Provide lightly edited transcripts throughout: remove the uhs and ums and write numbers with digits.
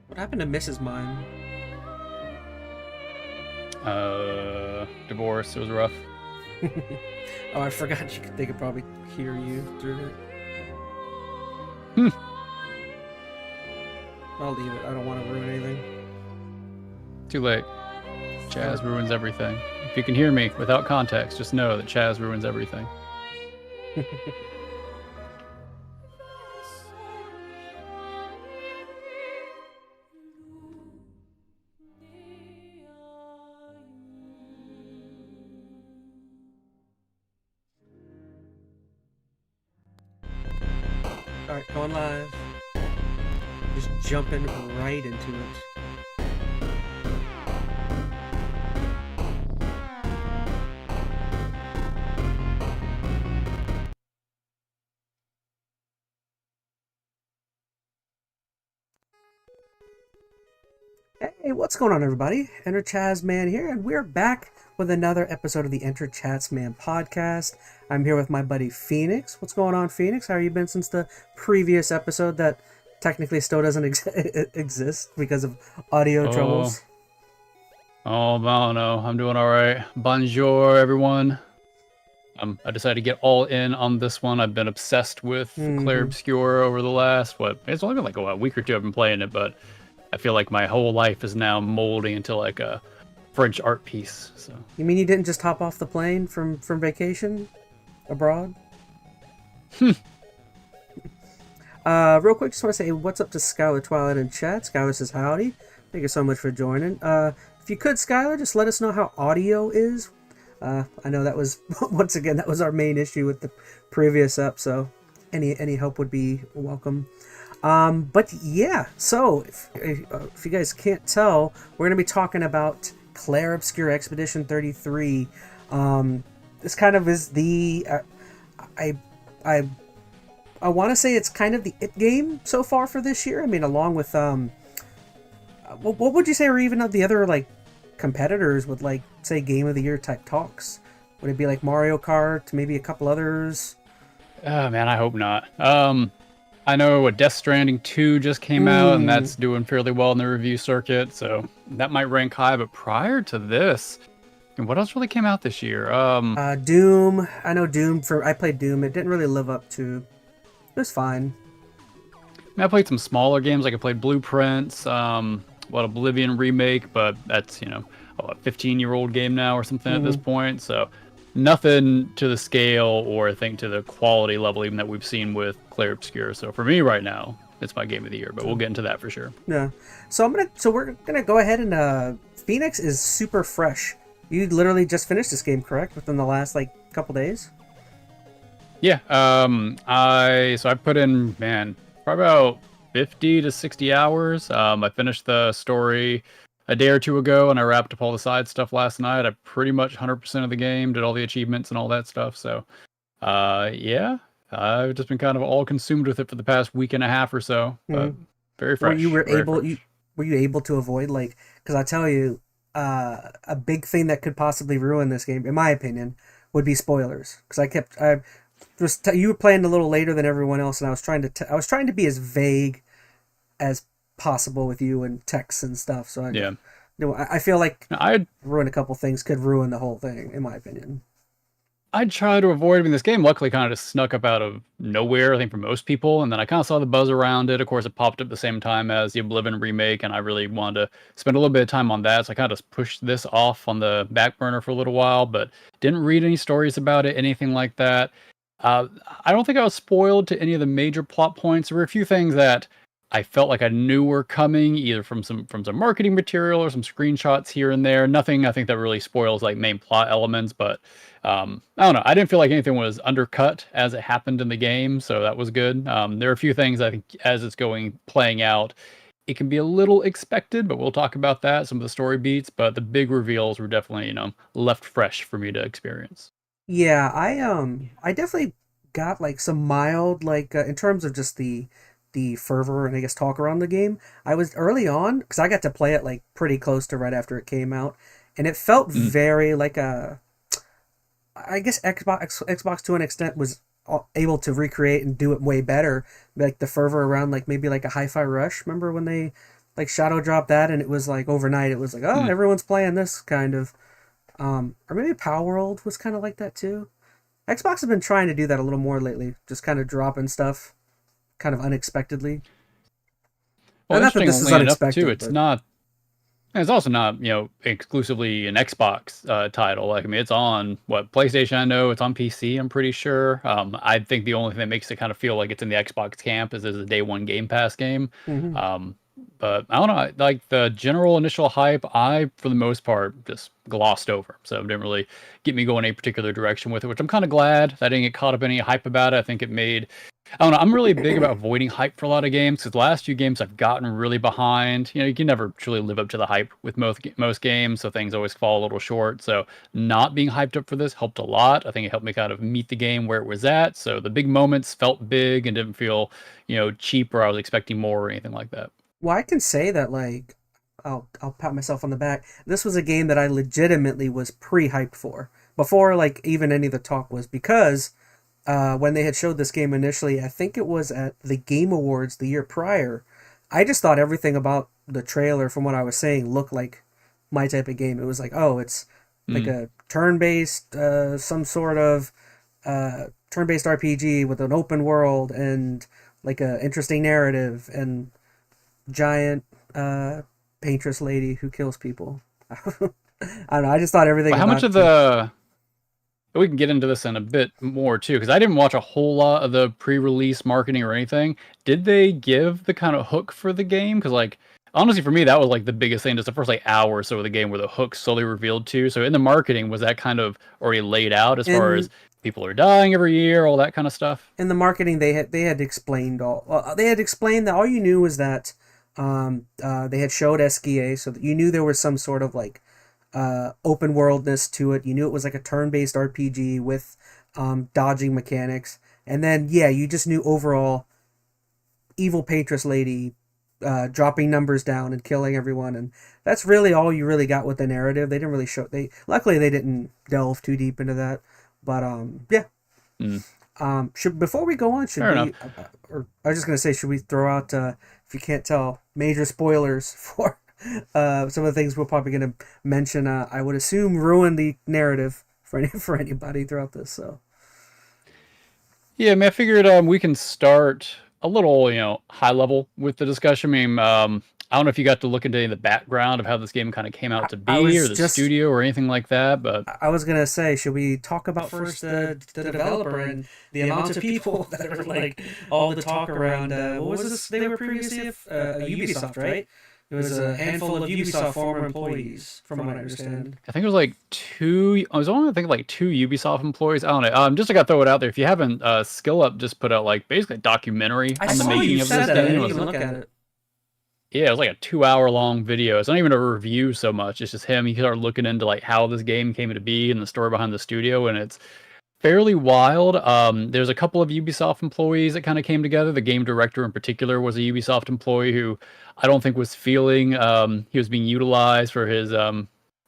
What happened to Mrs. Mime? Divorce. It was rough. Oh, I forgot they could probably hear you through it. Hmm. I'll leave it. I don't want to ruin anything. Too late. Chaz ruins everything. If you can hear me without context, just know that Chaz ruins everything. Alright, going live. Just jumping right into it. Hey, what's going on, everybody? Enter ChazmaN here, and we're back with another episode of the Enter ChazmaN podcast. I'm here with my buddy Phoenix. What's going on, Phoenix? How have you been since the previous episode that technically still doesn't exist because of audio troubles? Oh, I don't know. I'm doing all right. Bonjour, everyone. I decided to get all in on this one. I've been obsessed with Clair Obscur over the last, it's only been like a week or two I've been playing it, but I feel like my whole life is now molding into like a French art piece. So You mean you didn't just hop off the plane from vacation abroad? Real quick, just want to say what's up to Skylar Twilight in chat. Skylar says howdy. Thank you so much for joining. If you could, Skylar, just let us know how audio is. I know that was once again that was our main issue with the previous up, so any help would be welcome. But yeah, so if you guys can't tell, we're gonna be talking about Clair Obscur Expedition 33. This kind of is the I want to say it's kind of the it game so far for this year. I mean, along with what would you say are even of the other like competitors with like say game of the year type talks? Would it be like Mario Kart, maybe a couple others? oh man, I hope not. I know a Death Stranding 2 just came out, and that's doing fairly well in the review circuit, so that might rank high. But prior to this, and what else really came out this year? Doom. I know Doom. I played Doom. It didn't really live up to. It was fine. I played some smaller games, like I played Blueprints, Oblivion remake, but that's, a 15-year-old game now or something at this point, so nothing to the scale or I think to the quality level even that we've seen with Clair Obscur. So for me right now, it's my game of the year, but we'll get into that for sure. Yeah. So we're gonna go ahead and Phoenix is super fresh. You literally just finished this game, correct? Within the last like couple days? Yeah, I put in, man, probably about 50 to 60 hours. I finished the story a day or two ago, and I wrapped up all the side stuff last night. I pretty much 100% of the game, did all the achievements and all that stuff. So, yeah, I've just been kind of all consumed with it for the past week and a half or so. But very fresh. Were you able to avoid like? Because I tell you, a big thing that could possibly ruin this game, in my opinion, would be spoilers. Because you were playing a little later than everyone else, and I was trying to be as vague as possible with you and texts and stuff. So I feel like I'd ruin a couple things could ruin the whole thing, in my opinion. I'd try to avoid it. I mean, this game luckily kind of just snuck up out of nowhere, I think, for most people. And then I kind of saw the buzz around it. Of course, it popped up the same time as the Oblivion remake, and I really wanted to spend a little bit of time on that. So I kind of just pushed this off on the back burner for a little while, but didn't read any stories about it, anything like that. I don't think I was spoiled to any of the major plot points. There were a few things that I felt like I knew were coming, either from some marketing material or some screenshots here and there. Nothing I think that really spoils like main plot elements, but I don't know. I didn't feel like anything was undercut as it happened in the game, so that was good. There are a few things I think as it's playing out, it can be a little expected, but we'll talk about that. Some of the story beats, but the big reveals were definitely left fresh for me to experience. Yeah, I definitely got like some mild like in terms of just the fervor and I guess talk around the game. I was early on because I got to play it like pretty close to right after it came out, and it felt very like a. I guess Xbox to an extent was able to recreate and do it way better. Like the fervor around like maybe like a Hi-Fi Rush. Remember when like shadow drop that, and it was like overnight. It was like, oh, Hmm. everyone's playing this kind of. Or maybe Power World was kind of like that too. Xbox has been trying to do that a little more lately, just kind of dropping stuff kind of unexpectedly. Well, Not that this is interestingly enough, too, unexpected, it's but not. It's also not, exclusively an Xbox title. Like, I mean, it's on what PlayStation. I know it's on PC. I'm pretty sure. I think the only thing that makes it kind of feel like it's in the Xbox camp is a day one Game Pass game. mhm. Um, but I don't know. Like the general initial hype, I for the most part just glossed over. So it didn't really get me going a particular direction with it, which I'm kind of glad. I didn't get caught up in any hype about it. I think it made I don't know. I'm really big about avoiding hype for a lot of games because the last few games I've gotten really behind. You can never truly live up to the hype with most games, so things always fall a little short. So not being hyped up for this helped a lot. I think it helped me kind of meet the game where it was at. So the big moments felt big and didn't feel, cheap or I was expecting more or anything like that. Well, I can say that like I'll pat myself on the back. This was a game that I legitimately was pre-hyped for before like even any of the talk was because when they had showed this game initially, I think it was at the Game Awards the year prior. I just thought everything about the trailer, from what I was saying, looked like my type of game. It was like, oh, it's like Mm. a turn-based, some sort of turn-based RPG with an open world and like a interesting narrative and giant paintress lady who kills people. I don't know. I just thought everything But how much about of it. the we can get into this in a bit more too, because I didn't watch a whole lot of the pre-release marketing or anything. Did they give the kind of hook for the game? Because like honestly, for me, that was like the biggest thing. Just the first like hour or so of the game where the hook slowly revealed too. So in the marketing, was that kind of already laid out as far as in people are dying every year, all that kind of stuff? in the marketing they had explained all. Well, they had explained that all you knew was that they had showed SGA, so that you knew there was some sort of like open worldness to it. You knew it was like a turn-based RPG with dodging mechanics, and then yeah, you just knew overall evil paintress lady dropping numbers down and killing everyone, and that's really all you really got with the narrative. They didn't really show. They luckily they didn't delve too deep into that, but yeah. Mm, Should before we go on, should fair enough. we? Or I was just gonna say, should we throw out if you can't tell, major spoilers for some of the things we're probably gonna mention? I would assume ruin the narrative for for anybody throughout this. So Yeah, I mean, I figured we can start a little, high level with the discussion. I mean, I don't know if you got to look into any of the background of how this game kind of came out to I be, or was the just studio, or anything like that. But I was gonna say, should we talk about first the developer and the amount of people that are like all the talk around? What was this? They were previously Ubisoft, right? It was a handful of Ubisoft former employees, from what I understand. I think it was like two. I was only thinking like two Ubisoft employees. I don't know. Just to throw it out there, if you haven't, Skill Up just put out like basically a documentary I on the saw you making of said this that. I game. It didn't was even look at it. Yeah, it was like a 2 hour long video. It's not even a review so much. It's just him. He started looking into like how this game came to be and the story behind the studio, and it's fairly wild. There's a couple of Ubisoft employees that kind of came together. The game director in particular was a Ubisoft employee who I don't think was feeling he was being utilized for his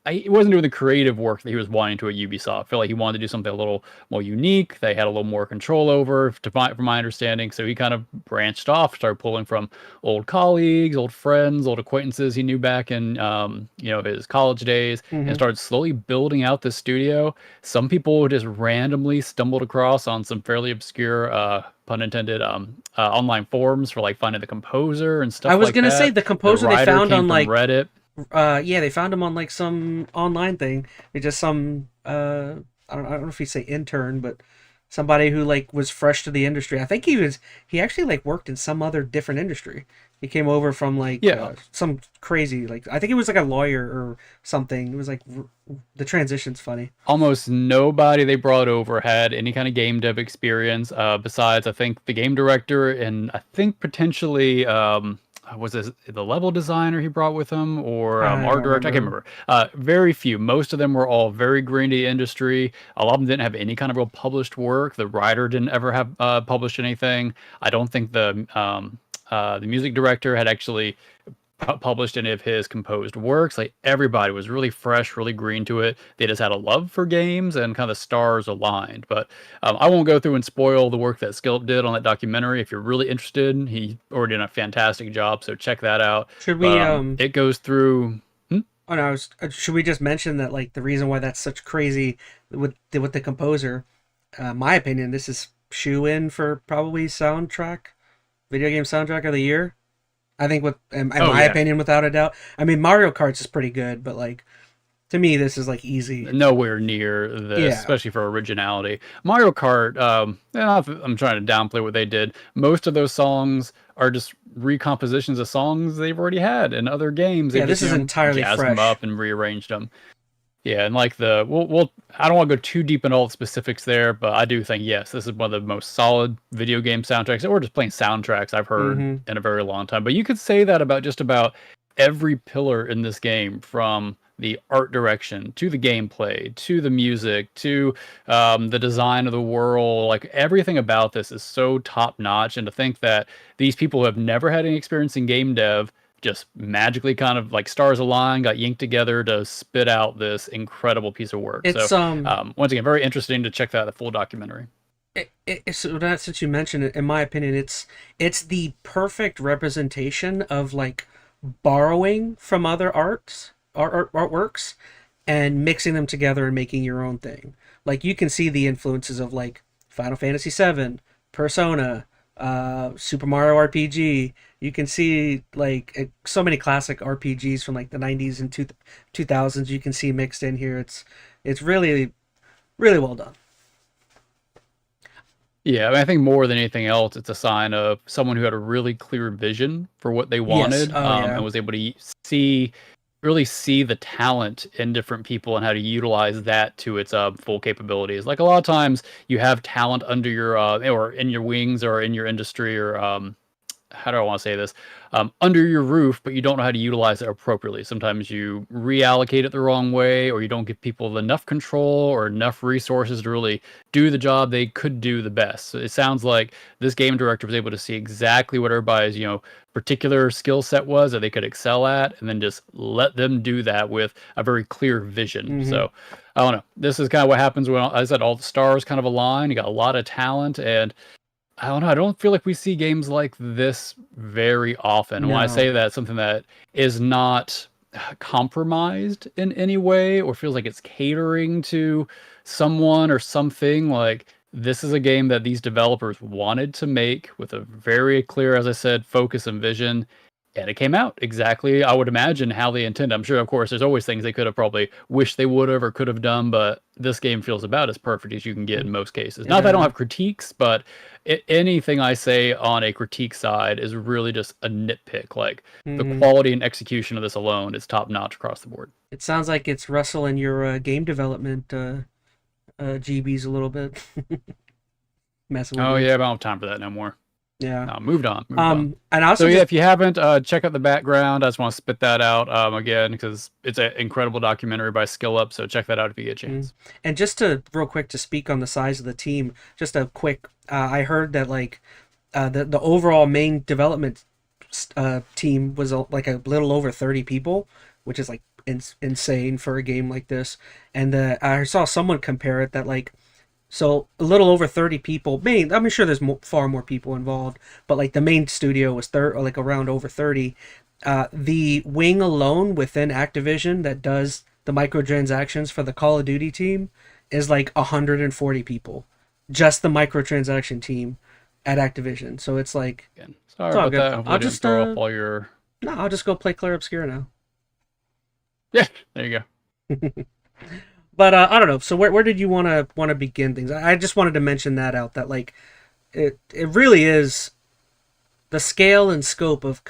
he wasn't doing the creative work that he was wanting to at Ubisoft. I feel like he wanted to do something a little more unique. They had a little more control over, from my understanding. So he kind of branched off, started pulling from old colleagues, old friends, old acquaintances he knew back in his college days, and Hmm. started slowly building out this studio. Some people just randomly stumbled across on some fairly obscure, pun intended, online forums for like finding the composer and I stuff was like gonna say that. the The composer they writer found came on from like Reddit. yeah, they found him on like some online thing. It's just some I don't know if you say intern, but somebody who like was fresh to the industry. I think he actually like worked in some other different industry. He came over from like Yeah, some crazy like I think he was like a lawyer or something. It was like the transition's funny. almost nobody they brought over had any kind of game dev experience, besides I think the game director and I think potentially was this the level designer he brought with him, or I art don't director. I can't remember. remember. Very few. Most of them were all very green to the industry. A lot of them didn't have any kind of real published work. The writer didn't ever have published anything. I don't think the music director had actually published any of his composed works. Like everybody was really fresh, really green to it. They just had a love for games and kind of stars aligned. But I won't go through and spoil the work that Skillup did on that documentary. If you're really interested, he already done a fantastic job. So check that out. Should we But it goes through. Oh no, should we just mention that like the reason why that's such crazy with the composer, my opinion, this is shoe in for probably video game soundtrack of the year. I think in my opinion, without a doubt. I mean, Mario Kart's is pretty good, but like to me, this is like easy. Nowhere near this, especially for originality. Mario Kart, I'm trying to downplay what they did. Most of those songs are just recompositions of songs they've already had in other games. Yeah, this is entirely jazzed fresh. them up and rearranged them. Yeah, and like I don't want to go too deep into all the specifics there, but I do think, yes, this is one of the most solid video game soundtracks, or just plain soundtracks I've heard in a very long time. But you could say that about just about every pillar in this game, from the art direction to the gameplay to the music to the design of the world. Like everything about this is so top notch, and to think that these people who have never had any experience in game dev just magically kind of like stars aligned, got yanked together to spit out this incredible piece of work. It's so once again, very interesting to check out the full documentary. Since you mentioned it, in my opinion, it's the perfect representation of like borrowing from other artworks and mixing them together and making your own thing. Like you can see the influences of like Final Fantasy VII, Persona, Super Mario RPG. You can see like so many classic RPGs from like the 90s and 2000s you can see mixed in here. It's really, really well done. Yeah, I mean, I think more than anything else, it's a sign of someone who had a really clear vision for what they wanted, and was able to really see the talent in different people and how to utilize that to its full capabilities. Like a lot of times, you have talent under your or in your wings or in your industry, or how do I want to say this? Under your roof, but you don't know how to utilize it appropriately. Sometimes you reallocate it the wrong way, or you don't give people enough control or enough resources to really do the job they could do the best. So it sounds like this game director was able to see exactly what everybody's, particular skill set was that they could excel at, and then just let them do that with a very clear vision. So I don't know. This is kind of what happens when, as I said, all the stars kind of align. You got a lot of talent, and I don't know. I don't feel like we see games like this very often. No. When I say that, it's something that is not compromised in any way or feels like it's catering to someone or something. Like, this is a game that these developers wanted to make with a very clear, as I said, focus and vision. And it came out exactly, I would imagine, how they intended. I'm sure, of course, there's always things they could have probably wished they would have or could have done, but this game feels about as perfect as you can get in most cases. Not that I don't have critiques, but anything I say on a critique side is really just a nitpick. Like, the quality and execution of this alone is top-notch across the board. It sounds like it's Russell and your game development GBs a little bit. Messing with yeah, but I don't have time for that no more. Yeah. No, moved on. And also, if you haven't, check out the background. I just want to spit that out again, because it's an incredible documentary by Skillup. So check that out if you get a chance. And just to real quick to speak on the size of the team, just a quick. I heard that like the overall main development team was like a little over 30 people, which is like insane for a game like this. And I saw someone compare it that like. So a little over 30 people. I'm sure there's far more people involved, but like the main studio was like around over 30. The wing alone within Activision that does the microtransactions for the Call of Duty team is like 140 people. Just the microtransaction team at Activision. So it's like, again, sorry about that. I'll just throw up all your. No, I'll just go play Clair Obscur now. Yeah, there you go. But I don't know. So where did you want to begin things? I just wanted to mention that out. That like it really is the scale and scope of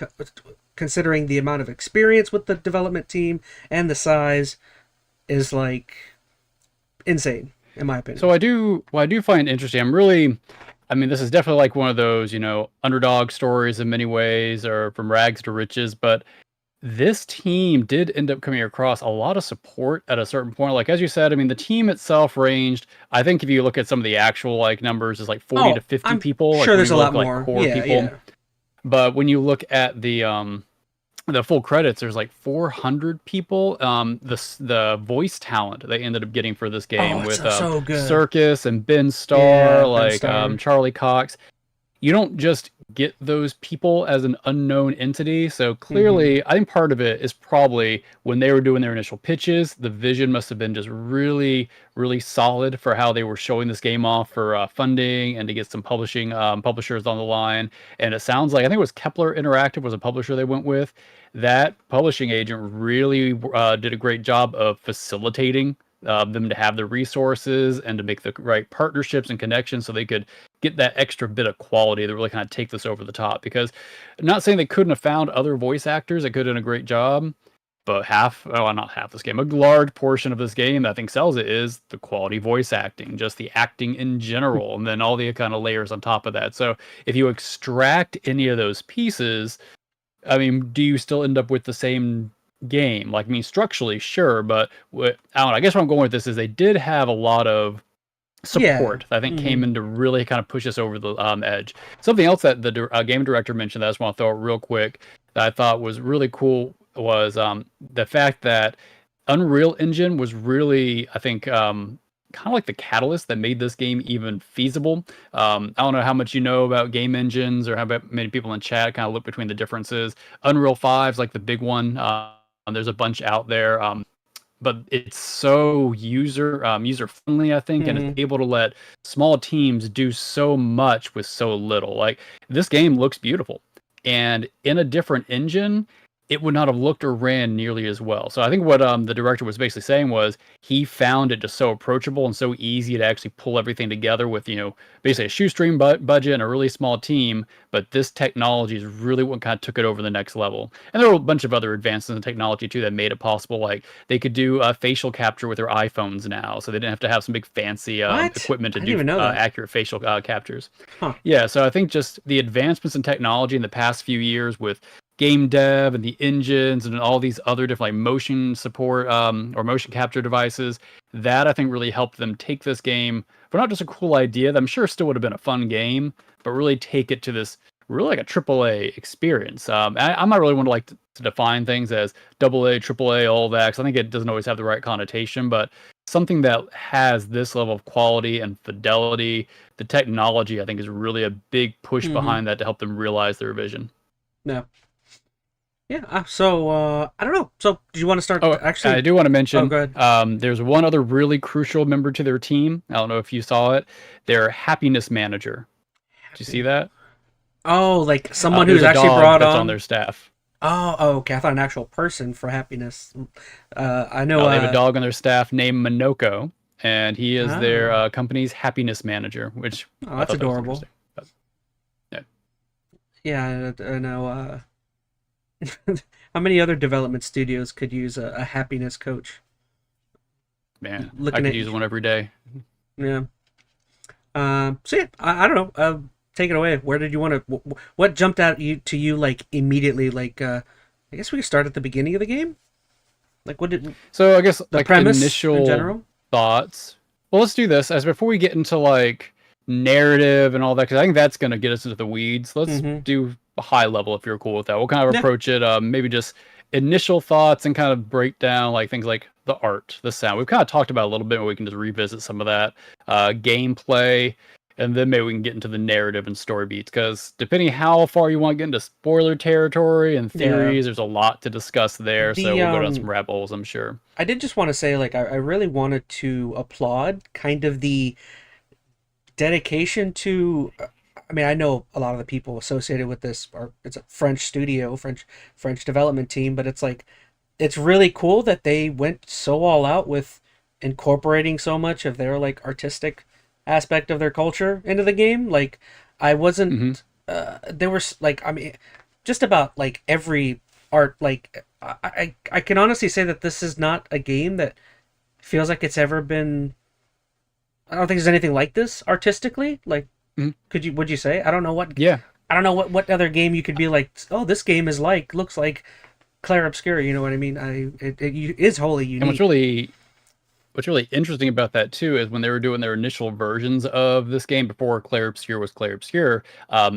considering the amount of experience with the development team and the size is like insane in my opinion. So what I do find interesting. I mean, this is definitely like one of those underdog stories in many ways, or from rags to riches, but. This team did end up coming across a lot of support at a certain point. Like, as you said, I mean, the team itself ranged, I think if you look at some of the actual like numbers, is like 40 to 50 people. Sure, like, there's a lot more. Core people. Yeah. But when you look at the the full credits, there's like 400 people. The voice talent they ended up getting for this Oh, game it's with so good. Circus and Ben Yeah, Starr, Ben like Starr. Charlie Cox. You don't just get those people as an unknown entity. So Mm-hmm. clearly, I think part of it is probably when they were doing their initial pitches, the vision must have been just really, really solid for how they were showing this game off for funding and to get some publishing publishers on the line. And it sounds like I think it was Kepler Interactive was a publisher they went with. That publishing agent really did a great job of facilitating them to have the resources and to make the right partnerships and connections so they could get that extra bit of quality that really kind of take this over the top. Because I'm not saying they couldn't have found other voice actors that could have done a great job, but not half this game, a large portion of this game that I think sells it is the quality voice acting, just the acting in general, and then all the kind of layers on top of that. So if you extract any of those pieces, I mean, do you still end up with the same game? Like, I mean, structurally, sure, but I don't know. I guess where I'm going with this is they did have a lot of Yeah. support that I think Mm-hmm. came in to really kind of push us over the edge. Something else that the game director mentioned that I just want to throw out real quick that I thought was really cool was the fact that Unreal Engine was really, I think, kind of like the catalyst that made this game even feasible. I don't know how much you know about game engines or how many people in chat kind of look between the differences. Unreal 5 is like the big one. There's a bunch out there. But it's so user friendly, I think, and it's Mm-hmm. able to let small teams do so much with so little. Like this game looks beautiful, and in a different engine, it would not have looked or ran nearly as well. So I think what the director was basically saying was he found it just so approachable and so easy to actually pull everything together with basically a shoestring budget and a really small team. But this technology is really what kind of took it over the next level. And there were a bunch of other advances in technology too that made it possible. Like they could do facial capture with their iPhones now, so they didn't have to have some big fancy What? equipment I to didn't do even know that. accurate facial captures. Huh. Yeah, so I think just the advancements in technology in the past few years with game dev and the engines and all these other different like motion support or motion capture devices, that I think really helped them take this game for not just a cool idea that I'm sure still would have been a fun game, but really take it to this really like a AAA experience. I'm not really one to like to define things as AA, AAA, all that, 'cause I think it doesn't always have the right connotation, but something that has this level of quality and fidelity, the technology, I think is really a big push Mm-hmm. behind that to help them realize their vision. No. Yeah. I don't know. So, do you want to start? Oh, I Actually, do want to oh, mention go ahead. there's one other really crucial member to their team. I don't know if you saw it. Their happiness manager. Did you see that? Oh, like someone There's who's a actually dog brought that's on on. their staff. Oh, okay. I thought an actual person for happiness. I know. They have a dog on their staff named Minoko, and he is their Oh, company's happiness manager, which oh, I that's thought that was adorable. interesting. But, yeah, Yeah, I know. How many other development studios could use a happiness coach? man, I Looking could at use one every day. yeah. So yeah, I don't know. Take it away. Where did you want to? What jumped out to you like immediately? Like, I guess we could start at the beginning of the game. Like, what did So I guess the like premise in initial general? thoughts. Well, let's do this as before we get into like narrative and all that, because I think that's going to get us into the weeds. Let's Mm-hmm. do a high level if you're cool with that. We'll kind of Yeah. approach it. Maybe just initial thoughts and kind of break down like things like the art, the sound. We've kind of talked about it a little bit, but we can just revisit some of that gameplay. And then maybe we can get into the narrative and story beats, because depending how far you want to get into spoiler territory and Yeah. theories, there's a lot to discuss there. So The we'll go down some rabbit holes, I'm sure. I did just want to say like I really wanted to applaud kind of the dedication to. I mean, I know a lot of the people associated with this are it's a French studio, French development team, but it's like it's really cool that they went so all out with incorporating so much of their like artistic aspect of their culture into the game. Like I Hmm. wasn't there was like I mean just about like every art like I can honestly say that this is not a game that feels like it's ever been. I don't think there's anything like this artistically. Like Hmm. would you say? Yeah. I don't know what other game you could be like, oh, this game is like looks like Clair Obscur, you know what I mean? It is wholly And what's unique. really what's really interesting about that too is when they were doing their initial versions of this game before Clair Obscur was Clair Obscur,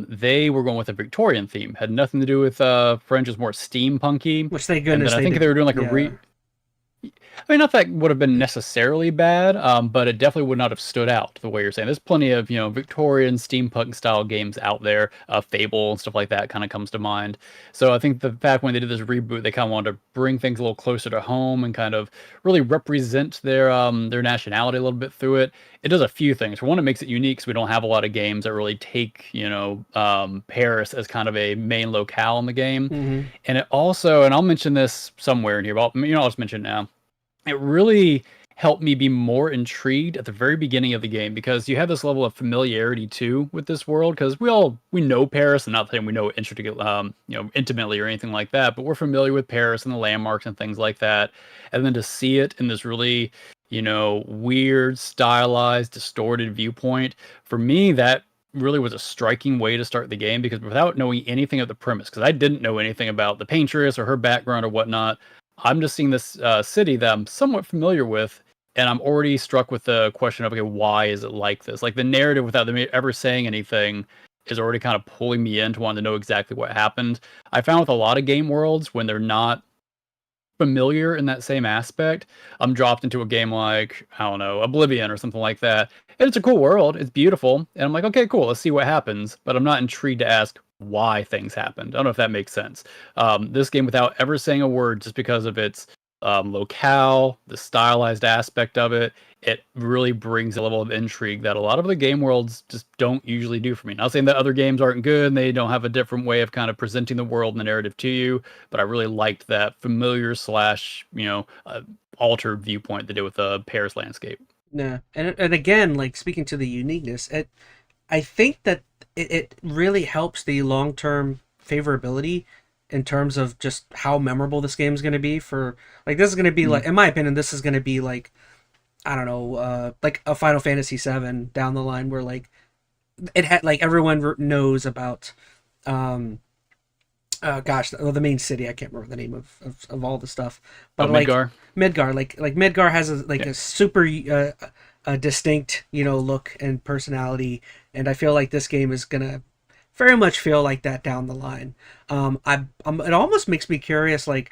they were going with a Victorian theme. Had nothing to do with French, was more steampunky. Which thank And then goodness I they think did. they were doing like a Yeah. I mean, not that would have been necessarily bad, but it definitely would not have stood out the way you're saying. There's plenty of, Victorian steampunk style games out there. Fable and stuff like that kind of comes to mind. So I think the fact when they did this reboot, they kind of wanted to bring things a little closer to home and kind of really represent their nationality a little bit through it. It does a few things. For one, it makes it unique because we don't have a lot of games that really take, Paris as kind of a main locale in the game. Hmm. And it also, and I'll mention this somewhere in here, but I'll just mention it now. It really helped me be more intrigued at the very beginning of the game because you have this level of familiarity too with this world because we know Paris and not saying we know it intimately or anything like that, but we're familiar with Paris and the landmarks and things like that. And then to see it in this really, weird, stylized, distorted viewpoint, for me that really was a striking way to start the game because without knowing anything of the premise, because I didn't know anything about the paintress or her background or whatnot, I'm just seeing this city that I'm somewhat familiar with, and I'm already struck with the question of, okay, why is it like this? Like the narrative, without them ever saying anything, is already kind of pulling me in to want to know exactly what happened. I found with a lot of game worlds, when they're not familiar in that same aspect, I'm dropped into a game like, I don't know, Oblivion or something like that. And it's a cool world, it's beautiful, and I'm like, okay, cool, let's see what happens. But I'm not intrigued to ask why things happened. I don't know if that makes sense. This game, without ever saying a word, just because of its locale, the stylized aspect of it, it really brings a level of intrigue that a lot of the game worlds just don't usually do for me. Not saying that other games aren't good and they don't have a different way of kind of presenting the world and the narrative to you, but I really liked that familiar slash, altered viewpoint they did with the Paris landscape. Yeah, and again, like speaking to the uniqueness, I think that it really helps the long term favorability in terms of just how memorable this game is going to be for like this is going to be Mm. like in my opinion this is going to be like I don't know like a Final Fantasy 7 down the line where like it had like everyone knows about um gosh the main city I can't remember the name of all the stuff Oh, but like Midgar. Midgar like Midgar has Yeah. a super a distinct look and personality, and I feel like this game is gonna very much feel like that down the line. It almost makes me curious, like,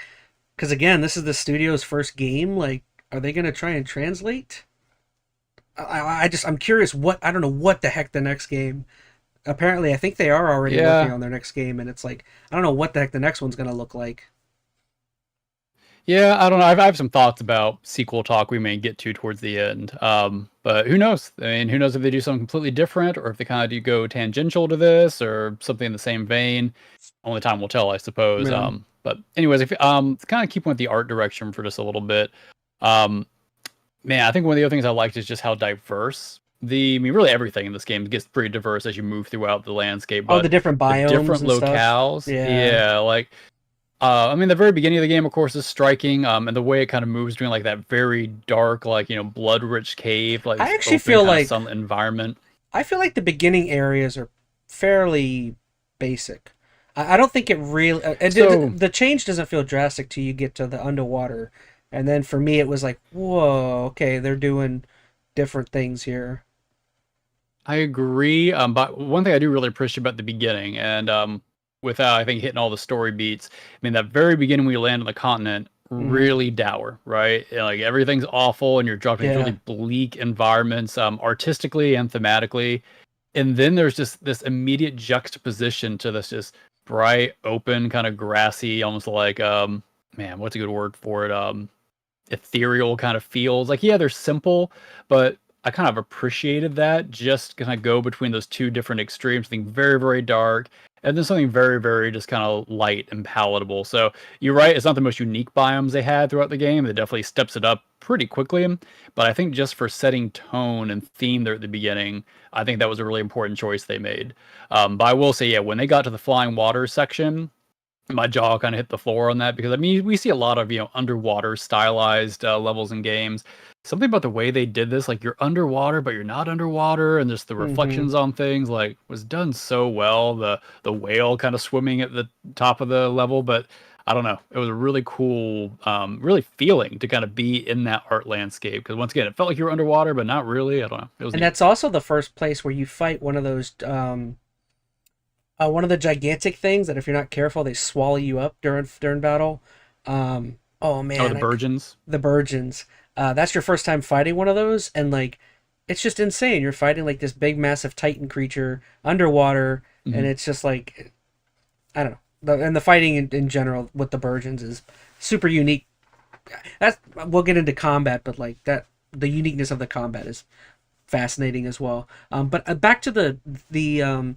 because again, this is the studio's first game. Like, are they gonna try and translate? I'm curious. I don't know what the heck the next game. Apparently, I think they are already working Yeah. on their next game, and it's like I don't know what the heck the next one's gonna look like. Yeah, I don't know. I have some thoughts about sequel talk we may get to towards the end. But who knows? I mean, who knows if they do something completely different or if they kind of do go tangential to this or something in the same vein. Only time will tell, I suppose. Yeah. But anyways, if kind of keep with the art direction for just a little bit. Um, Man, I think one of the other things I liked is just how diverse I mean, really everything in this game gets pretty diverse as you move throughout the landscape, Oh, the but different the biomes different and stuff. locales, Yeah. yeah, like I mean, the very beginning of the game, of course, is striking, and the way it kind of moves between like that very dark, like blood-rich cave, like I this actually open feel kind of like sunlit environment. the beginning areas are fairly basic. I don't think it really So the change doesn't feel drastic till you get to the underwater, and then for me it was like, whoa, okay, they're doing different things here. I agree, but one thing I do really appreciate about the beginning, and without I think hitting all the story beats, I mean that very beginning when you land on the continent, Hmm. really dour, right? And, like everything's awful, and you're dropped in these Yeah. really bleak environments, artistically and thematically. And then there's just this immediate juxtaposition to this just bright, open, kind of grassy, almost like man, what's a good word for it? Ethereal kind of feels. Like, yeah, they're simple, but I kind of appreciated that. Just kind of go between those two different extremes, something very, very dark, and then something very, very just kind of light and palatable. So you're right, it's not the most unique biomes they had throughout the game. It definitely steps it up pretty quickly. But I think just for setting tone and theme there at the beginning, I think that was a really important choice they made. But I will say, yeah, when they got to the flying water section, my jaw kind of hit the floor on that because I mean we see a lot of underwater stylized levels in games. Something about the way they did this, like you're underwater but you're not underwater, and just the Hmm. reflections on things, like was done so well. The whale kind of swimming at the top of the level, but I don't know. It was a really cool, really feeling to kind of be in that art landscape. Because once again, it felt like you were underwater, but not really. I don't know. It was And neat. that's also the first place where you fight one of those one of the gigantic things that if you're not careful they swallow you up during battle. Oh Oh, the man, Burgeons. the Burgeons. That's your first time fighting one of those, and like it's just insane. You're fighting like this big, massive Titan creature underwater, and Hmm. it's just like I don't know. And the fighting in general with the Burgeons is super unique. That's we'll get into combat, but like that, the uniqueness of the combat is fascinating as well. But back to the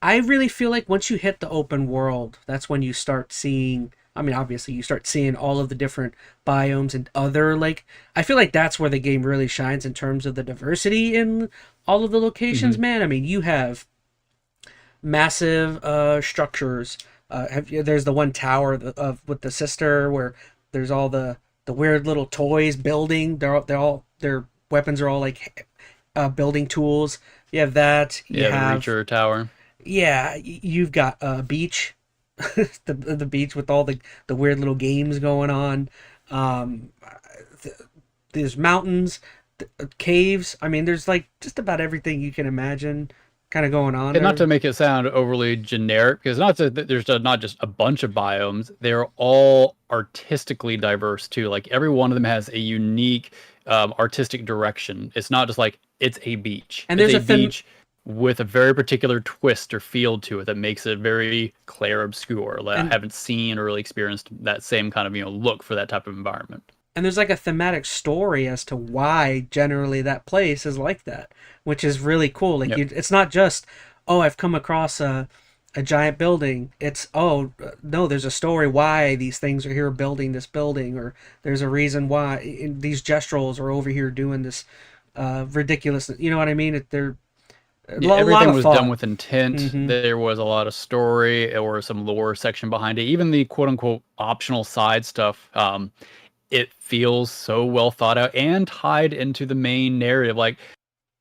I really feel like once you hit the open world, that's when you start seeing. I mean, obviously, you start seeing all of the different biomes and other like. I feel like that's where the game really shines in terms of the diversity in all of the locations. Hmm. Man, I mean, you have massive structures. There's the one tower of with the sister where there's all the weird little toys building. Their weapons are all like building tools. You have that. You Yeah, the have Reacher Tower. yeah. You've got a beach, the beach with all the weird little games going on. Um, th- there's mountains, caves. I mean, there's like just about everything you can imagine, kind of going on And not there. to make it sound overly generic, because not to, there's not just a bunch of biomes. They're all artistically diverse too. Like every one of them has a unique artistic direction. It's not just like it's a beach. And It's there's a a beach with a very particular twist or feel to it that makes it very Clair Obscur. Like I and haven't seen or really experienced that same kind of look for that type of environment. and there's like a thematic story as to why generally that place is like that, which is really cool. Like Yep. it's not just oh I've come across a giant building. It's oh no, there's a story why these things are here building this building, or there's a reason why these gestrels are over here doing this ridiculous. You know what I mean? They're a Yeah, lot everything of was done thought. with intent. Hmm. There was a lot of story or some lore section behind it. Even the quote unquote optional side stuff, it feels so well thought out and tied into the main narrative. Like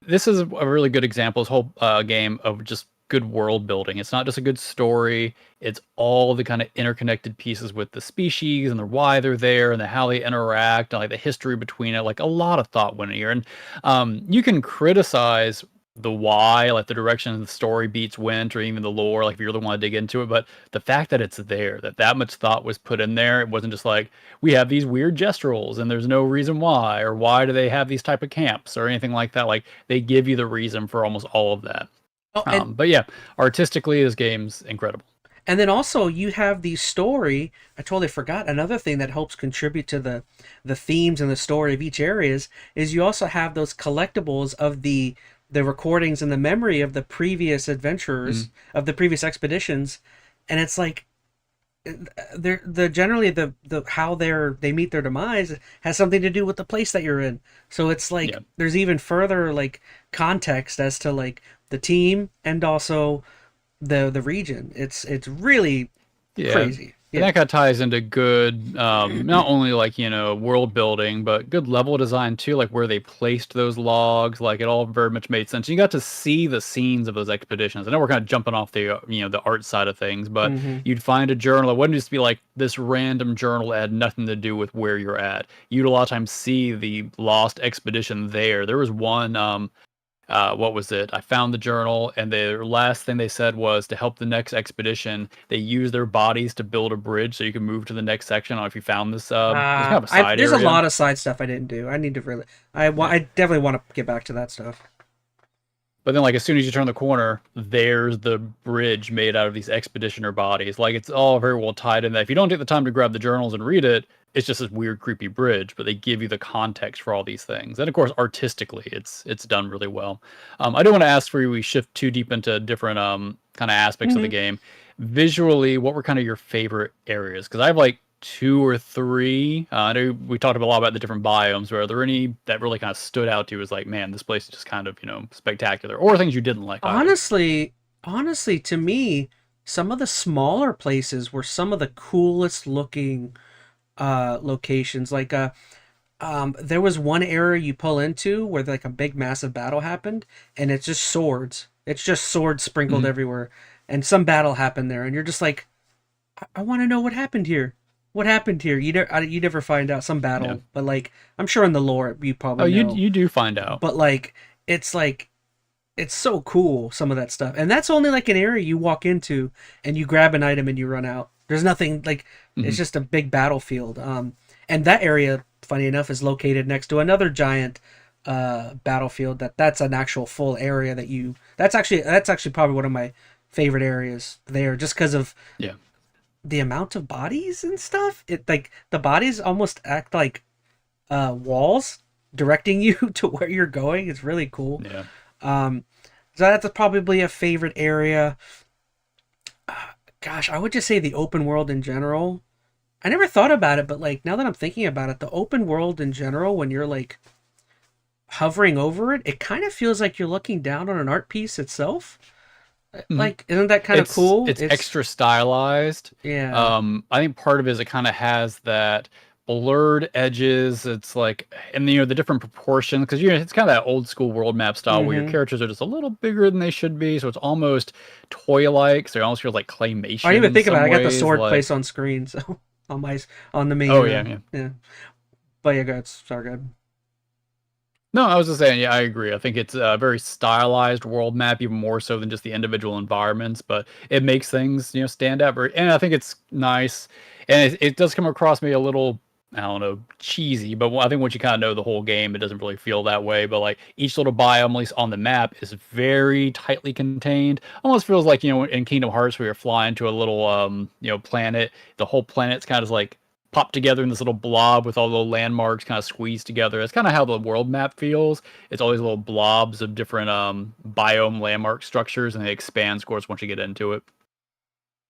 this is a really good example. This whole game of just good world building. It's not just a good story. It's all the kind of interconnected pieces with the species and the why they're there and the how they interact and like the history between it. Like a lot of thought went in here. And you can criticize the why, like the direction the story beats went, or even the lore, like if you really want to dig into it. But the fact that it's there, that much thought was put in there, it wasn't just like we have these weird gestrels and there's no reason why, or why do they have these type of camps or anything like that. Like they give you the reason for almost all of that. Oh, But yeah, artistically, this game's incredible. and then also you have the story. I totally forgot another thing that helps contribute to the themes and the story of each areas is you also have those collectibles of the recordings and the memory of the previous adventurers Mm. of the previous expeditions, and it's like they're the generally the how they meet their demise has something to do with the place that you're in. So it's like Yeah. there's even further like context as to like the team and also the region. It's really Yeah. crazy. And Yeah. that kind of ties into good, not only like, world building, but good level design too, like where they placed those logs. Like it all very much made sense. You got to see the scenes of those expeditions. I know we're kind of jumping off the art side of things, but Hmm. you'd find a journal. It wouldn't just be like this random journal that had nothing to do with where you're at. You'd a lot of times see the lost expedition there. There was one, what was it? I found the journal, and the last thing they said was to help the next expedition, they use their bodies to build a bridge so you can move to the next section. I don't know if you found this. It's kind of a I side there's a area. lot of side stuff I didn't do. I need to really. Yeah. I definitely want to get back to that stuff. But then, like, as soon as you turn the corner, there's the bridge made out of these expeditioner bodies. Like, it's all very well tied in that. If you don't take the time to grab the journals and read it, it's just this weird, creepy bridge. But they give you the context for all these things, and of course, artistically, it's done really well. I don't want to ask for you. We shift too deep into different kind of aspects of the Hmm. game. Visually, what were kind of your favorite areas? Because I have like two or three. I know we talked a lot about the different biomes. Were there any that really kind of stood out to you as like, man, this place is just kind of spectacular, or things you didn't like either? Honestly, to me, some of the smaller places were some of the coolest looking locations. Like there was one area you pull into where like a big massive battle happened, and it's just swords. It's just swords sprinkled Mhm. everywhere, and some battle happened there, and you're just like, I want to know what happened here. What happened here? You never find out some Yeah. battle, but like I'm sure in the lore you Oh, probably you know. you do find out. But like it's so cool, some of that stuff, and that's only like an area you walk into and you grab an item and you run out. There's nothing like it's Mhm. just a big battlefield. And that area, funny enough, is located next to another giant battlefield. That's an actual full area that you. That's actually probably one of my favorite areas there, just because of Yeah. the amount of bodies and stuff. It like the bodies almost act like walls directing you to where you're going. It's really cool. Yeah. Um, so that's probably a favorite area. Gosh, I would just say the open world in general. I never thought about it, but like now that I'm thinking about it, the open world in general, when you're like hovering over it, it kind of feels like you're looking down on an art piece itself. Mhm. Like, isn't that kind of It's cool? it's extra stylized. Yeah. I think part of it is it kind of has that blurred edges. It's like, and the different proportions, because it's kind of that old school world map style where your Mm-hmm. characters are just a little bigger than they should be, so it's almost toy-like. So it almost feels like I didn't claymation even in think about some it. I got the ways. sword Like, placed on screen, so on my on the main. oh yeah, yeah. Yeah. But yeah, good. Sorry, good. No, I was just saying, yeah, I agree. I think it's a very stylized world map, even more so than just the individual environments, but it makes things, stand out very, and I think it's nice. And it does come across me a little, I don't know, cheesy, but I think once you kind of know the whole game, it doesn't really feel that way. But like each little biome, at least on the map, is very tightly contained. Almost feels like, in Kingdom Hearts where you're flying to a little, planet. The whole planet's kind of like popped together in this little blob with all the landmarks kind of squeezed together. That's kind of how the world map feels. It's always little blobs of different biome landmark structures, and they expand, of course, once you get into it.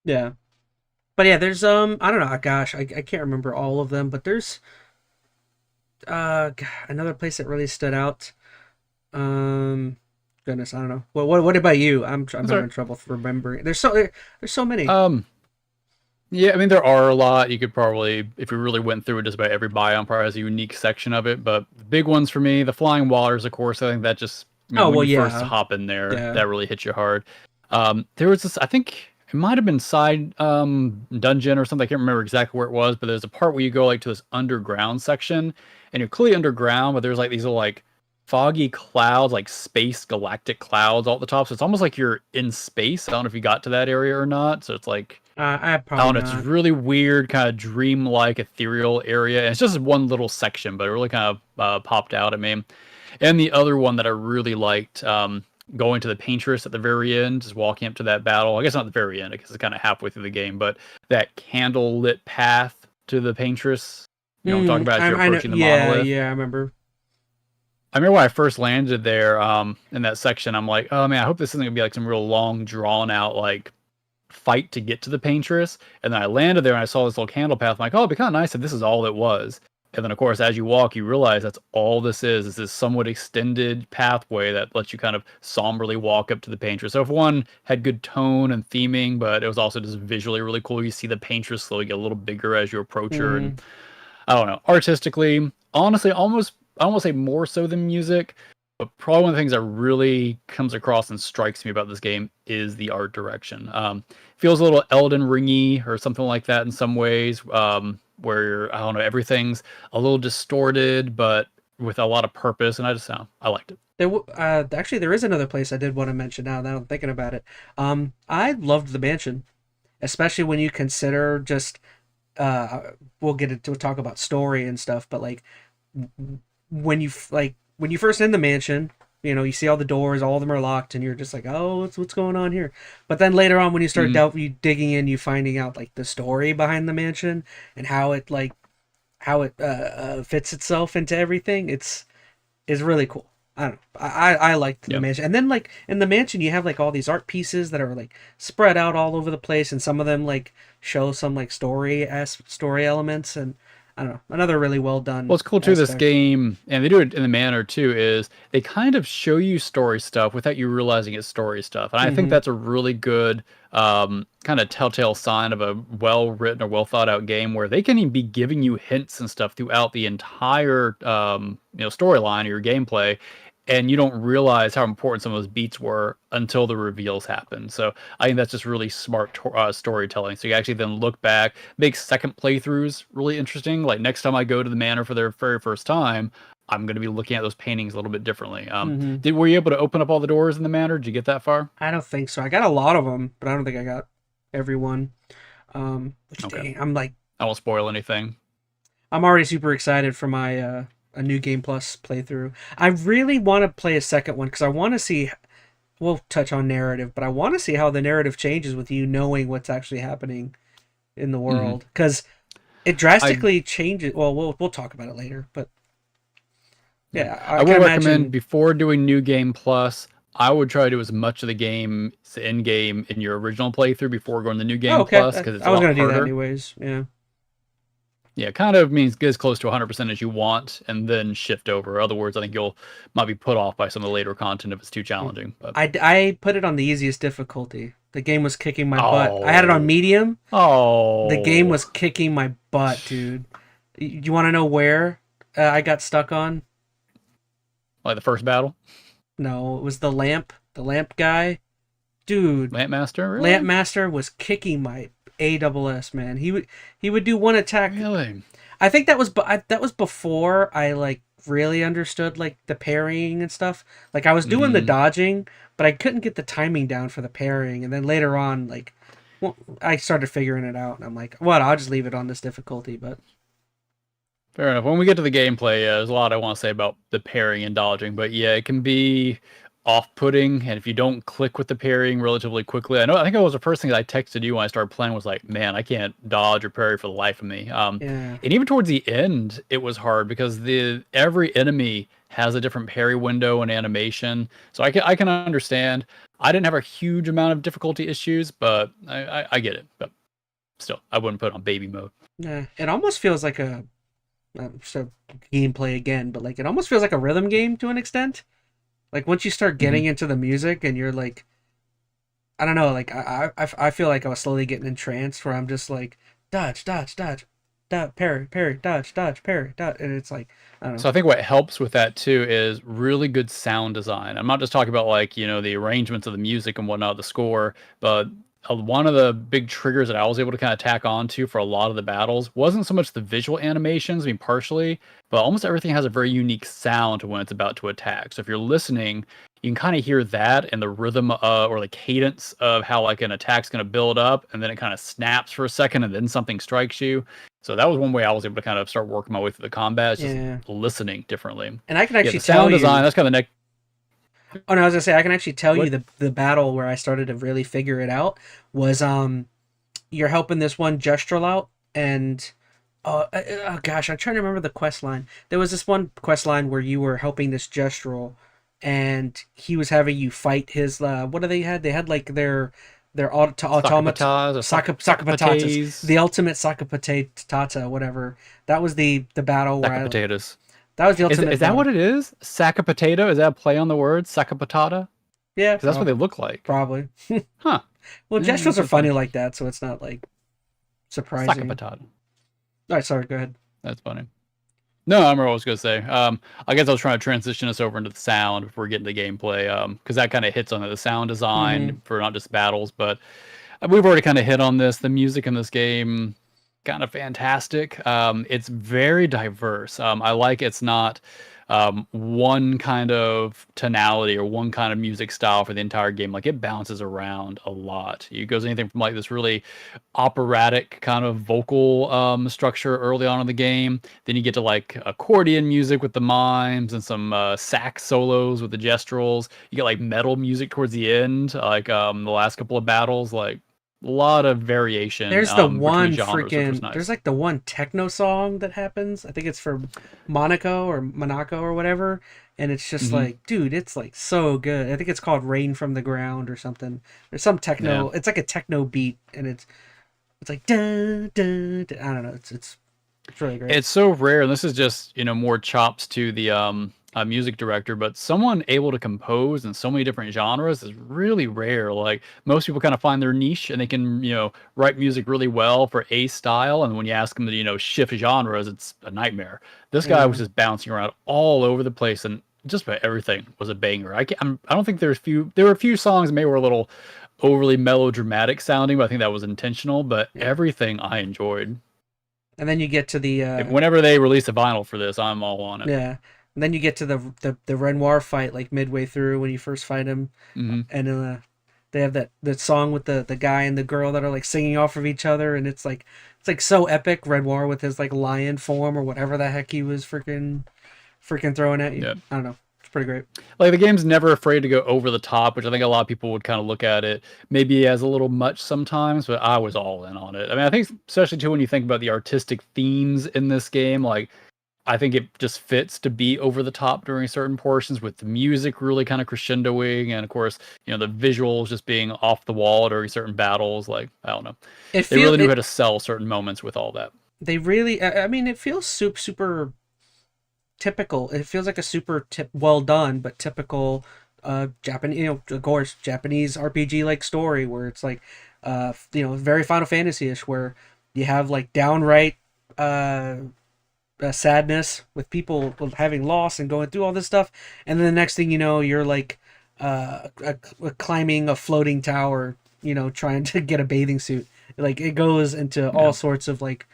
Yeah. But yeah, there's I don't know. Gosh, I can't remember all of them, but there's another place that really stood out. Um, Goodness, I don't know. What about you? I'm That's having right. trouble remembering. There's so many. Yeah, I mean there are a lot. You could probably, if we really went through it, just about every biome probably has a unique section of it. But the big ones for me, the flying waters, of course. I think that just, Oh when well, you first yeah, hop in there, yeah. that really hits you hard. There was this, I think it might have been side dungeon or something. I can't remember exactly where it was, but there's a part where you go like to this underground section, and you're clearly underground, but there's like these little like foggy clouds, like space galactic clouds all at the top. So it's almost like you're in space. I don't know if you got to that area or not. So it's like, I I probably don't know, it's not. really weird, kind of dream-like, ethereal area. And it's just one little section, but it really kind of popped out at me. And the other one that I really liked, going to the Paintress at the very end, just walking up to that battle. I guess not the very end, because it's kind of halfway through the game, but that candle-lit path to the Paintress. You know what I'm talking about as you're I know. approaching the Yeah, monolith? yeah. I remember. I remember when I first landed there, in that section, I'm like, oh man, I hope this isn't gonna be like some real long, drawn out like fight to get to the Paintress. And then I landed there and I saw this little candle path. I'm like, oh, it'd be kind of nice if this is all it was. And then, of course, as you walk, you realize that's all this is this somewhat extended pathway that lets you kind of somberly walk up to the Paintress. So if one had good tone and theming, but it was also just visually really cool. You see the Paintress slowly get a little bigger as you approach her. And Mm-hmm. I don't know, artistically, honestly, almost, I won't say more so than music, but probably one of the things that really comes across and strikes me about this game is the art direction. Feels a little Elden Ringy or something like that in some ways, where I don't know, everything's a little distorted, but with a lot of purpose, and I liked it. Actually, there is another place I did want to mention now that I'm thinking about it. I loved the mansion, especially when you consider just we'll get into talk about story and stuff, but like when you first in the mansion, you see all the doors, all of them are locked, and you're just like, oh, what's going on here? But then later on, when you start Mhm. you digging in, you finding out like the story behind the mansion and how it fits itself into everything. It's is really cool. I don't know. I liked the Yeah. mansion, and then like in the mansion, you have like all these art pieces that are like spread out all over the place, and some of them like show some like story elements, and I don't know, another really well Well, done it's cool too. This aspect. game, and they do it in the manner too, is they kind of show you story stuff without you realizing it's story stuff, and I think Mm-hmm. that's a really good kind of telltale sign of a well written or well thought out game where they can even be giving you hints and stuff throughout the entire storyline or your gameplay, and you don't realize how important some of those beats were until the reveals happen. So I think that's just really smart storytelling. So you actually then look back, make second playthroughs really interesting. Like next time I go to the manor for their very first time, I'm going to be looking at those paintings a little bit differently. Were you able to open up all the doors in the manor? Did you get that far? I don't think so. I got a lot of them, but I don't think I got everyone. Which Okay. dang, I'm like, I won't spoil anything. I'm already super excited for my a new Game Plus playthrough. I really want to play a second one because I want to see. We'll touch on narrative, but I want to see how the narrative changes with you knowing what's actually happening in the world because it drastically changes. Well, we'll talk about it later, but yeah, I would recommend before doing New Game Plus, I would try to do as much of the game in game in your original playthrough before going to New Game Plus because it's I was going to do that anyways. Yeah. Yeah, kind of means get as close to 100% as you want, and then shift over. Other words, I think you'll might be put off by some of the later content if it's too challenging. But I put it on the easiest difficulty. The game was kicking my butt. I had it on medium. Oh, the game was kicking my butt, dude. You want to know where I got stuck on? Like the first battle? No, it was the lamp guy, dude. Lamp Master, really? Lamp Master was kicking my ASS, man. He would do one attack. Really? I think that was before I like really understood like the parrying and stuff. Like I was doing the dodging, but I couldn't get the timing down for the parrying. And then later on, like, well, I started figuring it out, and I'm like, what? I'll just leave it on this difficulty. But fair enough. When we get to the gameplay, there's a lot I want to say about the parrying and dodging. But yeah, it can be off-putting, and if you don't click with the parrying relatively quickly, I think it was the first thing that I texted you when I started playing was like, man, I can't dodge or parry for the life of me. And even towards the end, it was hard because every enemy has a different parry window and animation, so I can understand. I didn't have a huge amount of difficulty issues, but I get it. But still, I wouldn't put it on baby mode. Yeah, it almost feels like so gameplay again, but like it almost feels like a rhythm game to an extent. Like once you start getting into the music and you're like, I don't know, like I feel like I was slowly getting entranced where I'm just like dodge, parry, dodge, parry, dodge, and it's like I don't know. So I think what helps with that too is really good sound design. I'm not just talking about like the arrangements of the music and whatnot, the score, but one of the big triggers that I was able to kind of tack onto for a lot of the battles wasn't so much the visual animations, I mean, partially, but almost everything has a very unique sound when it's about to attack. So if you're listening, you can kind of hear that and the rhythm or the cadence of how like an attack's going to build up, and then it kind of snaps for a second, and then something strikes you. So that was one way I was able to kind of start working my way through the combat, just listening differently. And I can actually tell sound design. That's kind of the next. Oh no, I was gonna say I can actually tell you the battle where I started to really figure it out was you're helping this one Gestural out, and oh gosh, I'm trying to remember the quest line. There was this one quest line where you were helping this Gestural, and he was having you fight his what do they had? They had like their automata Sakapatatas, the ultimate Sakapatata, whatever. That was the battle where potatoes. That was the ultimate. Is that what it is? Sack of potato? Is that a play on the word? Sack of patata? Yeah. Because that's what they look like. Probably. Huh. Well, gestures are funny like that, so it's not like surprising. Sack of patata. All right, sorry, go ahead. That's funny. No, I remember what I was going to say. I guess I was trying to transition us over into the sound before getting to gameplay, because that kind of hits on the sound design for not just battles, but we've already kind of hit on this. The music in this game, kind of fantastic. It's very diverse. I like it's not one kind of tonality or one kind of music style for the entire game. Like it bounces around a lot. It goes anything from like this really operatic kind of vocal structure early on in the game. Then you get to like accordion music with the mimes and some sax solos with the gestrals. You get like metal music towards the end, like the last couple of battles, like a lot of variation. There's the one genres, freaking there's like the one techno song that happens. I think it's for Monaco or whatever, and it's just like, dude, it's like so good. I think it's called Rain from the Ground or something. There's some techno. It's like a techno beat, and it's like dun, dun, dun. I don't know. It's really great. It's so rare, and this is just more chops to the music director, but someone able to compose in so many different genres is really rare. Like most people kind of find their niche and they can write music really well for a style, and when you ask them to shift genres, it's a nightmare. This guy was just bouncing around all over the place, and just about everything was a banger. I don't think there were a few songs maybe were a little overly melodramatic sounding, but I think that was intentional. But Yeah. everything I enjoyed. And then you get to the Like, whenever they release a vinyl for this, I'm all on it. yeah. And then you get to the Renoir fight like midway through when you first fight him, and they have that song with the guy and the girl that are like singing off of each other, and it's like so epic. Renoir with his like lion form or whatever the heck he was freaking throwing at you. Yeah. I don't know. It's pretty great. Like, the game's never afraid to go over the top, which I think a lot of people would kind of look at it maybe as a little much sometimes, but I was all in on it. I mean, I think especially too when you think about the artistic themes in this game, like, I think it just fits to be over the top during certain portions, with the music really kind of crescendoing, and of course, the visuals just being off the wall during certain battles. Like, I don't know, they really knew how to sell certain moments with all that. They really, I mean, it feels super typical. It feels like a super well done but typical Japanese, of course, Japanese RPG like story where it's like very Final Fantasy-ish, where you have like downright sadness with people having loss and going through all this stuff, and then the next thing you know, you're like climbing a floating tower, trying to get a bathing suit. Like, it goes into all sorts of like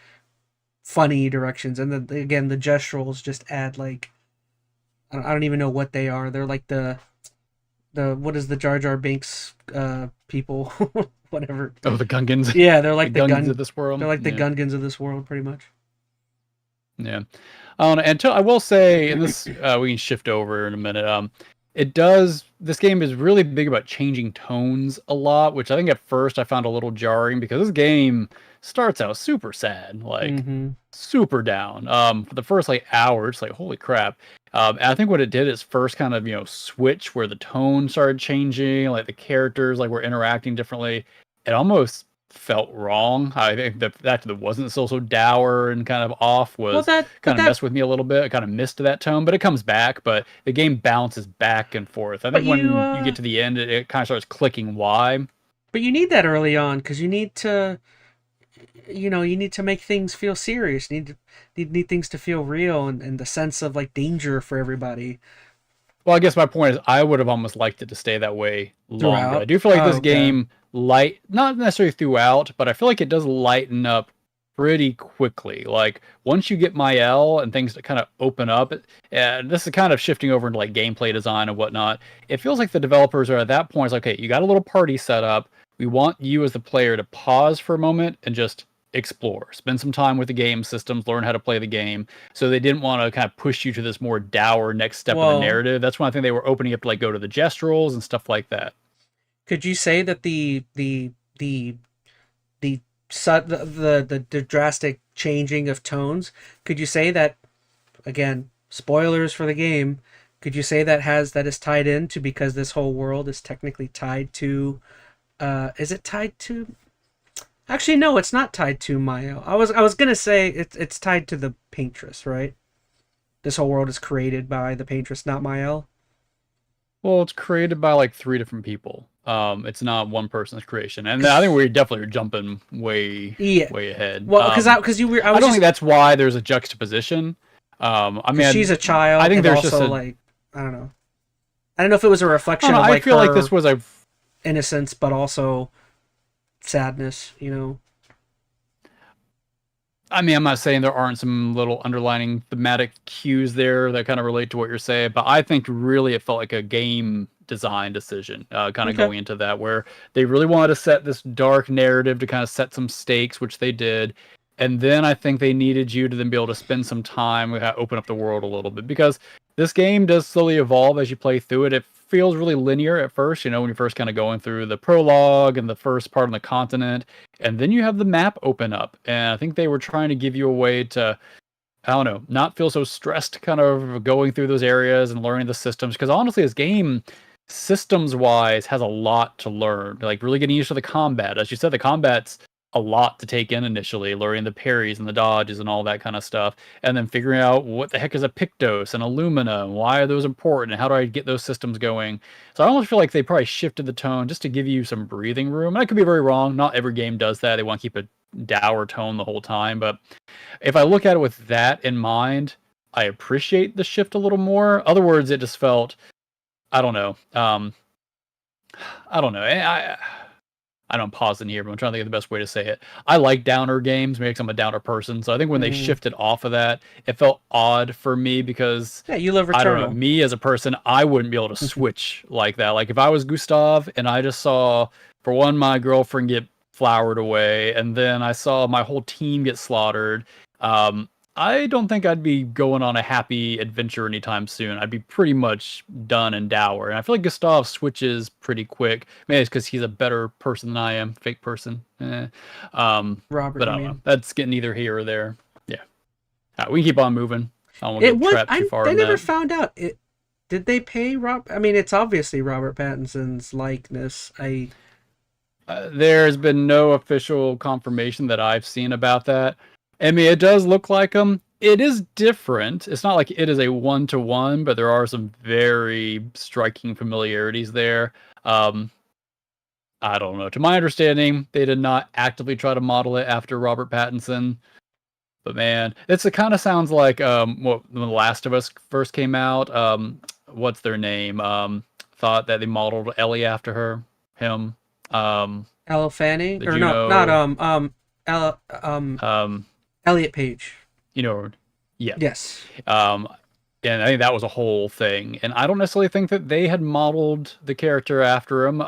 funny directions, and then again the gesturals just add like I don't even know what they are. They're like the what is the Jar Jar Binks people whatever. Oh, the Gungans. Yeah, they're like the Gungans of this world. They're like the Gungans of this world, pretty much. Yeah. And I will say, and this we can shift over in a minute. This game is really big about changing tones a lot, which I think at first I found a little jarring, because this game starts out super sad, like super down. For the first like hour, it's like, holy crap. And I think what it did is first kind of, switch where the tone started changing, like the characters like were interacting differently. It almost felt wrong. I think the fact that it wasn't so dour and kind of off was kind of messed with me a little bit. I kind of missed that tone, but it comes back. But the game bounces back and forth. I think when you get to the end, it kind of starts clicking why. But you need that early on, because you need to, you need to make things feel serious. You need things to feel real, and the sense of like danger for everybody. Well, I guess my point is I would have almost liked it to stay that way longer. Throughout? I do feel like this game not necessarily throughout, but I feel like it does lighten up pretty quickly. Like, once you get Mael and things kind of open up, and this is kind of shifting over into like gameplay design and whatnot, it feels like the developers are at that point, it's like, okay, you got a little party set up. We want you as the player to pause for a moment and just explore, spend some time with the game systems, learn how to play the game. So they didn't want to kind of push you to this more dour next step of the narrative. That's when I think they were opening up to like go to the gesturals and stuff like that. Could you say that the drastic changing of tones, could you say that, again, spoilers for the game, could you say that is tied into, because this whole world is technically tied to is it tied to, actually no, it's not tied to Mael. I was gonna say it's tied to the Paintress, right? This whole world is created by the Paintress, not Mael. Well, it's created by like 3 different people. It's not one person's creation, and I think we're definitely jumping way ahead. Well, because you were, I don't think that's why there's a juxtaposition. I mean, she's a child. I think there's also just like, I don't know. I don't know if it was a reflection of like I feel her like this was a innocence, but also sadness. I mean, I'm not saying there aren't some little underlining thematic cues there that kind of relate to what you're saying, but I think really it felt like a game design decision, kind of going into that, where they really wanted to set this dark narrative to kind of set some stakes, which they did. And then I think they needed you to then be able to spend some time, open up the world a little bit, because this game does slowly evolve as you play through it. It feels really linear at first, when you're first kind of going through the prologue and the first part on the continent, and then you have the map open up. And I think they were trying to give you a way to, I don't know, not feel so stressed kind of going through those areas and learning the systems. Because honestly, this game, systems-wise, has a lot to learn. Like, really getting used to the combat. As you said, the combat's a lot to take in initially, learning the parries and the dodges and all that kind of stuff, and then figuring out what the heck is a Pictos and a Lumina, and why are those important, and how do I get those systems going. So I almost feel like they probably shifted the tone just to give you some breathing room. And I could be very wrong. Not every game does that. They want to keep a dour tone the whole time. But if I look at it with that in mind, I appreciate the shift a little more. Other words, it just felt, I don't know. I don't know. I don't pause in here, but I'm trying to think of the best way to say it. I like downer games, maybe 'cause I'm a downer person. So I think when they shifted off of that, it felt odd for me because Yeah, you love I don't know. Returnal. Me as a person, I wouldn't be able to switch like that. Like if I was Gustav and I just saw, for one, my girlfriend get flowered away, and then I saw my whole team get slaughtered. I don't think I'd be going on a happy adventure anytime soon. I'd be pretty much done and dour. And I feel like Gustav switches pretty quick. Maybe it's because he's a better person than I am, fake person. Robert, But you I don't mean? know. That's getting either here or there. Yeah. We can keep on moving. I don't want to It get was. trapped too far I in never that. found out. Did they pay Rob? I mean, it's obviously Robert Pattinson's likeness. There's been no official confirmation that I've seen about that. I mean, it does look like him. It is different. It's not like it is a one-to-one, but there are some very striking familiarities there. I don't know. To my understanding, they did not actively try to model it after Robert Pattinson. But man, it kind of sounds like when The Last of Us first came out. What's their name? Thought that they modeled Ellie after him. Elle Fanning The or no, not Juno. Elle, Um, Elliot Page. you know, yeah. Yes. And I think that was a whole thing. And I don't necessarily think that they had modeled the character after him.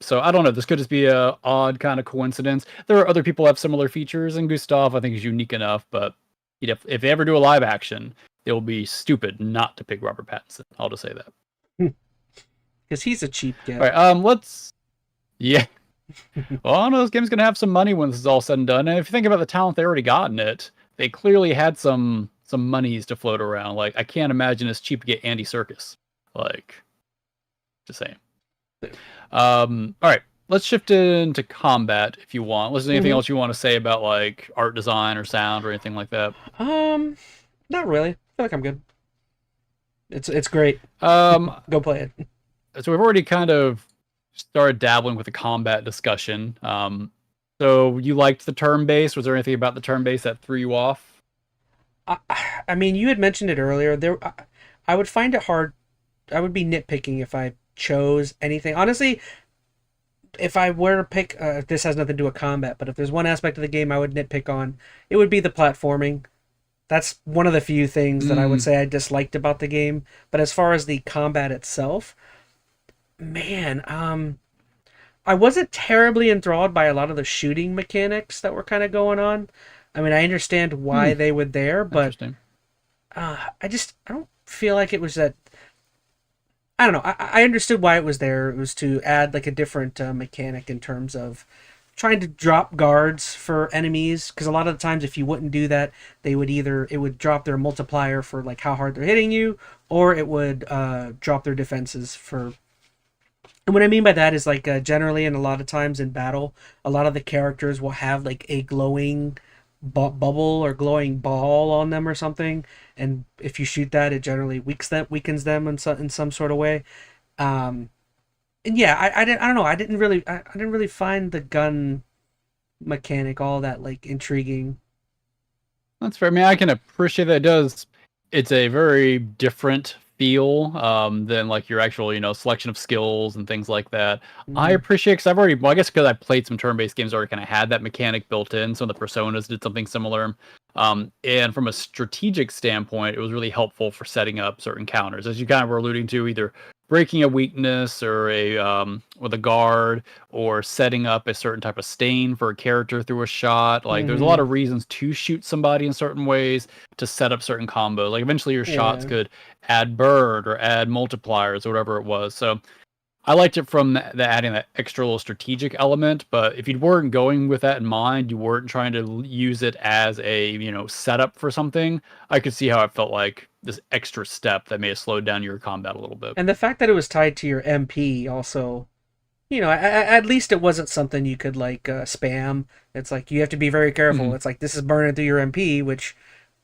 So I don't know. This could just be a odd kind of coincidence. There are other people who have similar features, and Gustav I think is unique enough. But if they ever do a live action, it will be stupid not to pick Robert Pattinson. I'll just say that. Because he's a cheap get. All right. Let's. Yeah. Well, I don't know. This game's gonna have some money when this is all said and done. And if you think about the talent they already got in it, they clearly had some monies to float around. Like I can't imagine it's cheap to get Andy Serkis. Like, just saying. All right, let's shift into combat if you want. Was there anything else you want to say about like art design or sound or anything like that? Not really. I feel like I'm good. It's great. Go play it. So we've already kind of started dabbling with the combat discussion. So you liked the turn-based. Was there anything about the turn-based that threw you off? I mean, you had mentioned it earlier. I would find it hard. I would be nitpicking if I chose anything. Honestly, if I were to pick, this has nothing to do with combat, but if there's one aspect of the game I would nitpick on, it would be the platforming. That's one of the few things that I would say I disliked about the game. But as far as the combat itself, man, I wasn't terribly enthralled by a lot of the shooting mechanics that were kind of going on. I mean, I understand why they were there, but I don't feel like it was that. I don't know. I understood why it was there. It was to add like a different mechanic in terms of trying to drop guards for enemies. Because a lot of the times, if you wouldn't do that, it would drop their multiplier for like how hard they're hitting you, or it would drop their defenses for. And what I mean by that is like generally, and a lot of times in battle, a lot of the characters will have like a glowing bubble or glowing ball on them or something, and if you shoot that, it generally weakens them in some sort of way. And yeah, I don't know. I didn't really find the gun mechanic all that like intriguing. That's fair. I mean, I can appreciate that. It's a very different feel than like your actual, selection of skills and things like that. I appreciate because I guess because I played some turn-based games already kind of had that mechanic built in. Some of the Personas did something similar. And from a strategic standpoint, it was really helpful for setting up certain counters, as you kind of were alluding to, either breaking a weakness or with a guard, or setting up a certain type of stain for a character through a shot. Like there's a lot of reasons to shoot somebody in certain ways to set up certain combos. Like eventually your shots could add bird or add multipliers or whatever it was. So I liked it from the adding that extra little strategic element, but if you weren't going with that in mind, you weren't trying to use it as a, setup for something, I could see how it felt like this extra step that may have slowed down your combat a little bit. And the fact that it was tied to your MP also, at least it wasn't something you could like spam. It's like you have to be very careful. It's like this is burning through your MP, which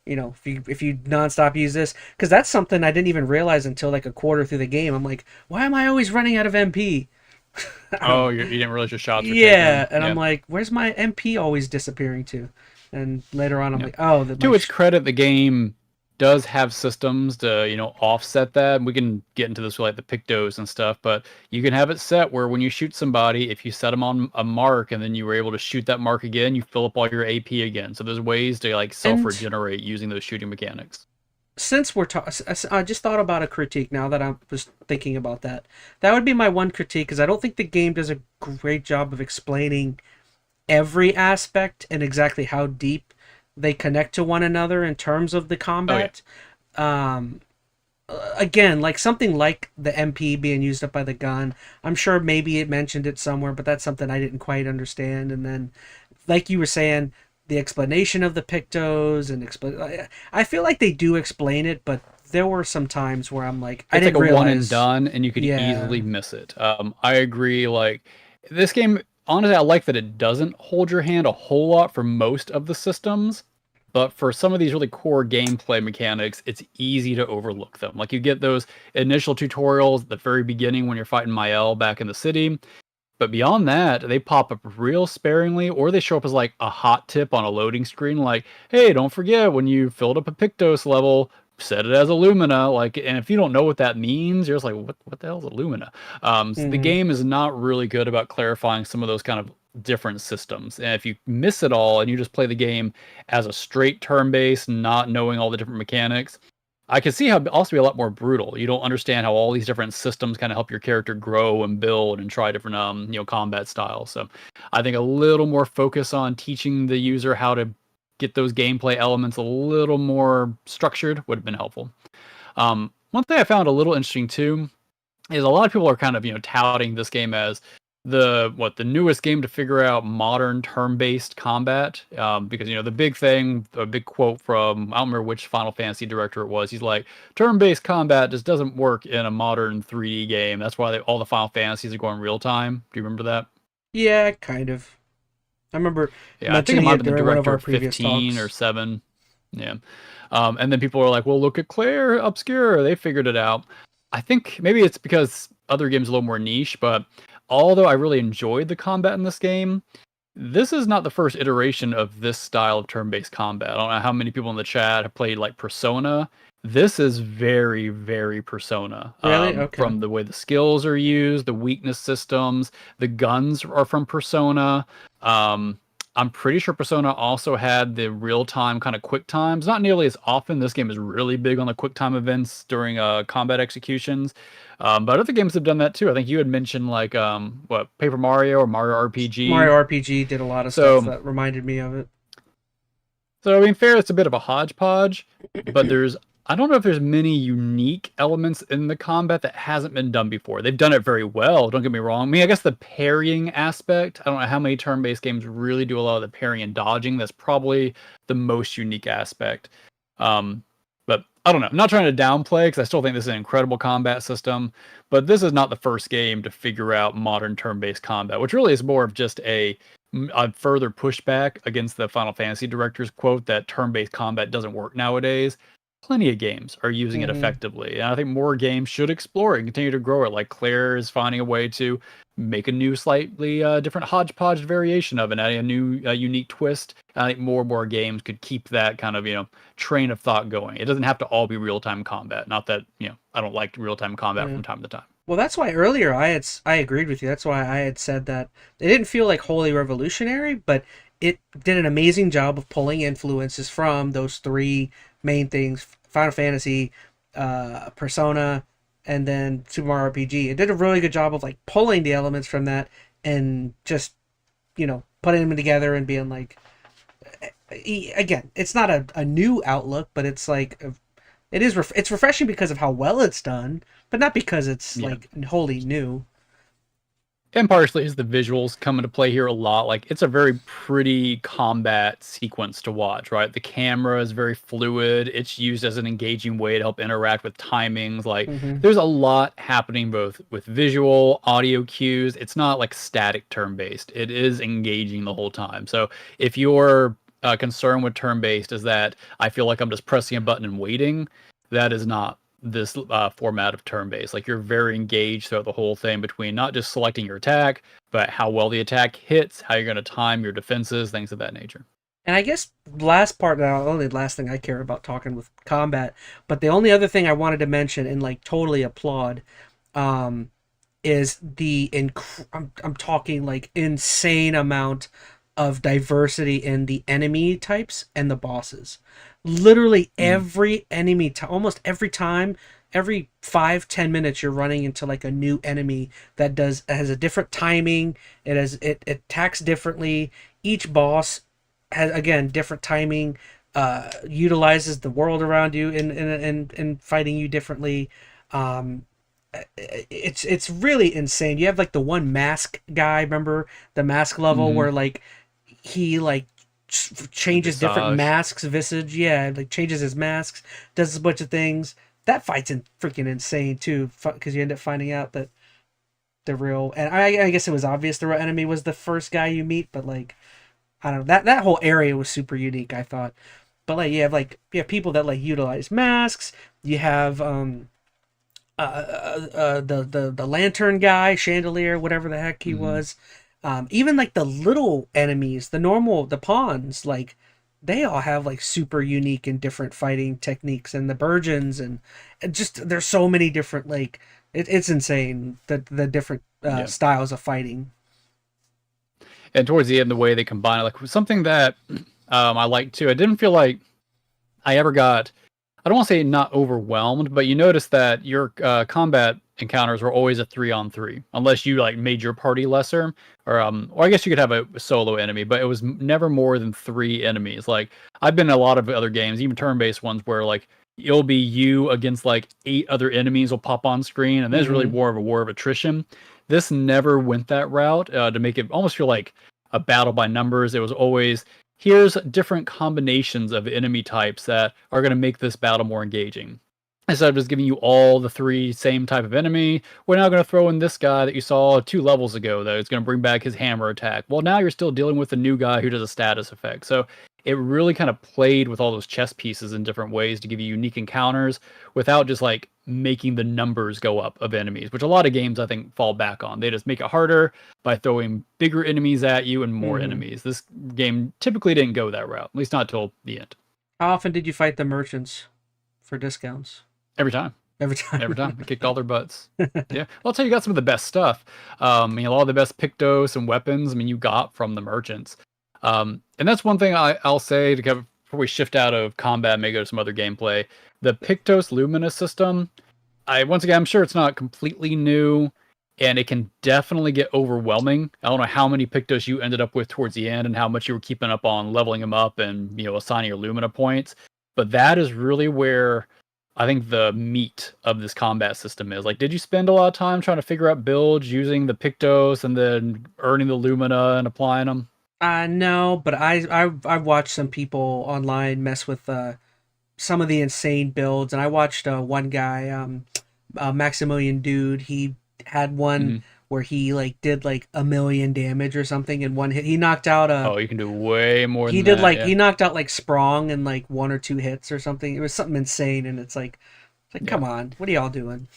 if you nonstop use this, because that's something I didn't even realize until like a quarter through the game. I'm like, why am I always running out of MP? Oh, you didn't realize your shots were yeah, taken. and I'm like, where's my MP always disappearing to? And later on, I'm like, oh, to its credit, the game does have systems to, offset that. We can get into this with like the pictos and stuff, but you can have it set where when you shoot somebody, if you set them on a mark and then you were able to shoot that mark again, you fill up all your AP again. So there's ways to like And self-regenerate using those shooting mechanics. since we're talking, I just thought about a critique now that I was thinking about that. That would be my one critique, because I don't think the game does a great job of explaining every aspect and exactly how deep they connect to one another in terms of the Oh yeah. combat. Um, Again, like something like the MP being used up by the gun, I'm sure maybe it mentioned it somewhere, but that's something I didn't quite understand. And then, like you were saying, the explanation of the pictos and explain. I feel like they do explain it, but there were some times where I'm like, I It's like didn't a one and realize. done, and you could Yeah, easily miss it. I agree. Like this game, honestly, I like that it doesn't hold your hand a whole lot for most of the systems, but for some of these really core gameplay mechanics, it's easy to overlook them. Like you get those initial tutorials at the very beginning when you're fighting Mael back in the city, but beyond that, they pop up real sparingly, or they show up as like a hot tip on a loading screen, like, "Hey, don't forget when you filled up a Pictos level, set it as Illumina." Like, and if you don't know what that means, you're just like, "What the hell is Illumina?" So the mm-hmm. game is not really good about clarifying some of those kind of different systems. And if you miss it all and you just play the game as a straight turn-based, not knowing all the different mechanics, I can see how it'd also be a lot more brutal. You don't understand how all these different systems kind of help your character grow and build and try different combat styles. So I think a little more focus on teaching the user how to get those gameplay elements a little more structured would have been helpful. One thing I found a little interesting too is a lot of people are kind of touting this game as the newest game to figure out modern turn-based combat, because the big thing, a big quote from, I don't remember which Final Fantasy director it was, he's like, turn-based combat just doesn't work in a modern 3D game. That's why all the Final Fantasies are going real time. Do you remember that? Yeah, kind of. I remember Yeah, I think it mentioning might have it been the during one of director our of previous 15 or talks. 7. Yeah. And then people are like, well, look at Clair Obscur. They figured it out. I think maybe it's because other games are a little more niche, but although I really enjoyed the combat in this game, this is not the first iteration of this style of turn-based combat. I don't know how many people in the chat have played like Persona. This is very, very Persona. Really? Okay. From the way the skills are used, the weakness systems, the guns are from Persona. Um, I'm pretty sure Persona also had the real-time kind of quick times. Not nearly as often. This game is really big on the quick time events during combat executions. But other games have done that too. I think you had mentioned like what, Paper Mario or Mario RPG. Mario RPG did a lot of stuff So that reminded me of it. I mean, fair, it's a bit of a hodgepodge, but I don't know if there's many unique elements in the combat that hasn't been done before. They've done it very well, don't get me wrong. I mean, I guess the parrying aspect, I don't know how many turn-based games really do a lot of the parrying and dodging. That's probably the most unique aspect. But I don't know. I'm not trying to downplay, because I still think this is an incredible combat system, but this is not the first game to figure out modern turn-based combat, which really is more of just a further pushback against the Final Fantasy director's quote that turn-based combat doesn't work nowadays. Plenty of games are using it Mm-hmm. effectively, and I think more games should explore it and continue to grow it. Like Claire is finding a way to make a new, slightly different hodgepodge variation of it, adding a new, unique twist. I think more and more games could keep that kind of train of thought going. It doesn't have to all be real-time combat. Not that I don't like real-time combat Yeah. from time to time. Well, that's why earlier I agreed with you. That's why I had said that it didn't feel like wholly revolutionary, but it did an amazing job of pulling influences from those three main things: Final Fantasy, Persona, and then Super Mario RPG. It did a really good job of like pulling the elements from that and just putting them together and being like, again, it's not a new outlook, but it's like it's refreshing because of how well it's done, but not because it's Yeah. like wholly new. And partially is the visuals come into play here a lot. Like, it's a very pretty combat sequence to watch, right? The camera is very fluid. It's used as an engaging way to help interact with timings. Like, Hmm. there's a lot happening both with visual, audio cues. It's not like static turn-based. It is engaging the whole time. So if your concern with turn-based is that I feel like I'm just pressing a button and waiting, that is not this format of turn-based. Like, you're very engaged throughout the whole thing, between not just selecting your attack, but how well the attack hits, how you're going to time your defenses, things of that nature. And I guess last part, now only last thing I care about talking with combat, but the only other thing I wanted to mention and like totally applaud, um, is I'm talking like insane amount of diversity in the enemy types and the bosses. Literally Mhm. every enemy, almost every time, every 5-10 minutes, you're running into like a new enemy that has a different timing. It attacks differently. Each boss has again different timing. Utilizes the world around you in fighting you differently. Um, it's really insane. You have like the one mask guy, remember the mask level Hmm. where like he like changes different Visage. masks visage, yeah, like changes his masks, does a bunch of things. That fight's freaking insane too, because you end up finding out that the real, and I guess it was obvious the real enemy was the first guy you meet, but like I don't know, that whole area was super unique, I thought. But you have people that like utilize masks. You have the lantern guy, chandelier, whatever the heck he Hmm. was. Even like the little enemies, the pawns, like they all have like super unique and different fighting techniques, and the burgeons, and just there's so many different like it's insane the different Yeah. styles of fighting. And towards the end, the way they combine it, like something that I like too. I didn't feel like I ever got. I don't want to say not overwhelmed, but you notice that your combat encounters were always a 3-on-3, unless you like made your party lesser, or I guess you could have a solo enemy, but it was never more than 3 enemies. Like I've been in a lot of other games, even turn-based ones, where like it'll be you against like 8 other enemies will pop on screen, and there's really Mm-hmm. more of a war of attrition. This never went that route to make it almost feel like a battle by numbers. It was always here's different combinations of enemy types that are going to make this battle more engaging. Instead of just giving you all the 3 same type of enemy, we're now going to throw in this guy that you saw 2 levels ago that is going to bring back his hammer attack. Well, now you're still dealing with a new guy who does a status effect. So it really kind of played with all those chess pieces in different ways to give you unique encounters without just like making the numbers go up of enemies, which a lot of games I think fall back on. They just make it harder by throwing bigger enemies at you and more Mm-hmm. enemies. This game typically didn't go that route, at least not till the end. How often did you fight the merchants for discounts? Every time. Every Every time. time. I kicked all their butts. Yeah. I'll tell you, got some of the best stuff. A lot of the best Pictos and weapons, you got from the merchants. And that's one thing I'll say to cover before we shift out of combat and maybe go to some other gameplay. The Pictos Lumina system, once again, I'm sure it's not completely new, and it can definitely get overwhelming. I don't know how many Pictos you ended up with towards the end and how much you were keeping up on leveling them up and assigning your Lumina points. But that is really where I think the meat of this combat system is. Like, did you spend a lot of time trying to figure out builds using the Pictos and then earning the Lumina and applying them? No, but I've watched some people online mess with some of the insane builds, and I watched one guy, Maximilian dude. He had one Hmm. where he like did like 1 million damage or something in one hit. He knocked out Oh, you can do way more than that. Yeah. he knocked out like Sprong in like 1 or 2 hits or something. It was something insane, and it's like Yeah. come on, what are y'all doing?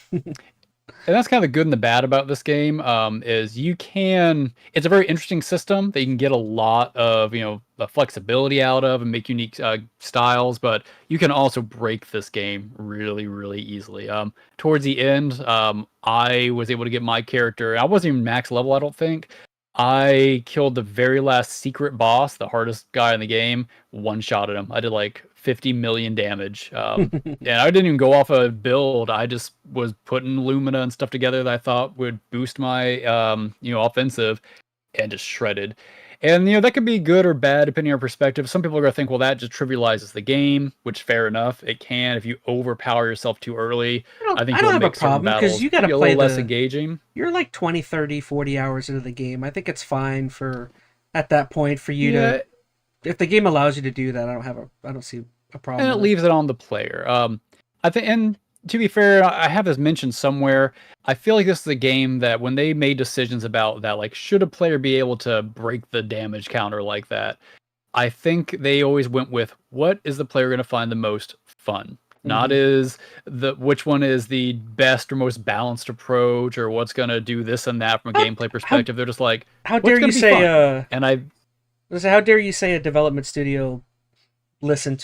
And that's kind of the good and the bad about this game. Is you can. It's a very interesting system that you can get a lot of the flexibility out of and make unique styles, but you can also break this game really really easily. Towards the end, I was able to get my character. I wasn't even max level, I don't think. I killed the very last secret boss, the hardest guy in the game. One shot at him. I did like 50 million damage. And I didn't even go off a build. I just was putting Lumina and stuff together that I thought would boost my offensive, and just shredded. And that could be good or bad depending on your perspective. Some people are gonna think, well, that just trivializes the game, which fair enough. It can if you overpower yourself too early. I think I don't you'll have a make certain problem because battles you got to maybe a play little less the engaging. you're like 20, 30, 40 hours into the game. I think it's fine for at that point for you to Yeah, if the game allows you to do that, I don't see a and problem it with it. leaves it on the player. I think, and to be fair, I have this mentioned somewhere. I feel like this is a game that when they made decisions about that, like should a player be able to break the damage counter like that, I think they always went with what is the player going to find the most fun. Not Hmm. is the which one is the best or most balanced approach or what's going to do this and that from a How gameplay how perspective. They're just like how what's dare going you to be say fun, and I So how dare you say a development studio listen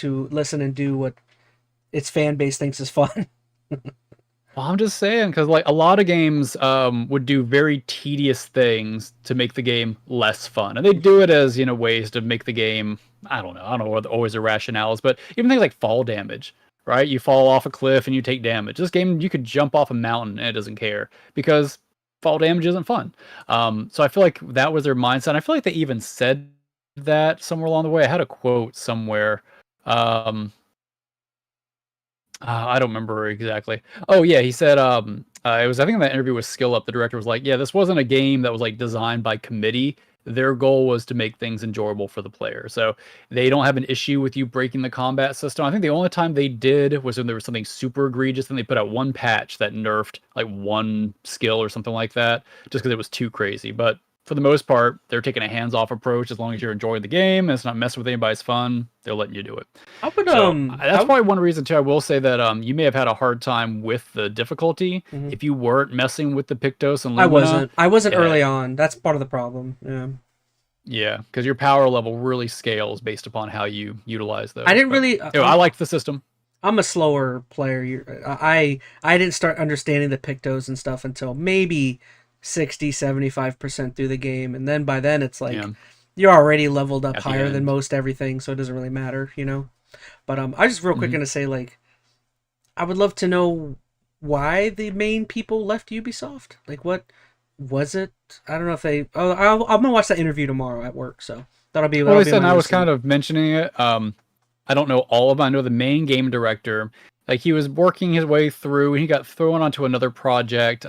and do what its fan base thinks is fun? Well, I'm just saying, because like a lot of games would do very tedious things to make the game less fun, and they do it as ways to make the game. I don't know what always the rationale is, but even things like fall damage, right? You fall off a cliff and you take damage. This game, you could jump off a mountain and it doesn't care because fall damage isn't fun. So I feel like that was their mindset. I feel like they even said that somewhere along the way. I had a quote somewhere. I don't remember exactly. Oh yeah, he said it was I think in that interview with Skill Up, the director was like, yeah, this wasn't a game that was like designed by committee. Their goal was to make things enjoyable for the player. So they don't have an issue with you breaking the combat system. I think the only time they did was when there was something super egregious and they put out one patch that nerfed like one skill or something like that, just because it was too crazy. But for the most part, they're taking a hands-off approach. As long as you're enjoying the game and it's not messing with anybody's fun, they're letting you do it. How would So that's probably one reason too. I will say that you may have had a hard time with the difficulty if you weren't messing with the Pictos and Lumina. I wasn't early on. That's part of the problem. Yeah. Yeah, because your power level really scales based upon how you utilize those. I didn't really. I liked the system. I'm a slower player. I didn't start understanding the Pictos and stuff until maybe 60-75% through the game, and then by then it's like you're already leveled up higher than most everything, so it doesn't really matter, But I just real quick gonna say, like, I would love to know why the main people left Ubisoft. Like, what was it? I don't know if they. Oh, I'm gonna watch that interview tomorrow at work, so that'll be. Well, listen, I was kind of mentioning it. I don't know all of it. I know the main game director, like he was working his way through, and he got thrown onto another project.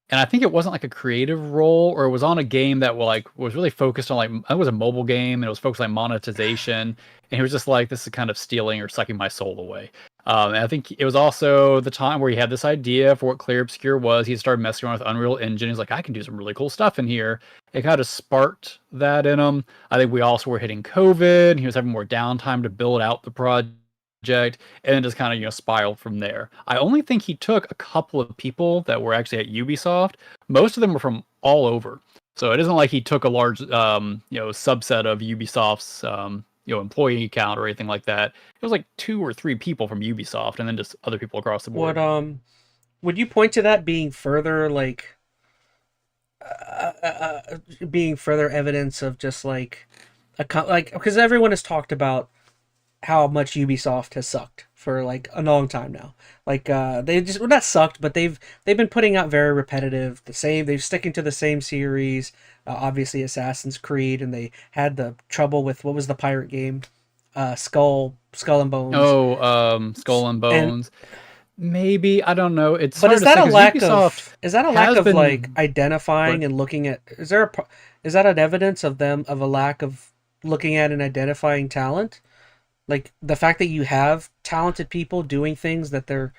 And I think it wasn't like a creative role, or it was on a game that was really focused on it was a mobile game and it was focused on monetization. And he was just like, this is kind of stealing or sucking my soul away. And I think it was also the time where he had this idea for what Clair Obscur was. He started messing around with Unreal Engine. He's like, I can do some really cool stuff in here. It kind of sparked that in him. I think we also were hitting COVID. He was having more downtime to build out the project. And then just kind of spiraled from there. I only think he took a couple of people that were actually at Ubisoft. Most of them were from all over, so it isn't like he took a large subset of Ubisoft's employee count or anything like that. It was like 2 or 3 people from Ubisoft, and then just other people across the board. Would you point to that being further being further evidence of just because everyone has talked about how much Ubisoft has sucked for like a long time now. Not sucked, but they've been putting out very repetitive, they're sticking to the same series. Obviously Assassin's Creed, and they had the trouble with what was the pirate game, Skull and Bones. Skull and Bones. Maybe, I don't know. It's but hard is that to say, a lack Ubisoft of is that a lack of like identifying and looking at? Is that an evidence of a lack of looking at and identifying talent? Like the fact that you have talented people doing things that they're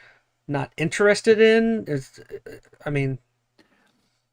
not interested in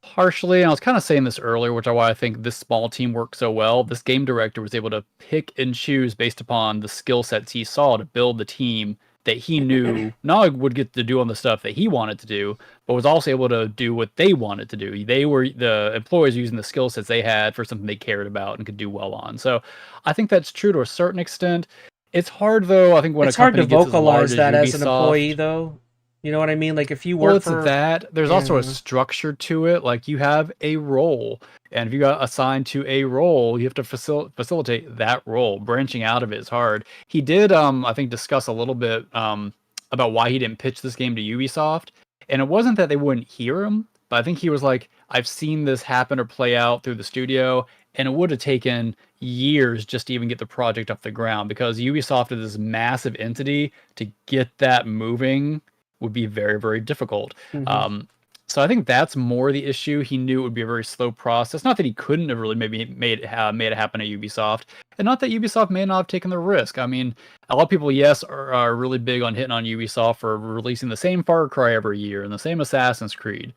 partially, and I was kind of saying this earlier, which is why I think this small team worked so well. This game director was able to pick and choose based upon the skill sets he saw to build the team that he knew not only would get to do on the stuff that he wanted to do, but was also able to do what they wanted to do. They were the employees using the skill sets they had for something they cared about and could do well on. So I think that's true to a certain extent. It's hard though. I think when it's hard to vocalize that as an employee, though. You know what I mean? Like if you work for that, there's also a structure to it. Like you have a role, and if you got assigned to a role, you have to facilitate that role. Branching out of it is hard. He did, I think, discuss a little bit about why he didn't pitch this game to Ubisoft, and it wasn't that they wouldn't hear him, but I think he was like, I've seen this happen or play out through the studio, and it would have taken years just to even get the project off the ground, because Ubisoft is this massive entity. To get that moving would be very, very difficult. So I think that's more the issue. He knew it would be a very slow process. Not that he couldn't have really maybe made it happen at Ubisoft, and not that Ubisoft may not have taken the risk. I mean, a lot of people, yes, are really big on hitting on Ubisoft for releasing the same Far Cry every year and the same Assassin's Creed.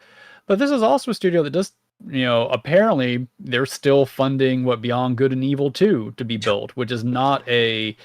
But this is also a studio that does, apparently they're still funding what Beyond Good and Evil 2 to be built, which is not a,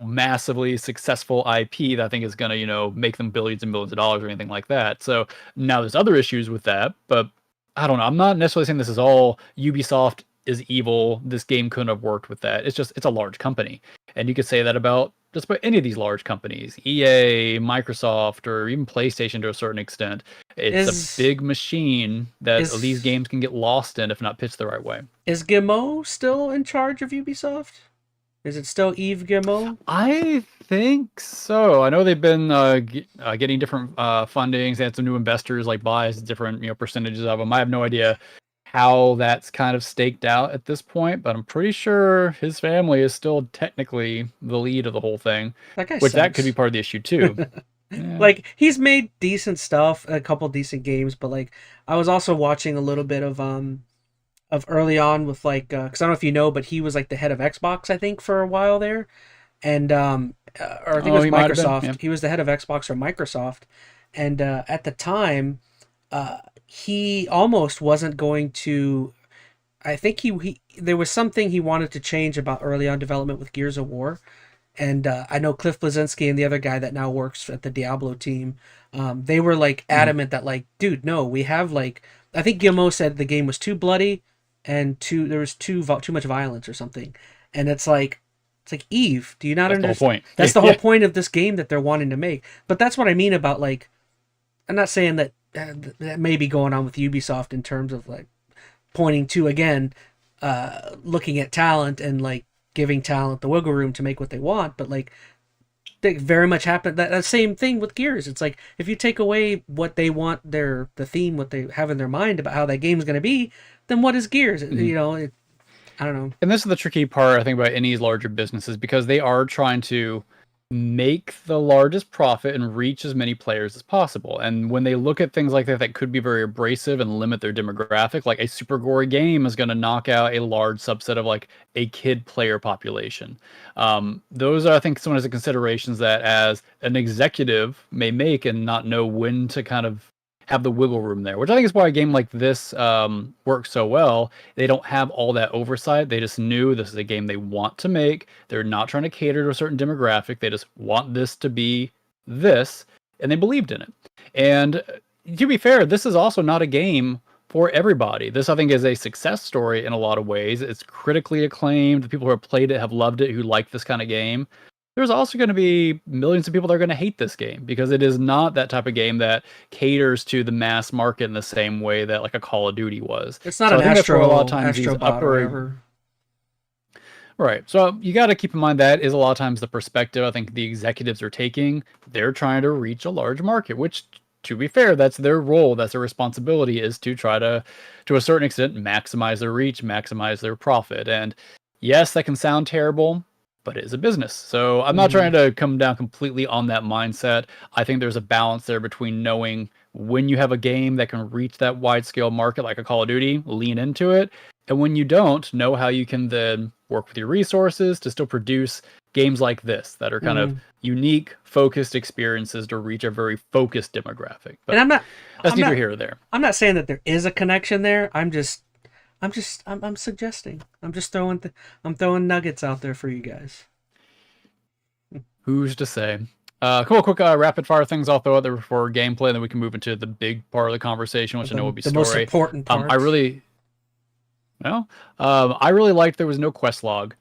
massively successful IP that I think is going to, make them billions and billions of dollars or anything like that. So now there's other issues with that, but I don't know. I'm not necessarily saying this is all Ubisoft is evil. This game couldn't have worked with that. It's a large company. And you could say that about just about any of these large companies, EA, Microsoft, or even PlayStation to a certain extent. It's a big machine that these games can get lost in if not pitched the right way. Is Guillemot still in charge of Ubisoft? Is it still Yves Guillemot? I think so. I know they've been getting different fundings. They had some new investors like buys different percentages of them. I have no idea how that's kind of staked out at this point, but I'm pretty sure his family is still technically the lead of the whole thing. That guy which sucks. That could be part of the issue too. Yeah. Like, he's made decent stuff, a couple decent games, but like I was also watching a little bit of early on with like because I don't know if you know, but he was like the head of Xbox, I think, for a while there, and or I think it was Microsoft. Yeah. He was the head of Xbox or Microsoft, and at the time, he almost wasn't going to. I think he there was something he wanted to change about early on development with Gears of War. And I know Cliff Bleszinski and the other guy that now works at the Diablo team, they were like adamant that like, dude, no, we have like, I think Guillemot said the game was too bloody and there was too much violence or something. And it's like Eve, do you not understand? That's the whole point. That's the whole point of this game that they're wanting to make. But that's what I mean about like, I'm not saying that that may be going on with Ubisoft in terms of like pointing to, again, looking at talent and like giving talent the wiggle room to make what they want, but like they very much happen that same thing with Gears. It's like if you take away what they want, the theme, what they have in their mind about how that game's going to be, then what is Gears? I don't know. And this is the tricky part, I think, about any of these larger businesses, because they are trying to make the largest profit and reach as many players as possible. And when they look at things like that could be very abrasive and limit their demographic, like a super gory game is going to knock out a large subset of like a kid player population. Those are, I think, some of the considerations that as an executive may make and not know when to kind of have the wiggle room there, which I think is why a game like this works so well. They don't have all that oversight. They just knew this is a game they want to make. They're not trying to cater to a certain demographic. They just want this to be this, and they believed in it. And to be fair, this is also not a game for everybody. This, I think, is a success story in a lot of ways. It's critically acclaimed. The people who have played it have loved it, who like this kind of game. There's also going to be millions of people that are going to hate this game because it is not that type of game that caters to the mass market in the same way that like a Call of Duty was. It's not an Astro, a lot of times these upper... Right. So you got to keep in mind that is a lot of times the perspective I think the executives are taking. They're trying to reach a large market, which, to be fair, that's their role. That's their responsibility, is to try to a certain extent, maximize their reach, maximize their profit. And yes, that can sound terrible, but it is a business. So I'm not trying to come down completely on that mindset. I think there's a balance there between knowing when you have a game that can reach that wide scale market like a Call of Duty, lean into it. And when you don't, know how you can then work with your resources to still produce games like this that are kind of unique, focused experiences to reach a very focused demographic. But and that's neither here or there. I'm not saying that there is a connection there. I'm suggesting. I'm just throwing nuggets out there for you guys. Who's to say? Cool, quick rapid fire things I'll throw out there for gameplay, and then we can move into the big part of the conversation, which I know will be story. The most important part. I really liked there was no quest log.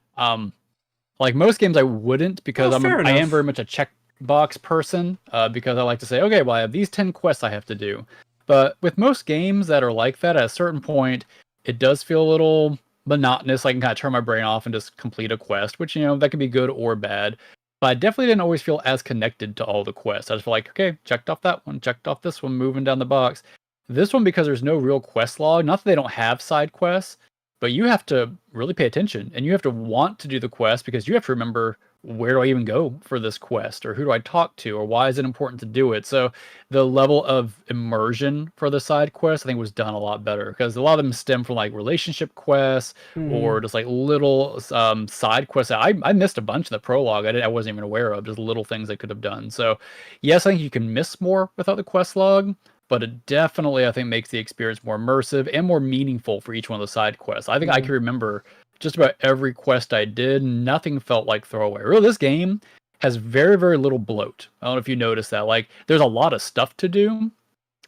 Like most games, I wouldn't, because I am very much a checkbox person, because I like to say, okay, well, I have these 10 quests I have to do. But with most games that are like that, at a certain point, it does feel a little monotonous. I can kind of turn my brain off and just complete a quest, which, that can be good or bad. But I definitely didn't always feel as connected to all the quests. I just feel like, okay, checked off that one, checked off this one, moving down the box. This one, because there's no real quest log, not that they don't have side quests, but you have to really pay attention, and you have to want to do the quest, because you have to remember, where do I even go for this quest, or who do I talk to, or why is it important to do it? So the level of immersion for the side quests, I think, was done a lot better, because a lot of them stem from like relationship quests or just like little side quests. I missed a bunch of the prologue. I wasn't even aware of, just little things I could have done. So yes, I think you can miss more without the quest log, but it definitely, I think, makes the experience more immersive and more meaningful for each one of the side quests. I think I can remember just about every quest I did. Nothing felt like throwaway. Really, this game has very, very little bloat. I don't know if you noticed that. Like, there's a lot of stuff to do,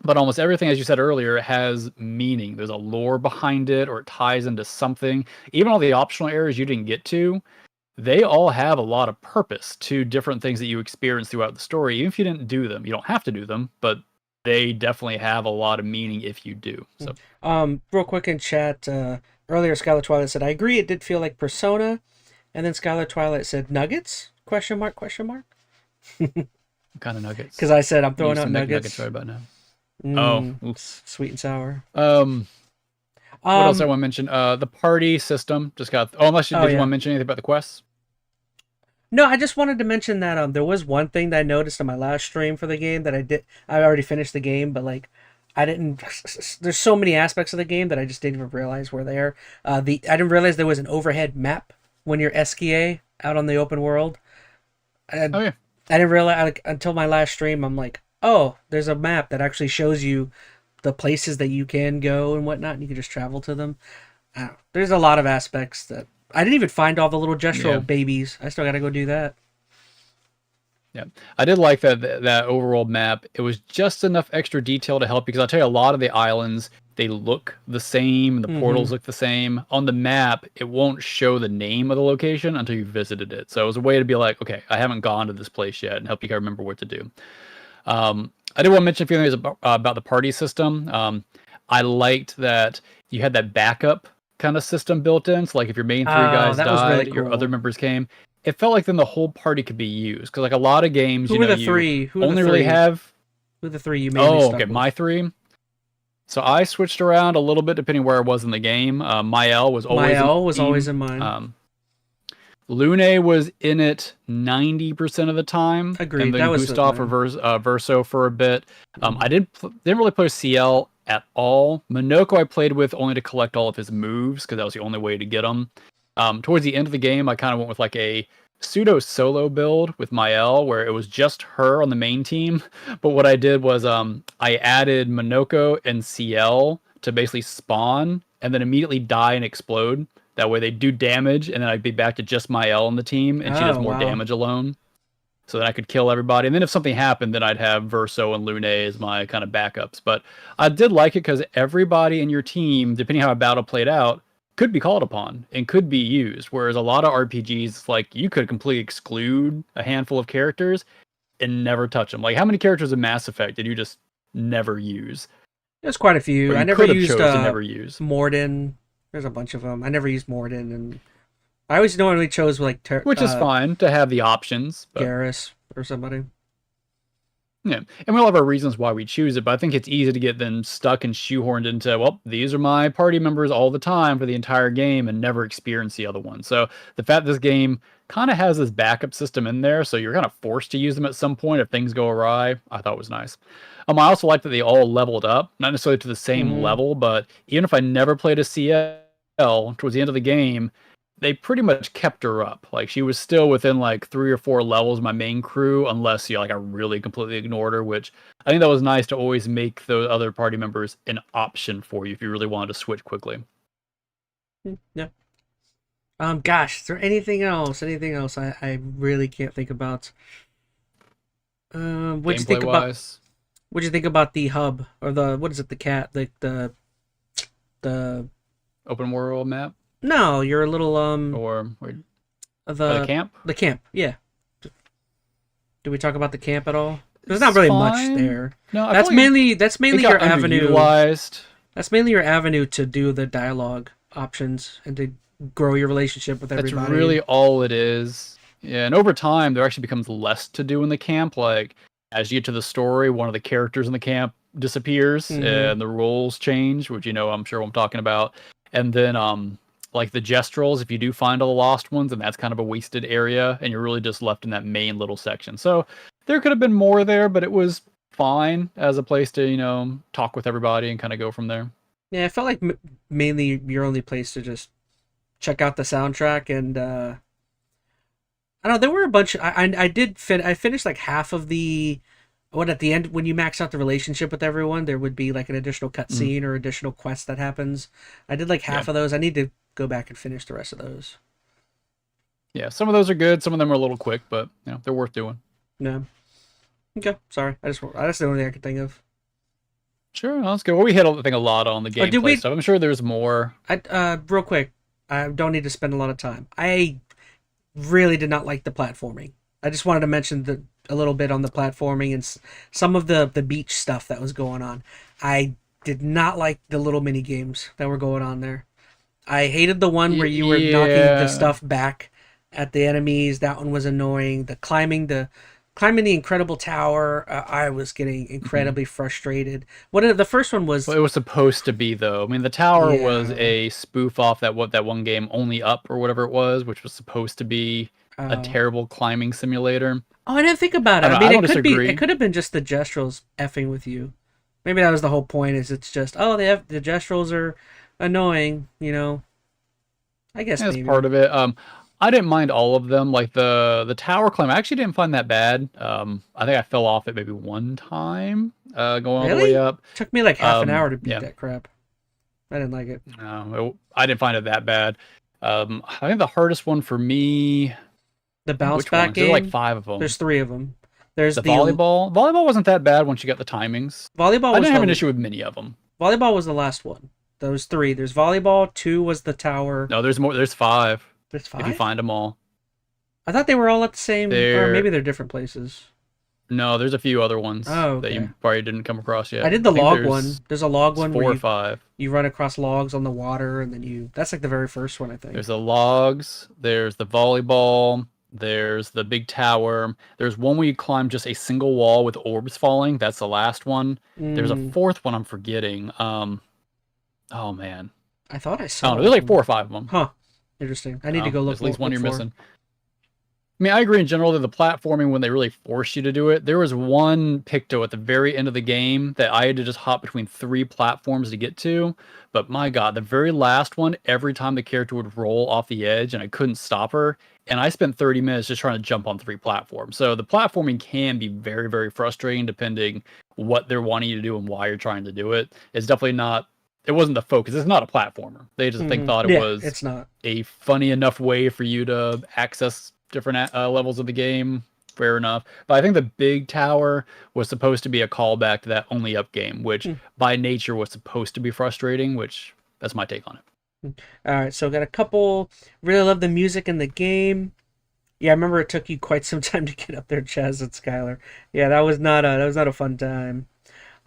But almost everything, as you said earlier, has meaning. There's a lore behind it, or it ties into something. Even all the optional areas you didn't get to, they all have a lot of purpose to different things that you experience throughout the story. Even if you didn't do them, you don't have to do them, but they definitely have a lot of meaning if you do. So, Real quick in chat, earlier Skylar Twilight said, I agree, it did feel like Persona. And then Skylar Twilight said, Nuggets? Question mark, question mark? what kind of nuggets? Because I said I'm throwing Used out to make nuggets. right about now. Sweet and sour. What else I want to mention? The party system just got. Oh, unless did you want to mention anything about the quests? No, I just wanted to mention that there was one thing that I noticed on my last stream for the game that I already finished the game, but like I didn't. There's so many aspects of the game that I just didn't even realize were there. I didn't realize there was an overhead map when you're SKA out on the open world. I didn't realize until my last stream. I'm like, oh, there's a map that actually shows you the places that you can go and whatnot, and you can just travel to them. There's a lot of aspects that I didn't even find all the little gestural babies. I still got to go do that. Yeah, I did like that overall map. It was just enough extra detail to help, because I'll tell you, a lot of the islands, they look the same, the portals look the same. On the map, it won't show the name of the location until you visited it. So it was a way to be like, okay, I haven't gone to this place yet, and help you guys remember what to do. I did want to mention a few things about the party system. I liked that you had that backup kind of system built in. So like if your main three guys died, really cool. Your other members came. It felt like then the whole party could be used, because like a lot of games, Who you know, the three? Who only the three? really have. Who the three you mainly stuck with? My three. So I switched around a little bit depending where I was in the game. Mael was always in mine. Lune was in it 90% of the time. Agreed. And then Gustav or Verso for a bit. I didn't really play CL at all. Minoko I played with only to collect all of his moves, because that was the only way to get them. Towards the end of the game, I kind of went with like a pseudo solo build with Mael, where it was just her on the main team. But what I did was I added Minoko and CL to basically spawn and then immediately die and explode. That way they do damage, and then I'd be back to just Mael on the team, and she does more damage alone. So then I could kill everybody. And then if something happened, then I'd have Verso and Lune as my kind of backups. But I did like it because everybody in your team, depending how a battle played out, could be called upon and could be used. Whereas a lot of RPGs, like, you could completely exclude a handful of characters and never touch them. Like, how many characters in Mass Effect did you just never use? There's quite a few. I never used Morden. There's a bunch of them. I never used Morden, and I always normally chose like which is fine to have the options. But Garrus or somebody. Yeah, and we all have our reasons why we choose it, but I think it's easy to get then stuck and shoehorned into, well, these are my party members all the time for the entire game and never experience the other one. So the fact this game kind of has this backup system in there, so you're kind of forced to use them at some point if things go awry, I thought was nice. I also like that they all leveled up, not necessarily to the same level, but even if I never played a CL towards the end of the game, they pretty much kept her up. Like, she was still within like 3 or 4 levels of my main crew, unless I really completely ignored her, which I think that was nice to always make the other party members an option for you if you really wanted to switch quickly. Yeah. Gosh, is there anything else? I really can't think about. What'd you think about? What'd you think about the hub, or the open world map? No, you're a little the camp. The camp, yeah. Do we talk about the camp at all? There's not really much there. No, that's mainly your avenue. That's mainly your avenue to do the dialogue options and to grow your relationship with everybody. That's really all it is. Yeah, and over time there actually becomes less to do in the camp. Like, as you get to the story, one of the characters in the camp disappears and the roles change, which I'm sure what I'm talking about. And then like the gestrels, if you do find all the lost ones, and that's kind of a wasted area, and you're really just left in that main little section. So there could have been more there, but it was fine as a place to, talk with everybody and kind of go from there. Yeah, I felt like mainly your only place to just check out the soundtrack, and I don't know, there were a bunch. I finished like half of the. At the end, when you max out the relationship with everyone, there would be like an additional cutscene or additional quest that happens. I did like half of those. I need to go back and finish the rest of those. Yeah, some of those are good. Some of them are a little quick, but they're worth doing. Yeah. Okay, sorry. That's the only thing I could think of. Sure, that's good. Well, we hit, I think, a lot on the Or did gameplay we? stuff. I'm sure there's more. Real quick, I don't need to spend a lot of time. I really did not like the platforming. I just wanted to mention a little bit on the platforming and some of the beach stuff that was going on. I did not like the little mini games that were going on there. I hated the one where you were knocking the Yeah. stuff back at the enemies. That one was annoying. The climbing the incredible tower. I was getting Mhm. incredibly frustrated. The first one Well, was? it was supposed to be though. I mean, the tower was Yeah. a spoof off that one game Only Up or whatever it was, which was supposed to be a Oh. terrible climbing simulator. Oh, I didn't think about it. I I don't know. mean, I don't it disagree. could have been just the gestrels effing with you. Maybe that was the whole point. Is it's just the gestrels are annoying. I guess That's part maybe. of it. I didn't mind all of them. Like the tower climb, I actually didn't find that bad. I think I fell off it maybe one time, going all the way Really? up. Took me like half an hour to beat Yeah. that crap. I didn't like it. I didn't find it that bad. I think the hardest one for me, The bounce which one? back 'Cause there's like game. 5 of There's them. three of them. There's The the volleyball. Volleyball wasn't that bad once you got the timings. volleyball I was didn't have an the issue with many of them. volleyball was the last one. Those three. There's volleyball. Two was the tower. No, there's more. There's 5 There's if you five. find them all. I thought they were all at the same, or maybe There. they're different places. No, there's a few other ones Oh, that okay. you probably didn't come across I yet. did I the think log one. There's a log it's one where 4 or you 5. you run across logs on the water, and then that's like the very first one, I think. There's the logs. There's the volleyball. There's the big tower. There's one where you climb just a single wall with orbs falling. That's the last one. There's a Mm, 4th one I'm forgetting. Oh man, I thought I I don't saw know. There's like 4 one. or 5 of them. Huh. Interesting. I need to Oh, go there's at least one look you're for. missing. I mean, I agree in general that the platforming, when they really force you to do it, there was one Picto at the very end of the game that I had to just hop between 3 platforms to get to. But my God, the very last one, every time the character would roll off the edge and I couldn't stop her, and I spent 30 minutes just trying to jump on 3 platforms. So the platforming can be very, very frustrating depending what they're wanting you to do and why you're trying to do it. It's definitely not. It wasn't the focus. It's not a platformer. They just thought it Yeah, was it's not. a funny enough way for you to access different levels of the game. Fair enough. But I think the big tower was supposed to be a callback to that Only Up game, which Hmm. by nature was supposed to be frustrating, which that's my take on it. All right, so got a couple. Really love the music in the game. Yeah, I remember it took you quite some time to get up there, Chaz and Skylar. Yeah, that was not a fun time.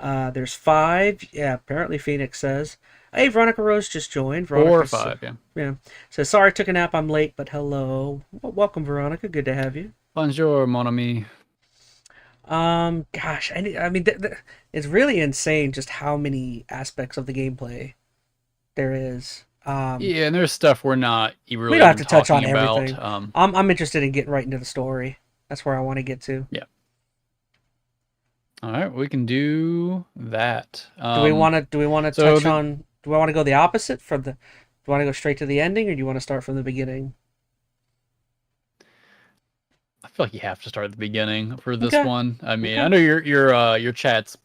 There's five. Yeah, apparently Phoenix says. Hey, Veronica Rose just joined. 4 or Veronica, 5, yeah. yeah, says sorry I took a nap. I'm late, but hello. Welcome, Veronica. Good to have you. Bonjour, mon ami. Gosh, I mean, it's really insane just how many aspects of the gameplay there is. Yeah, and there's stuff we're not We really don't have even to touch on talking about. everything. I'm interested in getting right into the story. That's where I want to get to. Yeah. All right, we can do that. Do we want to So touch on? Do we want to go the opposite for the? Do you want to go straight to the ending, or do you want to start from the beginning? I feel like you have to start at the beginning for this Okay. one. I mean, I Okay. know your chat's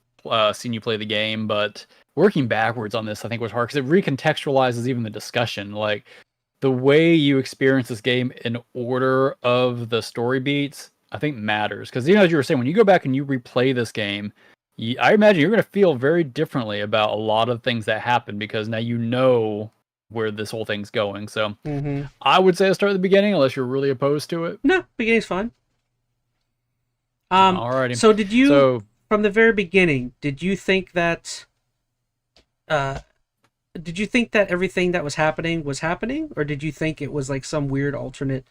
seen you play the game, but working backwards on this, I think was hard because it recontextualizes even the discussion. Like the way you experience this game in order of the story beats, I think matters. Because as you were saying, when you go back and you replay this game, I imagine you're going to feel very differently about a lot of things that happen because now you know where this whole thing's going. So Mm-hmm. I would say start at the beginning unless you're really opposed to it. No, beginning's fine. Alrighty. So did you, So from the very beginning, uh, did you think that everything that was happening, or did you think it was like some weird alternate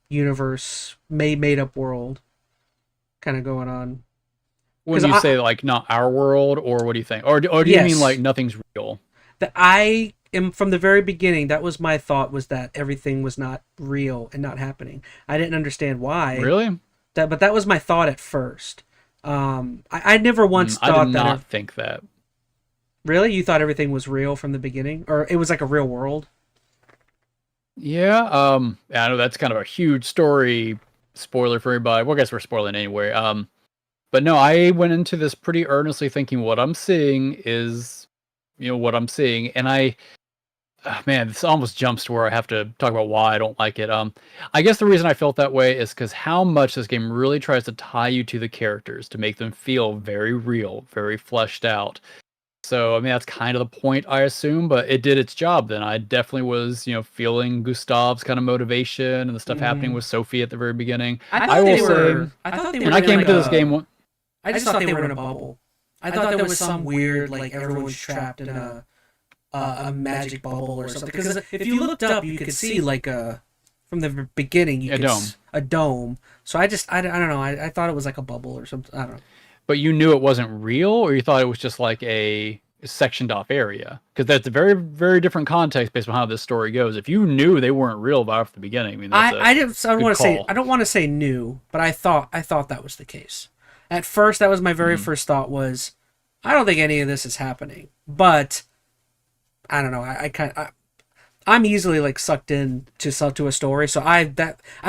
universe, made up world, kind of going on? when Because you say like not our world, or what do you think? Or do you mean like yes, nothing's real? that I am from the very beginning. That was my thought, was that everything was not real and not happening. I didn't understand why. Really? But that was my thought at first. I never once I did thought that. not think that. Really, you thought everything was real from the beginning, or it was like a real world? Yeah. I know that's kind of a huge story spoiler for everybody. Well, I guess we're spoiling anyway. But no, I went into this pretty earnestly thinking what I'm seeing is, what I'm seeing, and man, this almost jumps to where I have to talk about why I don't like it. I guess the reason I felt that way is because how much this game really tries to tie you to the characters to make them feel very real, very fleshed out. So, I mean, that's kind of the point, I assume, but it did its job then. I definitely was, feeling Gustav's kind of motivation and the stuff happening with Sophie at the very beginning. I will say, I thought they when were I in came like into this game, I just thought they were in a bubble. I thought there was some weird, like everyone's trapped in a magic bubble or something. Because if you looked up, you could see like from the beginning, you could a dome. So I don't know. I thought it was like a bubble or something. I don't know. But you knew it wasn't real, or you thought it was just like a sectioned off area? Because that's a very, very different context based on how this story goes. If you knew they weren't real right off the beginning, I mean, that's I don't want to say new, but I thought that was the case. At first, that was my very first thought was, I don't think any of this is happening. But I don't know. I'm easily like sucked in to a story, so I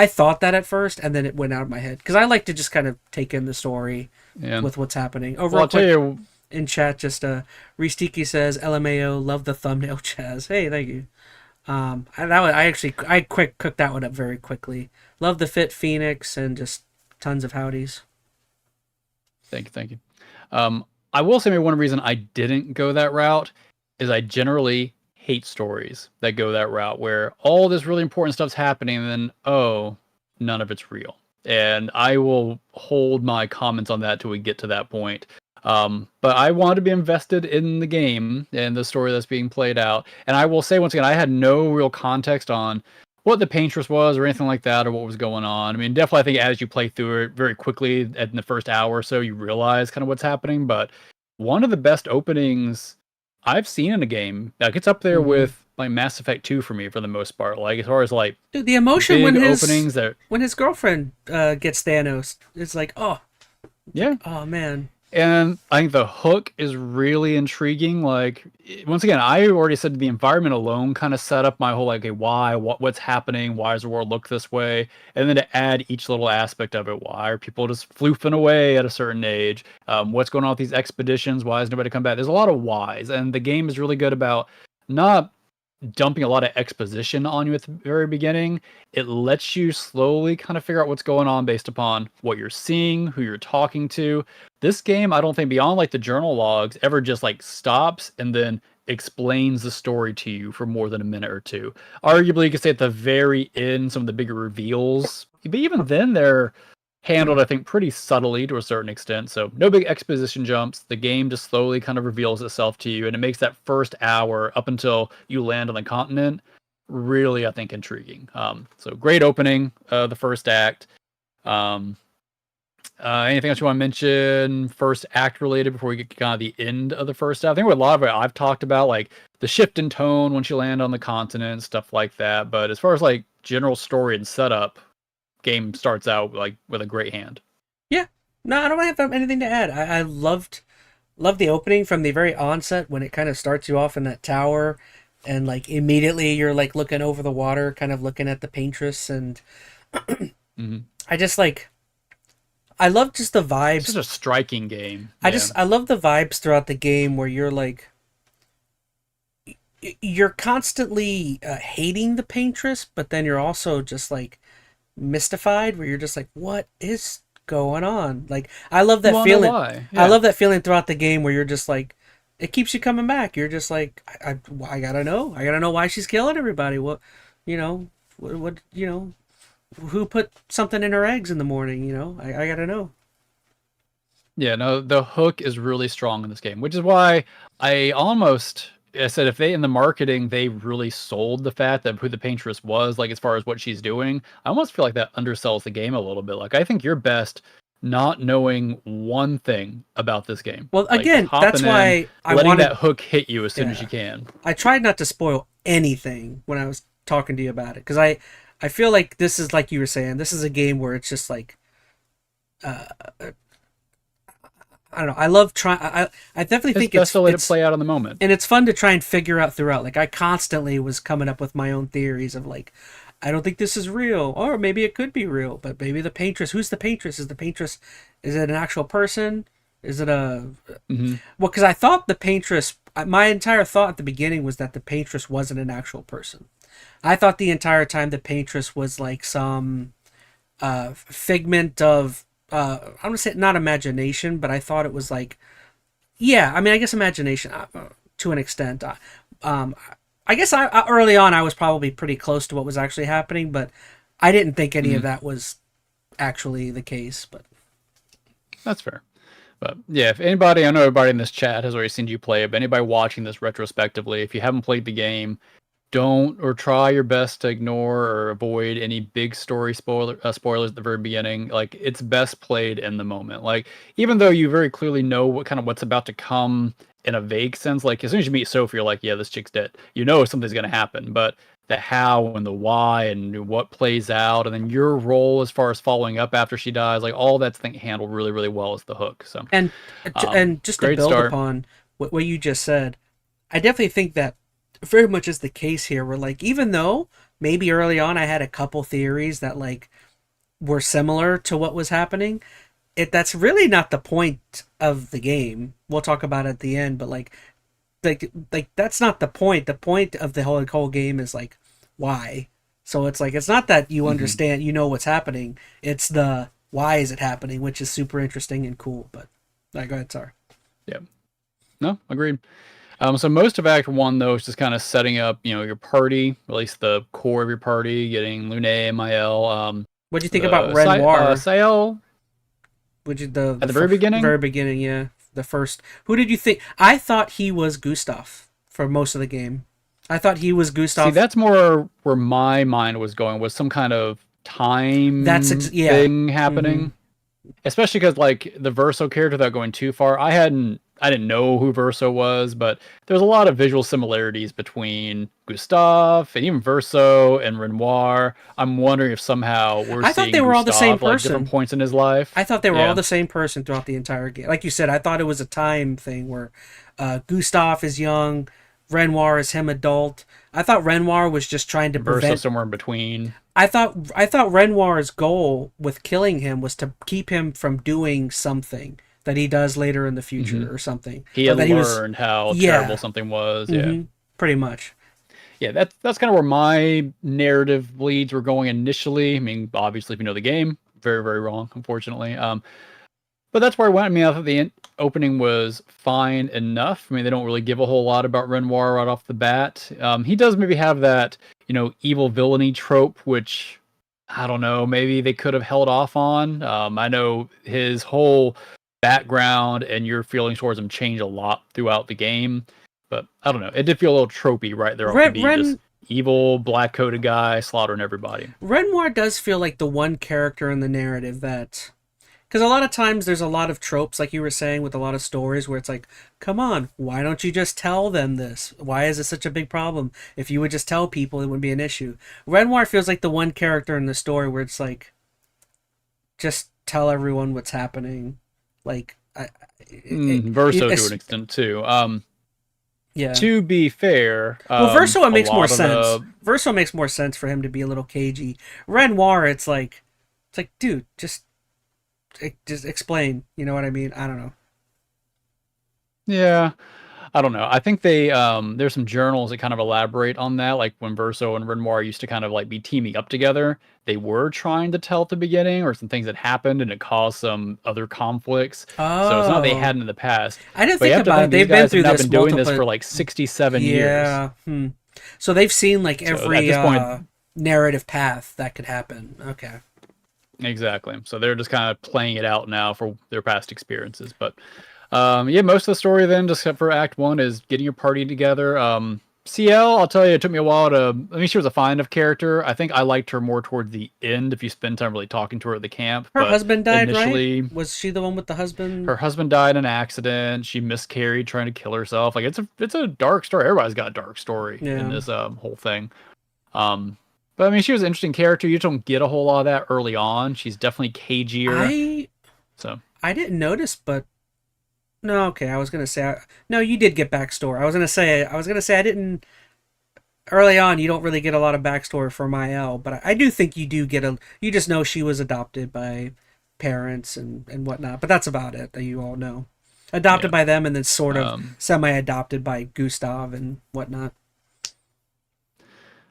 thought that at first, and then it went out of my head because I like to just kind of take in the story with what's happening. Well, I'll tell you, in chat, just Ristiki says LMAO, love the thumbnail, Chaz. Hey, thank you. I quick cooked that one up very quickly. Love the fit Phoenix and just tons of howdies. Thank you. I will say maybe one reason I didn't go that route is I generally hate stories that go that route where all this really important stuff's happening and then none of it's real. And I will hold my comments on that till we get to that point. But I wanted to be invested in the game and the story that's being played out. And I will say once again, I had no real context on what the Paintress was or anything like that or what was going on. I mean, definitely I think as you play through it very quickly in the first hour or so, you realize kind of what's happening. But one of the best openings I've seen in a game, like it's up there with like Mass Effect 2 for me for the most part. Like as far as like dude, the emotion when his girlfriend gets Thanos, it's like, oh man. And I think the hook is really intriguing. Like, once again, I already said the environment alone kind of set up my whole, like, okay, why, what's happening? Why does the world look this way? And then to add each little aspect of it. Why are people just floofing away at a certain age? What's going on with these expeditions? Why is nobody come back? There's a lot of whys. And the game is really good about not dumping a lot of exposition on you at the very beginning. It lets you slowly kind of figure out what's going on based upon what you're seeing, who you're talking to. This game, I don't think beyond like the journal logs ever just like stops and then explains the story to you for more than a minute or two. Arguably, you could say at the very end, some of the bigger reveals, but even then they're handled, I think, pretty subtly to a certain extent. So no big exposition jumps. The game just slowly kind of reveals itself to you, and it makes that first hour up until you land on the continent really, I think, intriguing. So great opening, the first act. Anything else you want to mention first act related before we get kind of the end of the first act? I think with a lot of it I've talked about, like the shift in tone once you land on the continent, stuff like that. But as far as like general story and setup, game starts out like with a great hand. Yeah, no, I don't have anything to add. I loved the opening from the very onset when it kind of starts you off in that tower, and like immediately you're like looking over the water, kind of looking at the Paintress, and I just like. I love just the vibes. It's just a striking game. I love the vibes throughout the game where you're like, you're constantly hating the Paintress, but then you're also just like mystified, where you're just like, what is going on? Like, I love that feeling. I love that feeling throughout the game where you're just like, it keeps you coming back. You're just like, I gotta know why she's killing everybody. What who put something in her eggs in the morning? I gotta know. Yeah, no, the hook is really strong in this game, which is why I said if they in the marketing they really sold the fact that who the Paintress was, like as far as what she's doing, I almost feel like that undersells the game a little bit. Like I think you're best not knowing one thing about this game. Well, like, again, that's why I letting wanted that hook hit you as soon as you can. I tried not to spoil anything when I was talking to you about it, because I feel like this is, like you were saying, this is a game where it's just like, I don't know. I love trying. I definitely think it's best to let it play out on the moment, and it's fun to try and figure out throughout. Like I constantly was coming up with my own theories of like, I don't think this is real, or maybe it could be real, but maybe the Paintress. Who's the Paintress? Is it an actual person? Is it a? Well, because I thought the Paintress. My entire thought at the beginning was that the Paintress wasn't an actual person. I thought the entire time the Paintress was like some figment of. I'm gonna say not imagination, but I thought it was like, Yeah, I mean, I guess imagination to an extent. Um, I guess early on I was probably pretty close to what was actually happening, but I didn't think any of Mhm. that was actually the case. But That's fair. But yeah, if anybody, I know everybody in this chat has already seen you play it, but anybody watching this retrospectively, if you haven't played the game, don't or try your best to ignore or avoid any big story spoilers at the very beginning. Like, it's best played in the moment. Like, even though you very clearly know what's about to come in a vague sense, like as soon as you meet Sophie, you're like, yeah, this chick's dead. You know something's gonna happen, but the how and the why and what plays out, and then your role as far as following up after she dies, like all that's handled really, really well as the hook. So, and just to great build start. upon what you just said, I definitely think that very much is the case here. Where like even though maybe early on I had a couple theories that like were similar to what was happening, that's really not the point of the game. We'll talk about it at the end, but like that's not the point. The point of the whole game is like why. So it's like it's not that you Hmm. understand, you know what's happening. It's the why is it happening, which is super interesting and cool. But go ahead, sorry. Yeah. No, agreed. So most of Act 1, though, is just kind of setting up, your party, at least the core of your party, getting Lune, Mael, What do you think about the Renoir? Sael Would you at the very beginning. very beginning? Yeah, the first. Who did you think? I thought he was Gustav for most of the game. I thought he was See, Gustav. that's more where my mind was going, was some kind of time Yeah. thing Mm-hmm. happening. Especially because, like, the Verso character, without going too far, I didn't know who Verso was, but there's a lot of visual similarities between Gustav and even Verso and Renoir. I'm wondering if somehow we're I thought they seeing were all the same Gustav like different person. points in his life. I thought they were all Yeah, the same person throughout the entire game. Like you said, I thought it was a time thing where Gustav is young, Renoir is him adult. I thought Renoir was just trying to Verso prevent. somewhere in between. I thought Renoir's goal with killing him was to keep him from doing something that he does later in the Hmm. future or something, He or had that he was. learned how terrible Yeah. something was. Yeah. Mm-hmm. Pretty much. Yeah, that's kind of where my narrative leads were going initially. I mean, obviously, if you know the game, very, very wrong, unfortunately. But that's where I went. I mean, I thought the opening was fine enough. I mean, they don't really give a whole lot about Renoir right off the bat. He does maybe have that, evil villainy trope, which I don't know, maybe they could have held off on. I know his whole background and your feelings towards him change a lot throughout the game, but I don't know. It did feel a little tropey right there off the Ren, beat. Just Ren evil, black coated guy slaughtering everybody. Renoir does feel like the one character in the narrative that, because a lot of times there's a lot of tropes, like you were saying, with a lot of stories where it's like, come on, why don't you just tell them this? Why is it such a big problem? If you would just tell people, it wouldn't be an issue. Renoir feels like the one character in the story where it's like, just tell everyone what's happening. Like, Verso to an extent too. yeah. To be fair, Well, Verso it a makes more lot of sense. the Verso makes more sense for him to be a little cagey. Renoir, it's like, dude, just explain. You know what I mean? I don't know. yeah, I don't know. I think there's some journals that kind of elaborate on that. Like when Verso and Renoir used to kind of like be teaming up together, they were trying to tell at the beginning, or some things that happened and it caused some other conflicts. So it's not they Oh, hadn't in the past, I didn't but you think have to about it. think these They've been guys have through now this been doing this multiple. for like 67 years. Yeah. So they've seen like So at every this point, narrative path that could happen. Okay. exactly. So they're just kind of playing it out now for their past experiences. But yeah, most of the story then, just except for Act 1, is getting your party together. CL, I'll tell you, it took me a while to. I mean, she was a fine enough character. I think I liked her more towards the end if you spend time really talking to her at the camp. Her But husband died, right? initially, Was she the one with the husband? her husband died in an accident. She miscarried trying to kill herself. Like it's a dark story. Everybody's got a dark story in Yeah. this whole thing. Um, but I mean, she was an interesting character. You don't get a whole lot of that early on. She's definitely cagier. I So I didn't notice, but no. Okay, I was gonna say no. You did get backstory. I was gonna say I didn't. Early on, you don't really get a lot of backstory for Mael, but I do think you do get a. You just know she was adopted by parents and whatnot, but that's about it that you all know. Adopted yeah. by them and then sort of Um, semi-adopted by Gustav and whatnot.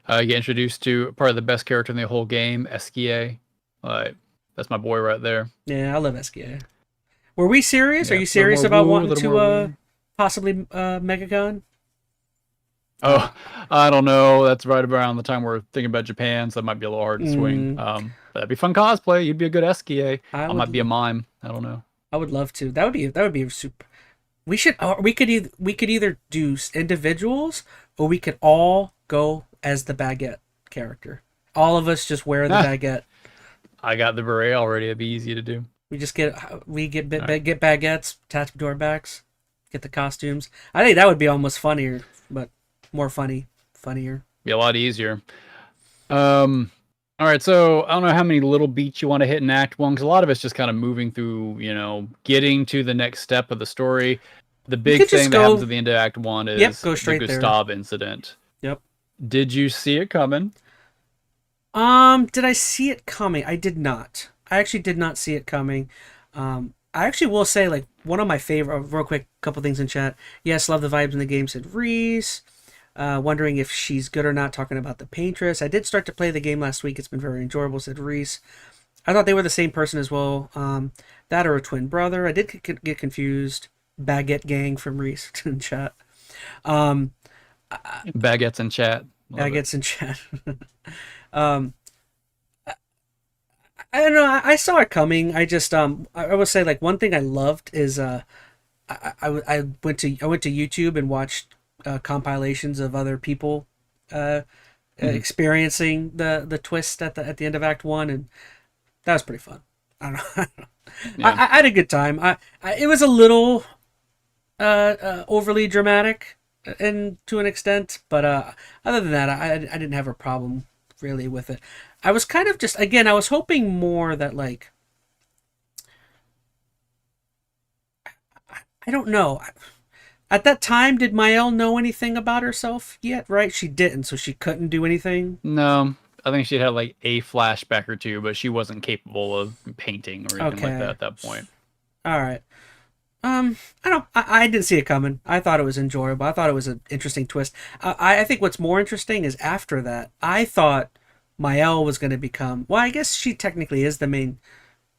you get introduced to probably the best character in the whole game, Eskia. Like, that's my boy right there. Yeah, I love SKA. Were we serious? Are Yeah, you a little serious more about woo, a wanting little to more wee. possibly MegaCon. Oh, I don't know. That's right around the time we're thinking about Japan, so that might be a little hard to swing. Mm, That'd be fun cosplay. You'd be a good SKA. I I might be a would mime. I don't know. I would love to. That would be super. We should or we could either do individuals or we could all go as the baguette character. All of us just wear the Ah, baguette. I got the beret already. It'd be easy to do. We All get baguettes attached to our backs. Get the costumes. I think that would be almost funnier, but more funnier. be a lot easier. Um, all right, so I don't know how many little beats you want to hit in Act One, because a lot of it's just kind of moving through, getting to the next step of the story. The We big could just thing that happens go. at the end of Act One Yep, is go the straight there. Gustav incident. Yep. Did you see it coming? Did I see it coming? I did not. I actually did not see it coming. I actually will say, like, one of my favorite, real quick, couple things in chat. Yes, love the vibes in the game, said Reese. Wondering if she's good or not, talking about the Paintress. I did start to play the game last week. It's been very enjoyable, said Reese. I thought they were the same person as well. That or a twin brother. I did get confused. Baguette Gang from Reese in chat. Um, Baguettes in chat. Love it. Baguettes in chat. um, I don't know. I saw it coming. I just I would say, like, one thing I loved is I went to YouTube and watched compilations of other people Mhm. experiencing the twist at the end of Act One, and that was pretty fun. I don't know. Yeah. I had a good time. It was a little overly dramatic, and to an extent, but other than that, I didn't have a problem really with it. I was kind of just, again, I was hoping more that, like, I don't know. At that time, did Mael know anything about herself yet? Right, she didn't, so she couldn't do anything. No, I think she'd had like a flashback or two, but she wasn't capable of painting or anything like that Okay, at that point. all right. I don't. I didn't see it coming. I thought it was enjoyable. I thought it was an interesting twist. I think what's more interesting is after that. I thought Mael was going to become. Well, I guess she technically is the main.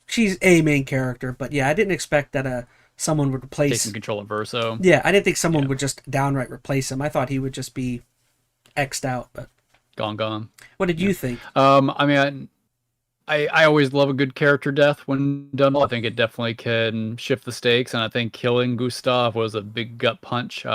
She's a main character, but yeah, I didn't expect that someone would Taking replace. control of Verso. Yeah, I didn't think someone Yeah, would just downright replace him. I thought he would just be xed out. But gone. what did Yeah. you think? I mean, I always love a good character death when done well. I think it definitely can shift the stakes, and I think killing Gustav was a big gut punch.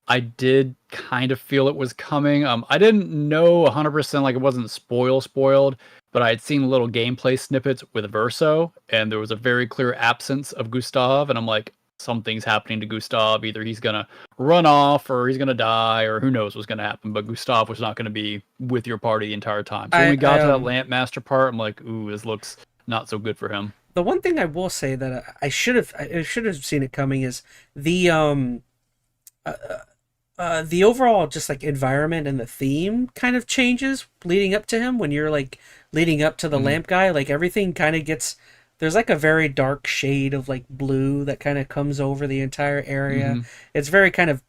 I did kind of feel it was coming. I didn't know 100%, like it wasn't spoiled, but I had seen little gameplay snippets with Verso, and there was a very clear absence of Gustav, and I'm like, something's happening to Gustav. Either he's gonna run off, or he's gonna die, or who knows what's gonna happen. But Gustav was not gonna be with your party the entire time. So when I we I got to that Lamp Master part, I'm like, ooh, this looks not so good for him. the one thing I will say that I should have seen it coming is the the overall just like environment and the theme kind of changes leading up to him when you're like leading up to the Mm-hmm. lamp guy, like everything kind of gets, there's like a very dark shade of like blue that kind of comes over the entire area. Mm-hmm. It's very kind of,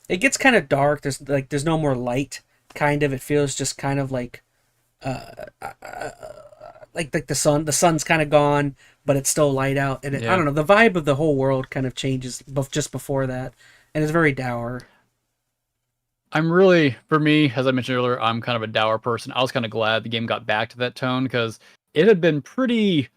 it gets kind of dark. There's no more light, kind of. It feels just kind of like the sun's kind of gone, but it's still light out, and I Yeah. don't know, the vibe of the whole world kind of changes just before that, and it's very dour. I'm really, for me, as I mentioned earlier, I'm kind of a dour person. I was kind of glad the game got back to that tone because it had been pretty,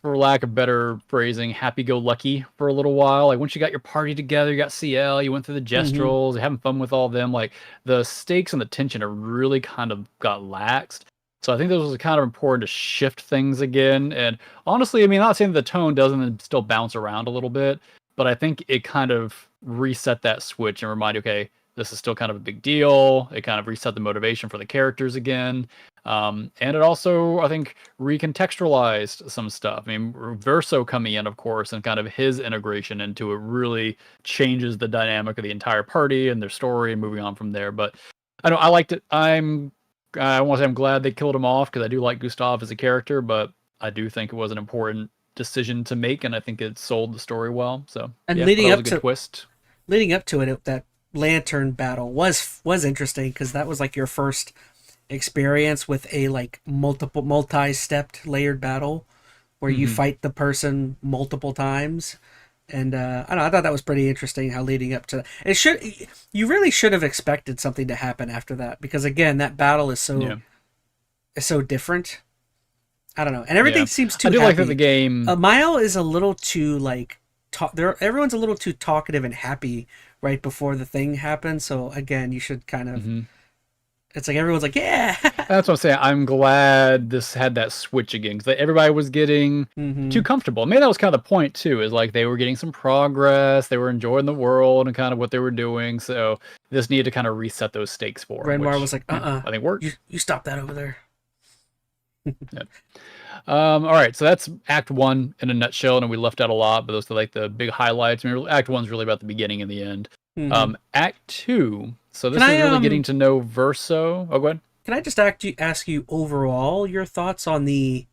for lack of better phrasing, happy-go-lucky for a little while. Like once you got your party together, you got CL, you went through the Hmm. gestrels, you're having fun with all of them. Like the stakes and the tension have really kind of got laxed. So I think this was kind of important to shift things again. And honestly, I mean, not saying the tone doesn't still bounce around a little bit, but I think it kind of reset that switch and reminded, okay, this is still kind of a big deal. It kind of reset the motivation for the characters again. And it also, I think, recontextualized some stuff. I mean, Verso coming in, of course, and kind of his integration into it really changes the dynamic of the entire party and their story and moving on from there. But I know I liked it. I want to say I'm glad they killed him off because I do like Gustav as a character, but I do think it was an important decision to make, and I think it sold the story well. So And yeah, I thought it was a good twist. leading up to it, that lantern battle was interesting because that was like your first experience with a like multi-stepped layered battle where you Hmm. fight the person multiple times, And I don't know, I thought that was pretty interesting how leading up to you really should have expected something to happen after that, because again, that battle is Yeah. so different. I don't know, and everything Yeah. seems I too do like that the happy. game. Mile is a little too like everyone's a little too talkative and happy right before the thing happens. So again, you should kind of, Mhm. it's like everyone's like, yeah. That's what I'm saying. I'm glad this had that switch again because everybody was getting too Mm-hmm. comfortable. Maybe that was kind of the point too. Is like they were getting some progress, they were enjoying the world and kind of what they were doing. So this needed to kind of reset those stakes for them, Renmar which was like, yeah, I think you worked. stop that over there. Yeah. All right, so that's Act One in a nutshell, and we left out a lot, but those are like the big highlights. I mean, Act One's really about the beginning and the end. Mm-hmm. Act Two. So Can this is I really getting to know Verso. Oh, go ahead. can I just ask you overall your thoughts on the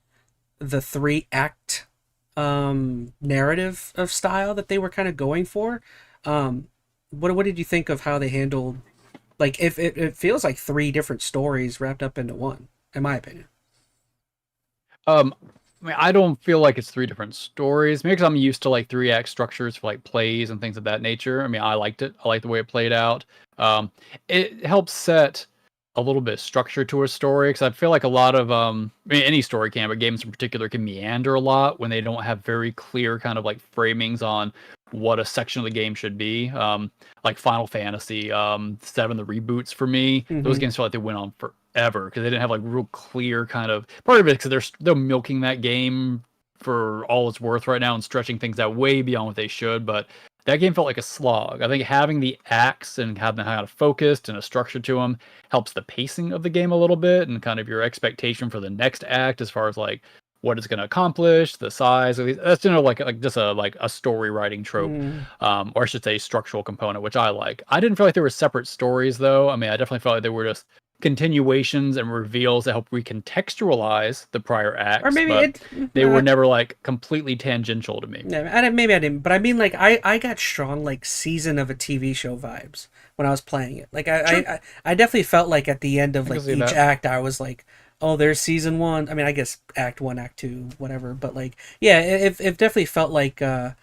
three act narrative of style that they were kind of going for? Um, what did you think of how they handled, like, if it feels like three different stories wrapped up into one, in my opinion. Um, I mean, I don't feel like it's three different stories. Maybe because I'm used to like three act structures for like plays and things of that nature. I mean, I liked it. I liked the way it played out. It helps set a little bit of structure to a story because I feel like a lot of I mean, any story can, but games in particular can meander a lot when they don't have very clear kind of like framings on what a section of the game should be. Like Final Fantasy, 7, the reboots for me, those Mm-hmm. games felt like they went on forever because they didn't have like real clear kind of part of it because they're milking that game for all it's worth right now and stretching things out way beyond what they should. But that game felt like a slog. I think having the acts and having them kind of focused and a structure to them helps the pacing of the game a little bit and kind of your expectation for the next act as far as like what it's going to accomplish, the size of these. That's like just a story writing trope, Mm-hmm. or I should say structural component, which I like. I didn't feel like there were separate stories though. I mean, I definitely felt like they were just continuations and reveals that help recontextualize the prior Or acts, maybe but it. they were never like completely tangential to me. Yeah, maybe I didn't, but I mean, like, I got strong like season of a TV show vibes when I was playing it. Like, Sure, I definitely felt like at the end of I can like see each that. act, I was like, oh, there's season one. I mean, I guess act one, act two, whatever. But like, yeah, it definitely felt like I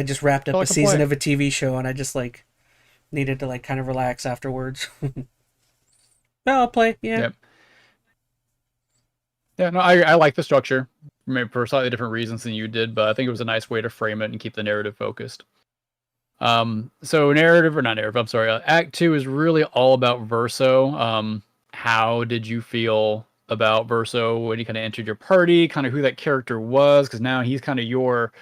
just wrapped Felt up a like a season play. of a TV show, and I just like needed to like kind of relax afterwards. Well, I'll play. Yeah. Yeah. Yeah, no, I like the structure, maybe for slightly different reasons than you did, but I think it was a nice way to frame it and keep the narrative focused. So narrative or not narrative, I'm sorry. Act Two is really all about Verso. How did you feel about Verso when you kind of entered your party? Kind of who that character was, because now he's kind of your.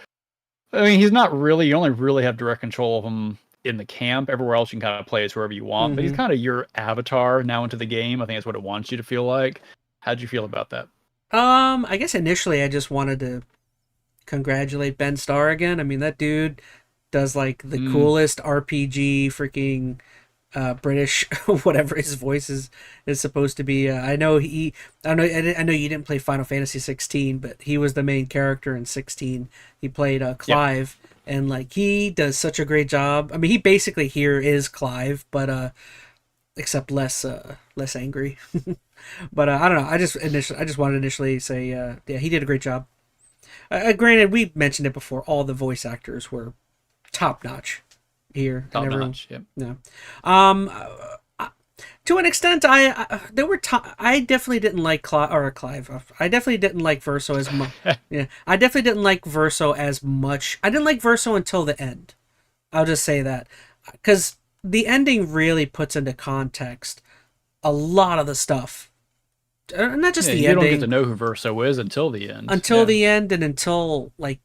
I mean, he's not really. You only really have direct control of him in the camp. Everywhere else, you can kind of play as whoever you want, but he's Mm-hmm. kind of your avatar now into the game. I think that's what it wants you to feel like. How'd you feel about that? I guess initially I just wanted to congratulate Ben Starr again. I mean, that dude does like the Mm, coolest RPG freaking British whatever his voice is supposed to be. I know you didn't play Final Fantasy 16, but he was the main character in 16. He played yeah. Clive, and like he does such a great job. I mean, he basically here is Clive, but except less angry. But I don't know. I just wanted to initially say yeah, he did a great job. Granted, we mentioned it before. All the voice actors were top notch here, and Top everyone. notch. Yep. Yeah. Um, to an extent, there were I definitely didn't like Clive. I definitely didn't like Verso as much. Yeah, I definitely didn't like Verso as much. I didn't like Verso until the end. I'll just say that because the ending really puts into context a lot of the stuff. Not just Yeah, the you don't get to ending, know who Verso is until the end. until Yeah. the end, and until like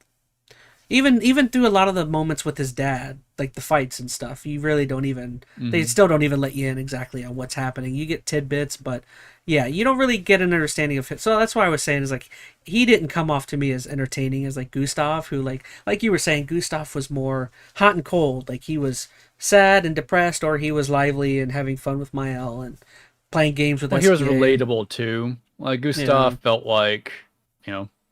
even through a lot of the moments with his dad, like the fights and stuff, you really don't even, they Hmm. still don't even let you in exactly on what's happening. You get tidbits, but yeah, you don't really get an understanding of it. So that's why I was saying is like he didn't come off to me as entertaining as like Gustav, who like you were saying, Gustav was more hot and cold. Like he was sad and depressed, or he was lively and having fun with Mael and playing games with Well, he was SPA. relatable too. Like Yeah. Gustav felt like,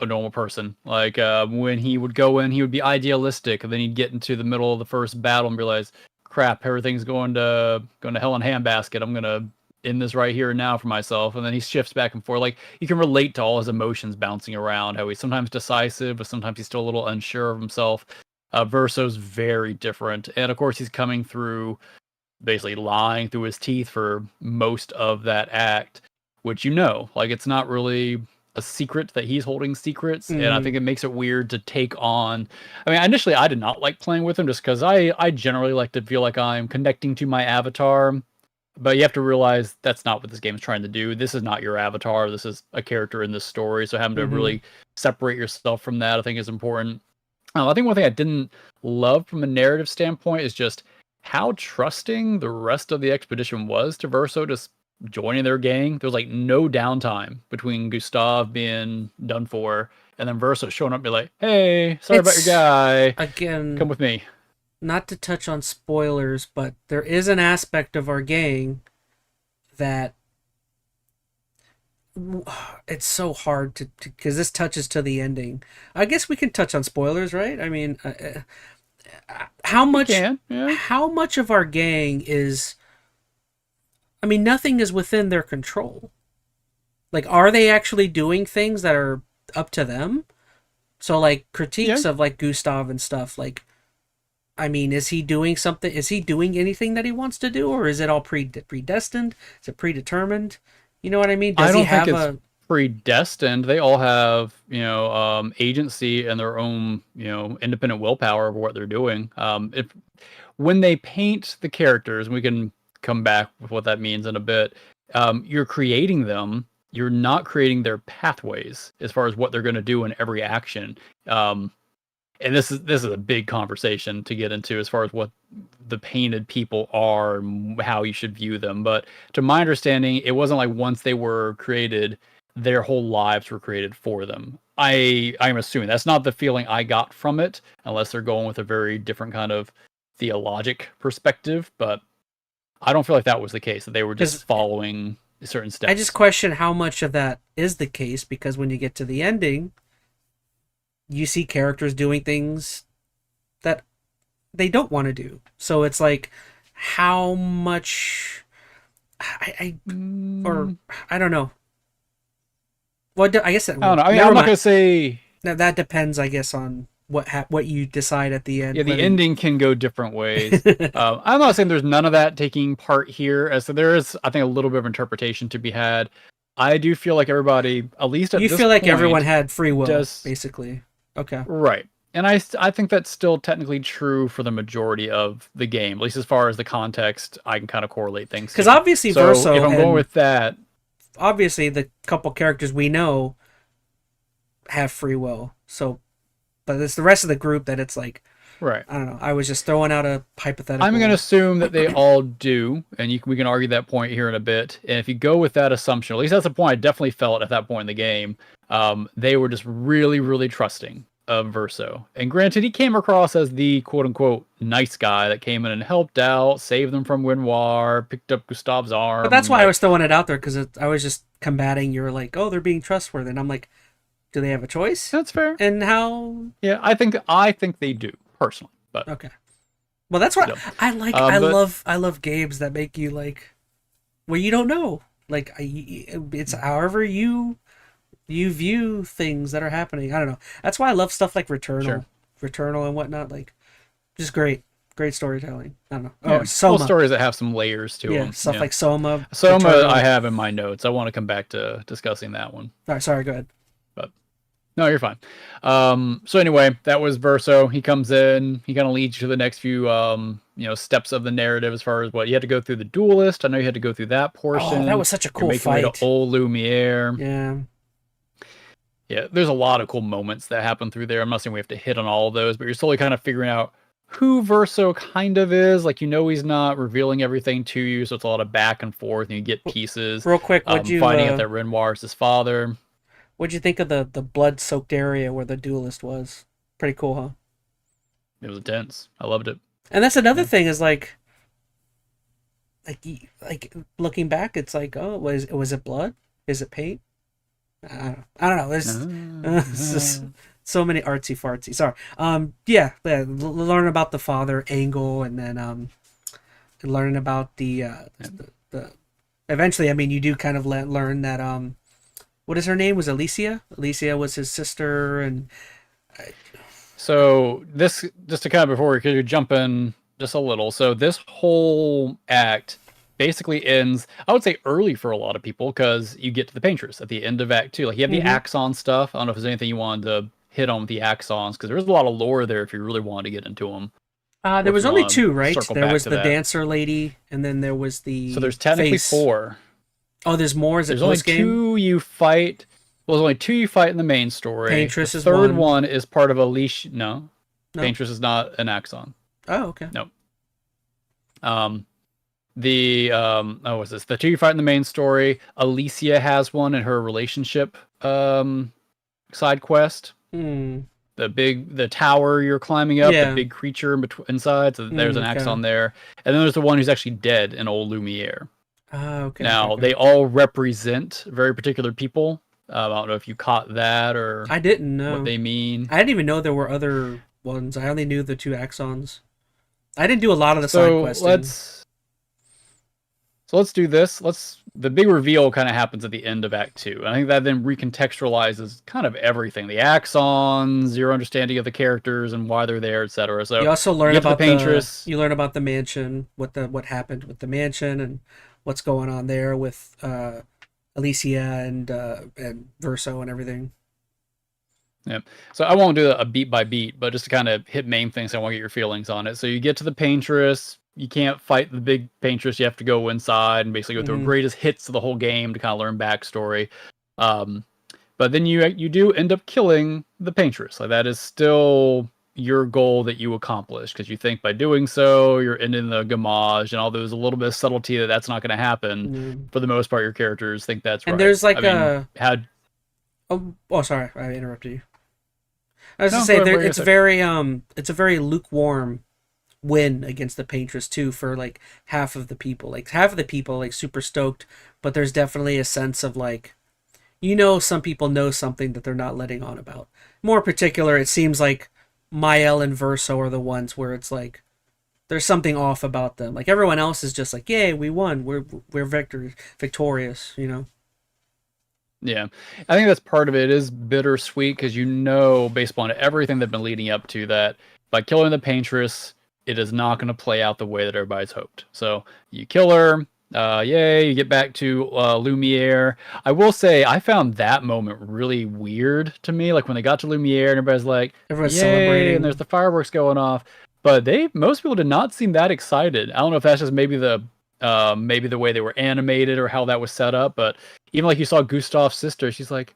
a normal person. Like when he would go in, he would be idealistic, and then he'd get into the middle of the first battle and realize, crap, everything's going to hell in a handbasket. I'm gonna end this right here and now for myself. And then he shifts back and forth. Like you can relate to all his emotions bouncing around. How he's sometimes decisive, but sometimes he's still a little unsure of himself. Verso's very different, and of course he's coming through basically lying through his teeth for most of that act, which like it's not really a secret that he's holding secrets, and I think it makes it weird to take on. I mean, initially I did not like playing with him just because I generally like to feel like I'm connecting to my avatar, but you have to realize that's not what this game is trying to do. This is not your avatar. This is a character in this story, so having to really separate yourself from that, I think, is important. I think one thing I didn't love from a narrative standpoint is just how trusting the rest of the expedition was to Verso just joining their gang. There was like no downtime between Gustav being done for and then Verso showing up and be like, hey, sorry about your guy. Again, come with me. Not to touch on spoilers, but there is an aspect of our gang that it's so hard to because this touches to the ending. I guess we can touch on spoilers, right? I mean, how much of our gang is, I mean, nothing is within their control. Like, are they actually doing things that are up to them? So like critiques of like Gustav and stuff, like, I mean, is he doing something? Is he doing anything that he wants to do, or is it all predestined? Is it predetermined? You know what I mean? Does I don't he have think it's predestined. They all have, agency and their own, independent willpower over what they're doing. If when they paint the characters, and we can come back with what that means in a bit, you're creating them. You're not creating their pathways as far as what they're going to do in every action. And this is a big conversation to get into as far as what the painted people are and how you should view them. But to my understanding, it wasn't like once they were created, their whole lives were created for them. I'm assuming that's not the feeling I got from it, unless they're going with a very different kind of theologic perspective. But I don't feel like that was the case, that they were just following certain steps. I just question how much of that is the case, because when you get to the ending, you see characters doing things that they don't want to do. So it's like, how much I don't know. Well, I guess that, I don't know. I mean, I'm not gonna say that depends, I guess, on what you decide at the end. Yeah, the ending can go different ways. I'm not saying there's none of that taking part here, as so there is, I think, a little bit of interpretation to be had. I do feel like everybody, at least at this point, you feel like everyone had free will, basically. Okay. Right. And I think that's still technically true for the majority of the game, at least as far as the context. I can kind of correlate things. Because obviously, Verso, if I'm going with that, obviously the couple characters we know have free will. So, but it's the rest of the group that it's like, right. I don't know. I was just throwing out a hypothetical. I'm going to assume that they all do, and we can argue that point here in a bit. And if you go with that assumption, at least that's the point I definitely felt at that point in the game, they were just really, really trusting of Verso. And granted, he came across as the quote-unquote nice guy that came in and helped out, saved them from Winoir, picked up Gustav's arm. But that's why I was throwing it out there, because I was just combating your, like, oh, they're being trustworthy. And I'm like, do they have a choice? That's fair. And how? Yeah, I think they do, personally. But okay. Well, that's what I like. I love games that make you like, well, you don't know. Like, it's however you view things that are happening. I don't know. That's why I love stuff like Returnal and whatnot. Like, just great storytelling. I don't know. Yeah, oh, Soma. Stories that have some layers to them. Stuff like Soma. Returnal. I have in my notes. I want to come back to discussing that one. All right, sorry, go ahead. But no, you're fine. So anyway, that was Verso. He comes in. He kind of leads you to the next few, steps of the narrative as far as what you had to go through the duelist. I know you had to go through that portion. Oh, that was such a cool fight. Way to Old Lumiere. Yeah. Yeah, there's a lot of cool moments that happen through there. I'm not saying we have to hit on all of those, but you're slowly kind of figuring out who Verso kind of is. Like, he's not revealing everything to you, so it's a lot of back and forth, and you get pieces. Real quick, finding out that Renoir is his father. What'd you think of the blood-soaked area where the duelist was? Pretty cool, huh? It was intense. I loved it. And that's another thing is like looking back, it's like, oh, was it blood? Is it paint? I don't know. There's just so many artsy fartsy. Sorry. Learn about the father angle, and then learning about the eventually. I mean, you do kind of learn that what is her name? Was Alicia? Alicia was his sister, and So this, just to kind of before, because you jump in just a little. So this whole act basically ends, I would say, early for a lot of people, because you get to the paintress at the end of Act 2. Like, you have the Mm-hmm. Axon stuff. I don't know if there's anything you wanted to hit on with the Axons, because there's a lot of lore there if you really wanted to get into them, or There if was you only want two, to right? circle There back was to the that. dancer lady, and then there was So the there's technically face. 4. Oh, there's more. Is it There's only post game? 2 you fight. Well, there's only 2 you fight in the main story. The Paintress is third one. one is part of a leash. No, No. Paintress is not an Axon. Oh, okay. No. Oh, what's this? The 2 you fight in the main story. Alicia has one in her relationship side quest. Hmm. The tower you're climbing up, the Yeah. big creature inside. So there's an Axon there, and then there's the one who's actually dead in Old Lumiere. Okay. Now Okay. they all represent very particular people. I don't know if you caught that or I didn't know. what they mean. I didn't even know there were other ones. I only knew the 2 Axons. I didn't do a lot of the side questing. Let's do this. The big reveal kind of happens at the end of Act 2. I think that then recontextualizes kind of everything. The Axons, your understanding of the characters and why they're there, etc. So You also learn about the Paintress. You learn about the mansion, what happened with the mansion, and what's going on there with Alicia and Verso and everything. Yeah. So I won't do a beat by beat, but just to kind of hit main things, I want to get your feelings on it. So you get to the Paintress. You can't fight the big Paintress. You have to go inside and basically go through greatest hits of the whole game to kind of learn backstory. But then you do end up killing the Paintress. Like, that is still your goal that you accomplish, because you think by doing so you're ending the gamage, and although there's a little bit of subtlety that that's not going to happen, for the most part your characters think that's right. And there's like Oh, sorry, I interrupted you. I was just saying it's a very lukewarm win against the Paintress too, for like half of the people. Like, half of the people like super stoked, but there's definitely a sense of like, some people know something that they're not letting on about. More particular, it seems like Mael and Verso are the ones where it's like there's something off about them. Like, everyone else is just like, yay, we won, we're victorious. Yeah, I think that's part of it. It is bittersweet, because based upon everything they've been leading up to, that by killing the Paintress, it is not going to play out the way that everybody's hoped. So you kill her, yay, you get back to Lumiere. I will say, I found that moment really weird to me. Like, when they got to Lumiere and everybody's like, everyone's yay, celebrating, and there's the fireworks going off. But most people did not seem that excited. I don't know if that's just maybe the way they were animated or how that was set up, but even like you saw Gustav's sister, she's like,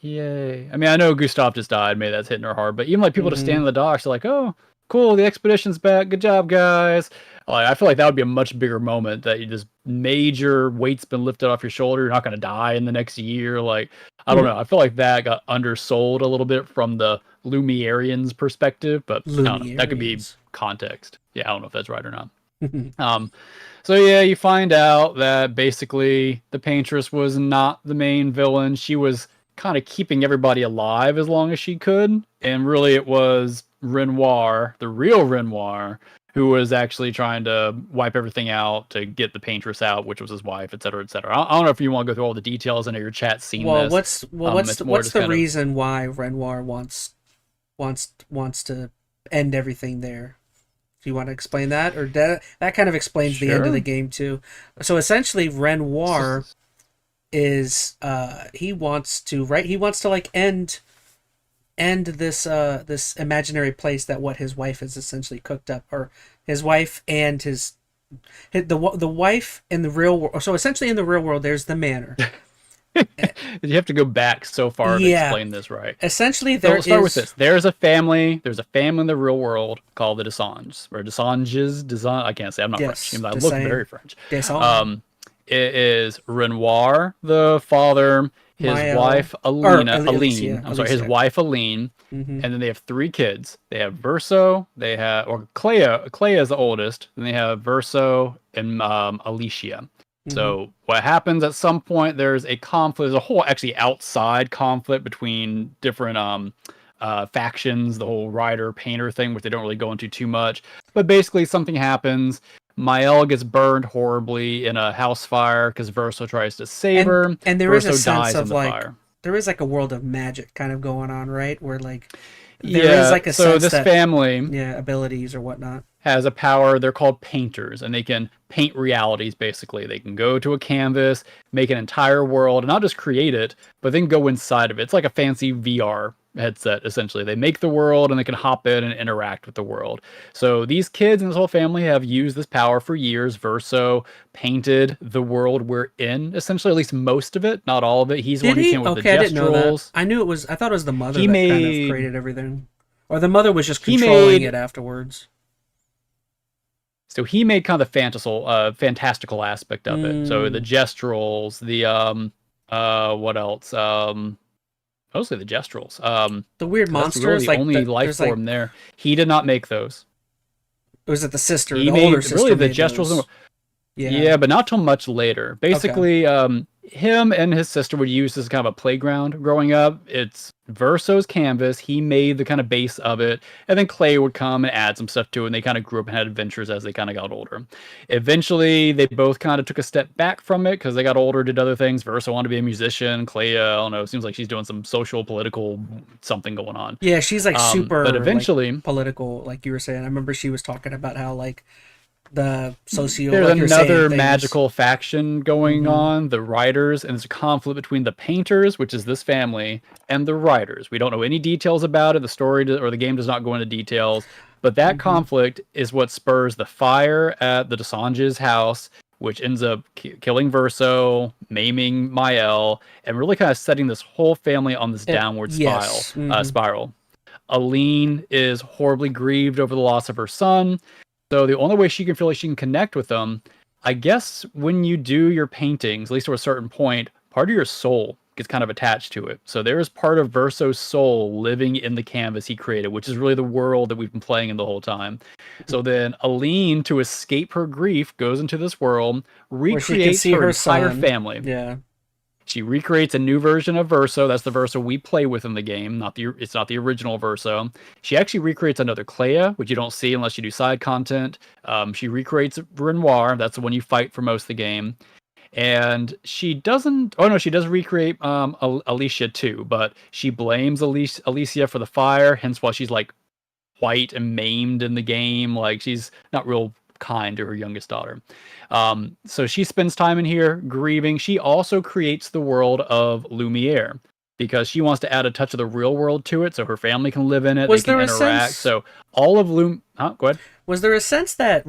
yay. I mean, I know Gustav just died, maybe that's hitting her hard, but even like people just stand in the docks, they're like, oh, cool, the expedition's back, good job, guys. Like, I feel like that would be a much bigger moment, that you just major weight's been lifted off your shoulder, you're not going to die in the next year. Like, I don't know, I feel like that got undersold a little bit from the Lumiereans perspective, but I don't know, that could be context. Yeah, I don't know if that's right or not. So yeah, you find out that basically the Paintress was not the main villain. She was kind of keeping everybody alive as long as she could, and really it was Renoir, the real Renoir, who was actually trying to wipe everything out to get the Paintress out, which was his wife, etc., etc. I don't know if you want to go through all the details. I know your chat's seen this. What's the reason why Renoir wants to end everything there? Do you want to explain that, or that kind of explains the end of the game too? So essentially, Renoir is he wants to like end this imaginary place that what his wife has essentially cooked up, or his wife and the wife in the real world. So essentially, in the real world, there's the manor. You have to go back so far to explain this right. Essentially, let's start with this. There's a family in the real world called the Desanges, or Desanges. I can't say. I'm not French. I look very French. It is Renoir, the father, his wife Aline. I'm sorry, his wife Aline, and then they have 3 kids. They have Verso. Clair is the oldest. Then they have Verso and Alicia. So what happens at some point, there's a conflict. There's a whole actually outside conflict between different factions, the whole writer painter thing, which they don't really go into too much. But basically something happens. Mael gets burned horribly in a house fire because Verso tries to save her. And there Verso is a sense of like fire. There is like a world of magic kind of going on, right? Where like there is like a so sense this that family abilities or whatnot. has a power. They're called painters, and they can paint realities. Basically, they can go to a canvas, make an entire world, and not just create it, but then go inside of it. It's like a fancy VR headset. Essentially, they make the world, and they can hop in and interact with the world. So these kids and this whole family have used this power for years. Verso painted the world we're in, essentially, at least most of it, not all of it. He's the Did one who he? came with the Okay, I didn't know that. gestrels. I knew it was. I thought it was the mother He that kind of made created everything, or the mother was just he controlling made it afterwards. So he made kind of the fantastical aspect of it. So the Mm. gestrels, the what else? Mostly the gestrels. The weird That's monsters, really the like only life there's like, form there. He did not make those. was it the sister? He The made older sister really the made gestrels. those. Yeah, Yeah. but not till much later. Okay. Basically, him and his sister would use this as kind of a playground growing up. It's Verso's canvas. He made the kind of base of it, and then Clay would come and add some stuff to it, and they kind of grew up and had adventures as they kind of got older. Eventually, they both kind of took a step back from it because they got older, did other things. Verso wanted to be a musician. Clay, I don't know, seems like she's doing some social, political something going on. Yeah, she's like But super like eventually, political, like you were saying. I remember she was talking about how like the socio, there's like you're saying, another things. magical faction going Hmm. on, the Riders, and there's a conflict between the Painters, which is this family, and the Riders. We don't know any details about it. The story or the game does not go into details, but that Hmm. conflict is what spurs the fire at the Dosanjh's house, which ends up killing Verso, maiming Mael, and really kind of setting this whole family on this downward Yes. Hmm. spiral. Aline is horribly grieved over the loss of her son. So the only way she can feel like she can connect with them, I guess, when you do your paintings, at least to a certain point, part of your soul gets kind of attached to it. So there is part of Verso's soul living in the canvas he created, which is really the world that we've been playing in the whole time. So then Aline, to escape her grief, goes into this world, Where she can recreates see her her entire son. family. Yeah. She recreates a new version of Verso. That's the Verso we play with in the game. It's not the original Verso. She actually recreates another Clea, which you don't see unless you do side content. She recreates Renoir. That's the one you fight for most of the game. And she doesn't. Oh no, she does recreate Alicia too, but she blames Alicia for the fire. Hence why she's like white and maimed in the game. Like she's not real kind to her youngest daughter. So she spends time in here grieving. She also creates the world of Lumiere because she wants to add a touch of the real world to it so her family can live in it. Was they can there a interact. sense? So all of go ahead. Was there a sense that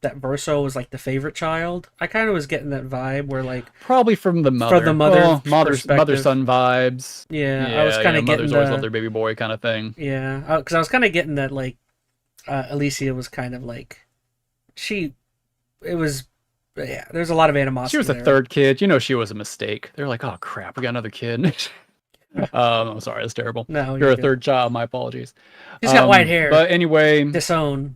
that Verso was like the favorite child? I kind of was getting that vibe where like Probably from the mother. from the mother mother son vibes. Yeah, I was kind of getting mothers always love their baby boy kind of thing. Yeah, because I was kind of getting that like Alicia was kind of like yeah, there's a lot of animosity. She was the there. third kid. She was a mistake. They're like, oh crap, we got another kid. I'm sorry, that's terrible. No, you're a good. third child. My apologies. She's got white hair. But anyway, Disown.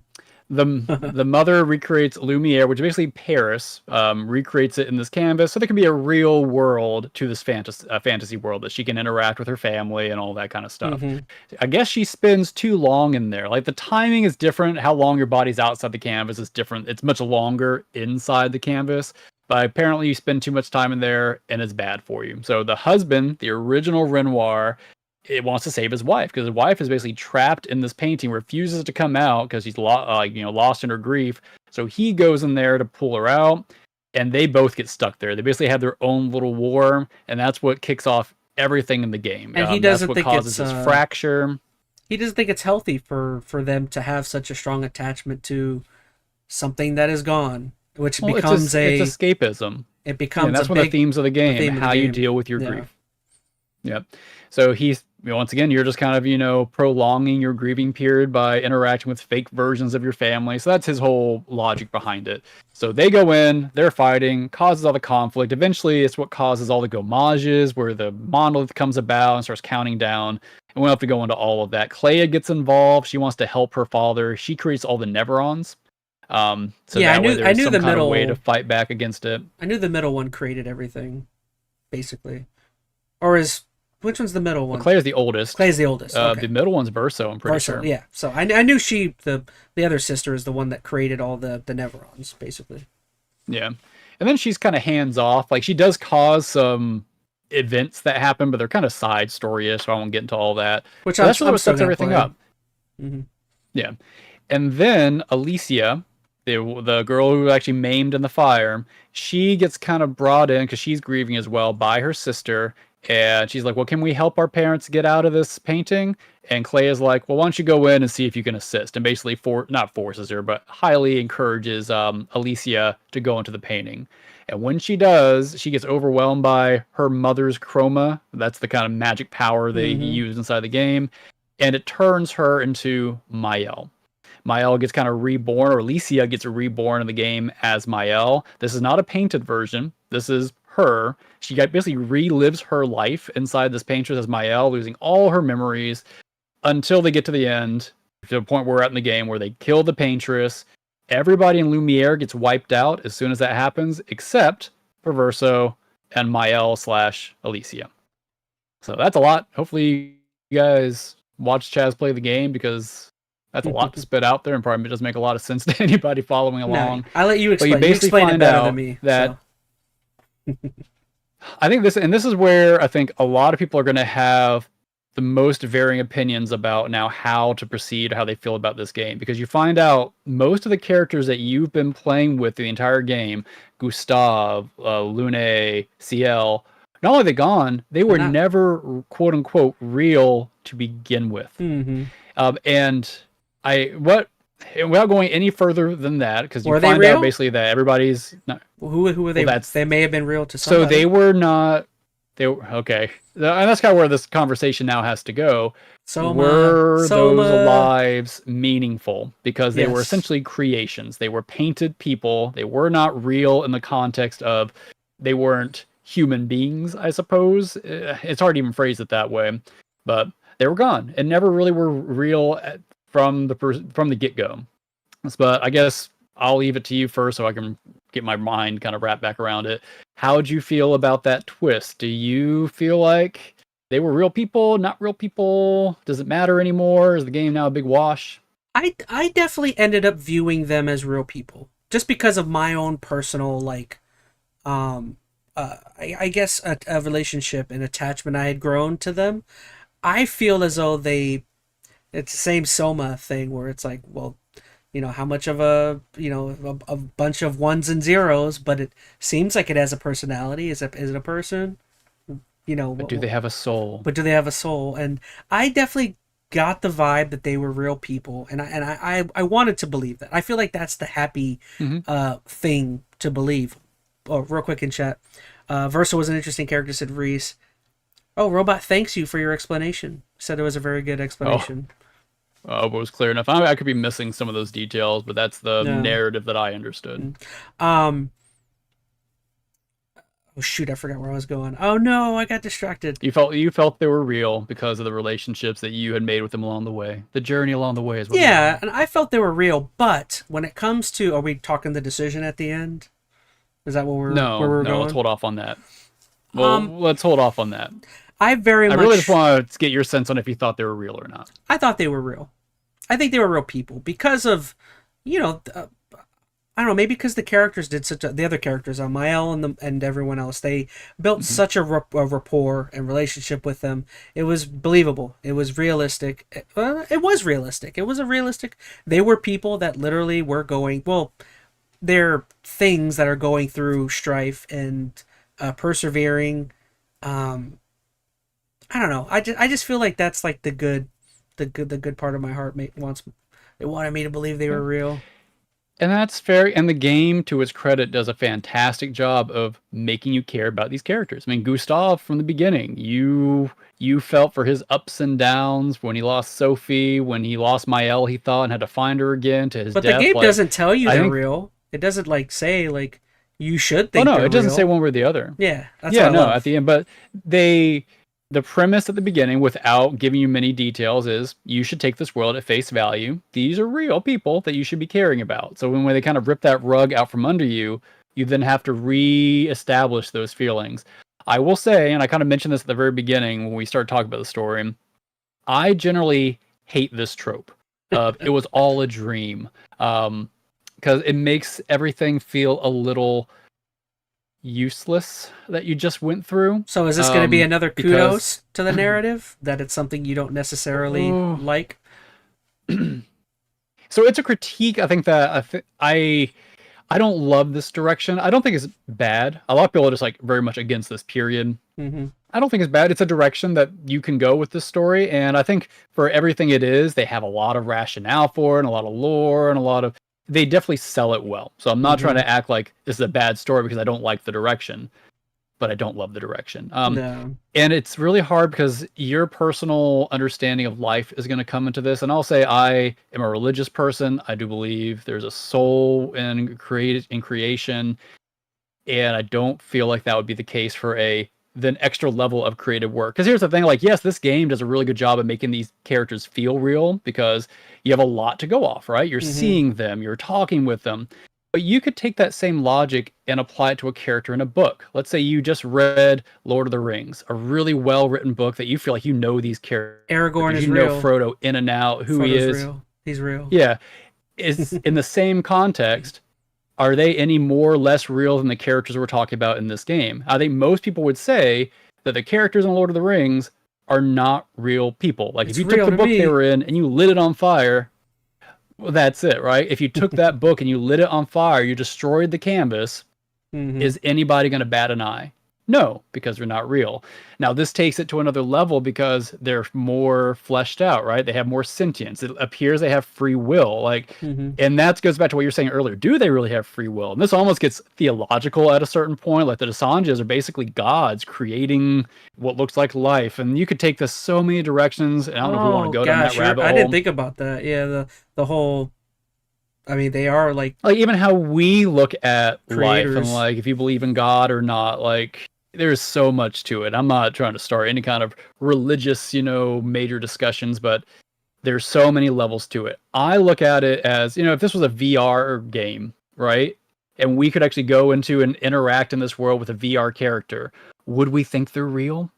the mother recreates Lumiere, which is basically Paris. Recreates it in this canvas, so there can be a real world to this fantasy world that she can interact with her family and all that kind of stuff. Mm-hmm. I guess she spends too long in there. Like the timing is different. How long your body's outside the canvas is different. It's much longer inside the canvas. But apparently you spend too much time in there and it's bad for you. So the husband, the original Renoir, it wants to save his wife because his wife is basically trapped in this painting, refuses to come out because she's lost in her grief. So he goes in there to pull her out, and they both get stuck there. They basically have their own little war, and that's what kicks off everything in the game. And he doesn't that's what think causes it's this fracture. He doesn't think it's healthy for them to have such a strong attachment to something that is gone, which becomes it's escapism. It becomes and that's one of the themes of the game, how you deal with your grief. Yep. So he's once again, you're just kind of prolonging your grieving period by interacting with fake versions of your family. So that's his whole logic behind it. So they go in, they're fighting, causes all the conflict. Eventually, it's what causes all the gomages, where the monolith comes about and starts counting down. And we don't have to go into all of that. Clea gets involved. She wants to help her father. She creates all the Neverons. So yeah, I knew the middle way to fight back against it. I knew the middle one created everything, basically. Or which one's the middle one? Well, Claire's the oldest. Claire's the oldest. Okay. The middle one's Verso, I'm pretty sure. Yeah. So I knew the other sister is the one that created all the Neverons, basically. Yeah. And then she's kind of hands off. Like she does cause some events that happen, but they're kind of side story-ish, so I won't get into all that. Which But that's really I'm what still sets gonna everything play. up. Mm-hmm. Yeah. And then Alicia, the girl who actually maimed in the fire, she gets kind of brought in because she's grieving as well by her sister. And she's like, well, can we help our parents get out of this painting? And Clay is like, well, why don't you go in and see if you can assist? And basically, not forces her, but highly encourages Alicia to go into the painting. And when she does, she gets overwhelmed by her mother's chroma. That's the kind of magic power they use inside the game. And it turns her into Mael. Mael gets kind of reborn, or Alicia gets reborn in the game as Mael. This is not a painted version. This is her. She basically relives her life inside this paintress as Mael, losing all her memories until they get to the end, to the point where we're at in the game where they kill the paintress. Everybody in Lumiere gets wiped out as soon as that happens, except for Verso and Mael / Alicia. So that's a lot. Hopefully you guys watch Chaz play the game, because that's a lot to spit out there and probably doesn't make a lot of sense to anybody following along. No, I'll let you explain. But you basically explain it find better out than me. that So. I think this is where I think a lot of people are going to have the most varying opinions about now how to proceed, how they feel about this game, because you find out most of the characters that you've been playing with the entire game, Gustav, Lune, CL, not only are they gone, they were never quote unquote real to begin with. Mm-hmm. And without going any further than that, because you find out basically that everybody's not, who were they? Well, they may have been real to somebody. So they were not. They were okay, and that's kind of where this conversation now has to go. Were those lives meaningful? Because they were essentially creations. They were painted people. They were not real in the context of they weren't human beings, I suppose. It's hard to even phrase it that way, but they were gone and never really were real from the get-go. But I guess I'll leave it to you first so I can get my mind kind of wrapped back around it. How'd you feel about that twist? Do you feel like they were real people, not real people? Does it matter anymore? Is the game now a big wash? I definitely ended up viewing them as real people, just because of my own personal, I guess a relationship and attachment I had grown to them. I feel as though it's the same Soma thing where it's like, well, how much of a bunch of ones and zeros, but it seems like it has a personality. Is it a person? But do they have a soul? But do they have a soul? And I definitely got the vibe that they were real people, and I wanted to believe that. I feel like that's the happy thing to believe. Oh, real quick in chat, Versa was an interesting character, said Reese. Oh, Robot thanks you for your explanation. Said it was a very good explanation. But it was clear enough. I could be missing some of those details, but that's the narrative that I understood. Oh shoot, I forgot where I was going. Oh no, I got distracted. You felt they were real because of the relationships that you had made with them along the way. The journey along the way is what and I felt they were real, but when it comes to, are we talking the decision at the end? Is that what we're going? Let's hold off on that. Well, let's hold off on that. I really just want to get your sense on if you thought they were real or not. I thought they were real. I think they were real people because of, I don't know, maybe because the characters did the other characters, Mael and everyone else, they built such a rapport and relationship with them. It was believable. It was realistic. It was realistic. It was a realistic. They were people that literally were going, well, they're things that are going through strife and persevering. I don't know. I just feel like that's like the good part of my heart. It wanted me to believe they were real. And that's fair. And the game, to its credit, does a fantastic job of making you care about these characters. I mean, Gustav, from the beginning, you felt for his ups and downs when he lost Sophie, when he lost Mael, he thought, and had to find her again to his death. But the game doesn't tell you they're real. It doesn't say you should think. Oh no, it doesn't say one way or the other. Yeah, that's what I love. At the end, but the premise at the beginning, without giving you many details, is you should take this world at face value. These are real people that you should be caring about. So when they kind of rip that rug out from under you, you then have to re-establish those feelings. I will say, and I kind of mentioned this at the very beginning when we started talking about the story, I generally hate this trope of it was all a dream. Because it makes everything feel a little useless that you just went through. So is this going to be another Because kudos to the narrative that it's something you don't necessarily like? So it's a critique. I think that I don't love this direction. I don't think it's bad. A lot of people are just like very much against this period. Mm-hmm. I don't think it's bad. It's a direction that you can go with this story, and I think for everything it is, they have a lot of rationale for it, and a lot of lore, and a lot of. They definitely sell it well. So I'm not trying to act like this is a bad story because I don't like the direction, but I don't love the direction. No. And it's really hard because your personal understanding of life is going to come into this. And I'll say I am a religious person. I do believe there's a soul in creation, and I don't feel like that would be the case for the extra level of creative work. Because here's the thing, like, yes, this game does a really good job of making these characters feel real because you have a lot to go off, right? You're seeing them, you're talking with them. But you could take that same logic and apply it to a character in a book. Let's say you just read Lord of the Rings, a really well-written book that you feel like you know these characters. Aragorn is you real. know Frodo in and out, who he is. Real. He's real. Yeah. Is in the same context, are they any more or less real than the characters we're talking about in this game? I think most people would say that the characters in Lord of the Rings are not real people. Like, if you took the book they were in and you lit it on fire, well, that's it, right? If you took that book and you lit it on fire, you destroyed the canvas, is anybody going to bat an eye? No, because they're not real. Now, this takes it to another level because they're more fleshed out, right? They have more sentience. It appears they have free will. Like, and that goes back to what you were saying earlier. Do they really have free will? And this almost gets theological at a certain point. Like, the Desanges are basically gods creating what looks like life. And you could take this so many directions. And I don't know if we want to go down that rabbit hole. I didn't think about that. Yeah, the whole... I mean, they are like even how we look at creators. Life and like if you believe in God or not, like there's so much to it. I'm not trying to start any kind of religious, major discussions, but there's so many levels to it. I look at it as, if this was a VR game, right? And we could actually go into and interact in this world with a VR character, would we think they're real?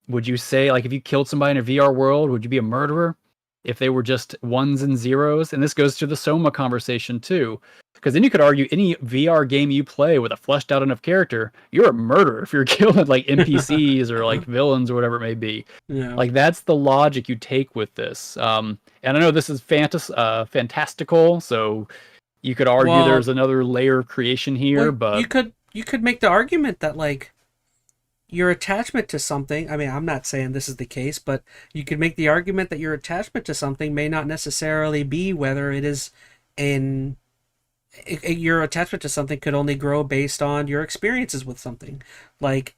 Would you say, like, if you killed somebody in a VR world, would you be a murderer? If they were just ones and zeros? And this goes to the Soma conversation too. Because then you could argue any VR game you play with a fleshed out enough character, you're a murderer if you're killing like NPCs or like villains or whatever it may be. Yeah. Like that's the logic you take with this. And I know this is fantastical, so you could argue there's another layer of creation here, but you could make the argument that like your attachment to something, I mean, I'm not saying this is the case, but you could make the argument that your attachment to something may not necessarily be whether it is your attachment to something could only grow based on your experiences with something. Like,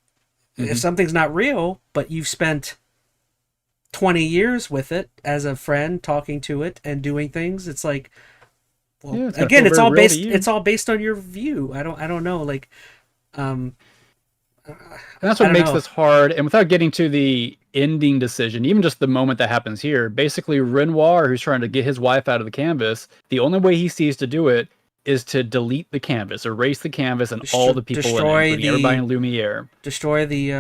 if something's not real, but you've spent 20 years with it as a friend, talking to it and doing things, it's like, well, again, it's all based on your view. I don't know, like, and that's what makes this hard. And without getting to the ending decision, even just the moment that happens here, basically Renoir, who's trying to get his wife out of the canvas, the only way he sees to do it is to delete the canvas, erase the canvas and all the people in it, including everybody in Lumiere. Destroy the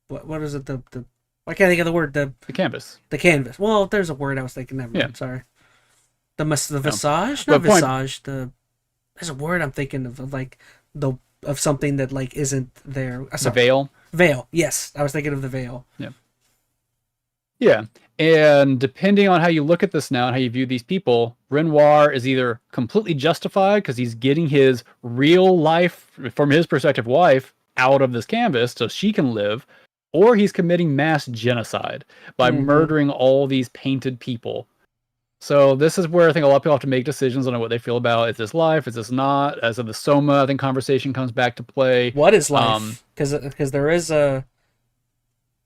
what is it? I can't think of the word. The canvas. The canvas. Well, there's a word I was thinking. Never mind. Sorry. The visage? Not visage. There's a word I'm thinking of like of something that like isn't there. The veil. Veil. Yes, I was thinking of the veil. Yeah. Yeah, and depending on how you look at this now and how you view these people, Renoir is either completely justified because he's getting his real life, from his perspective, wife out of this canvas so she can live, or he's committing mass genocide by murdering all these painted people. So this is where I think a lot of people have to make decisions on what they feel about. Is this life? Is this not? As of the Soma, I think conversation comes back to play. What is life? Because there is a...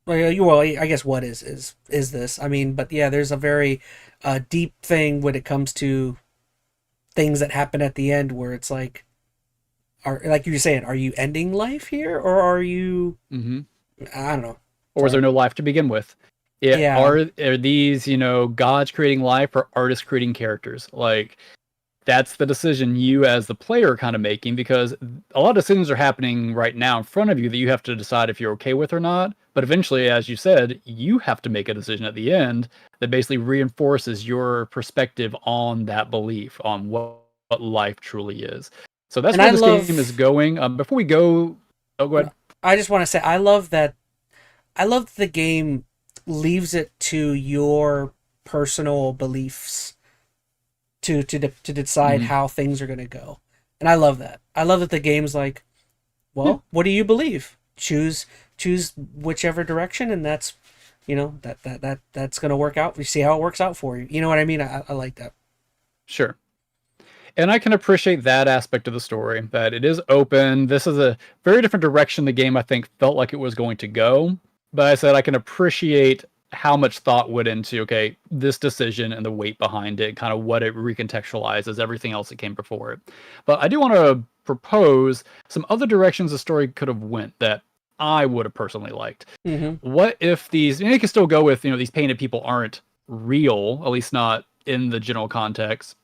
Well, I guess what is this? I mean, but yeah, there's a very deep thing when it comes to things that happen at the end where it's like, like you were saying, are you ending life here or are you? I don't know. Or is there no life to begin with? Yeah. Are these gods creating life or artists creating characters? Like, that's the decision you as the player are kind of making, because a lot of decisions are happening right now in front of you that you have to decide if you're okay with or not. But eventually, as you said, you have to make a decision at the end that basically reinforces your perspective on that belief, on what life truly is. So that's And where I this game is love. going. Before we go, oh, go ahead. I just want to say I love that. I love that the game leaves it to your personal beliefs to decide Hmm. how things are going to go. And I love that. I love that the game's like, Yeah, well, what do you believe? Choose whichever direction, and that's that's going to work out. We see how it works out for you. You know what I mean? I like that. sure. And I can appreciate that aspect of the story, that it is open. This is a very different direction the game, I think, felt like it was going to go. But I said I can appreciate how much thought went into, okay, this decision and the weight behind it, kind of what it recontextualizes, everything else that came before it. But I do want to propose some other directions the story could have went that I would have personally liked. Mm-hmm. What if these, and you can still go with, these painted people aren't real, at least not in the general context,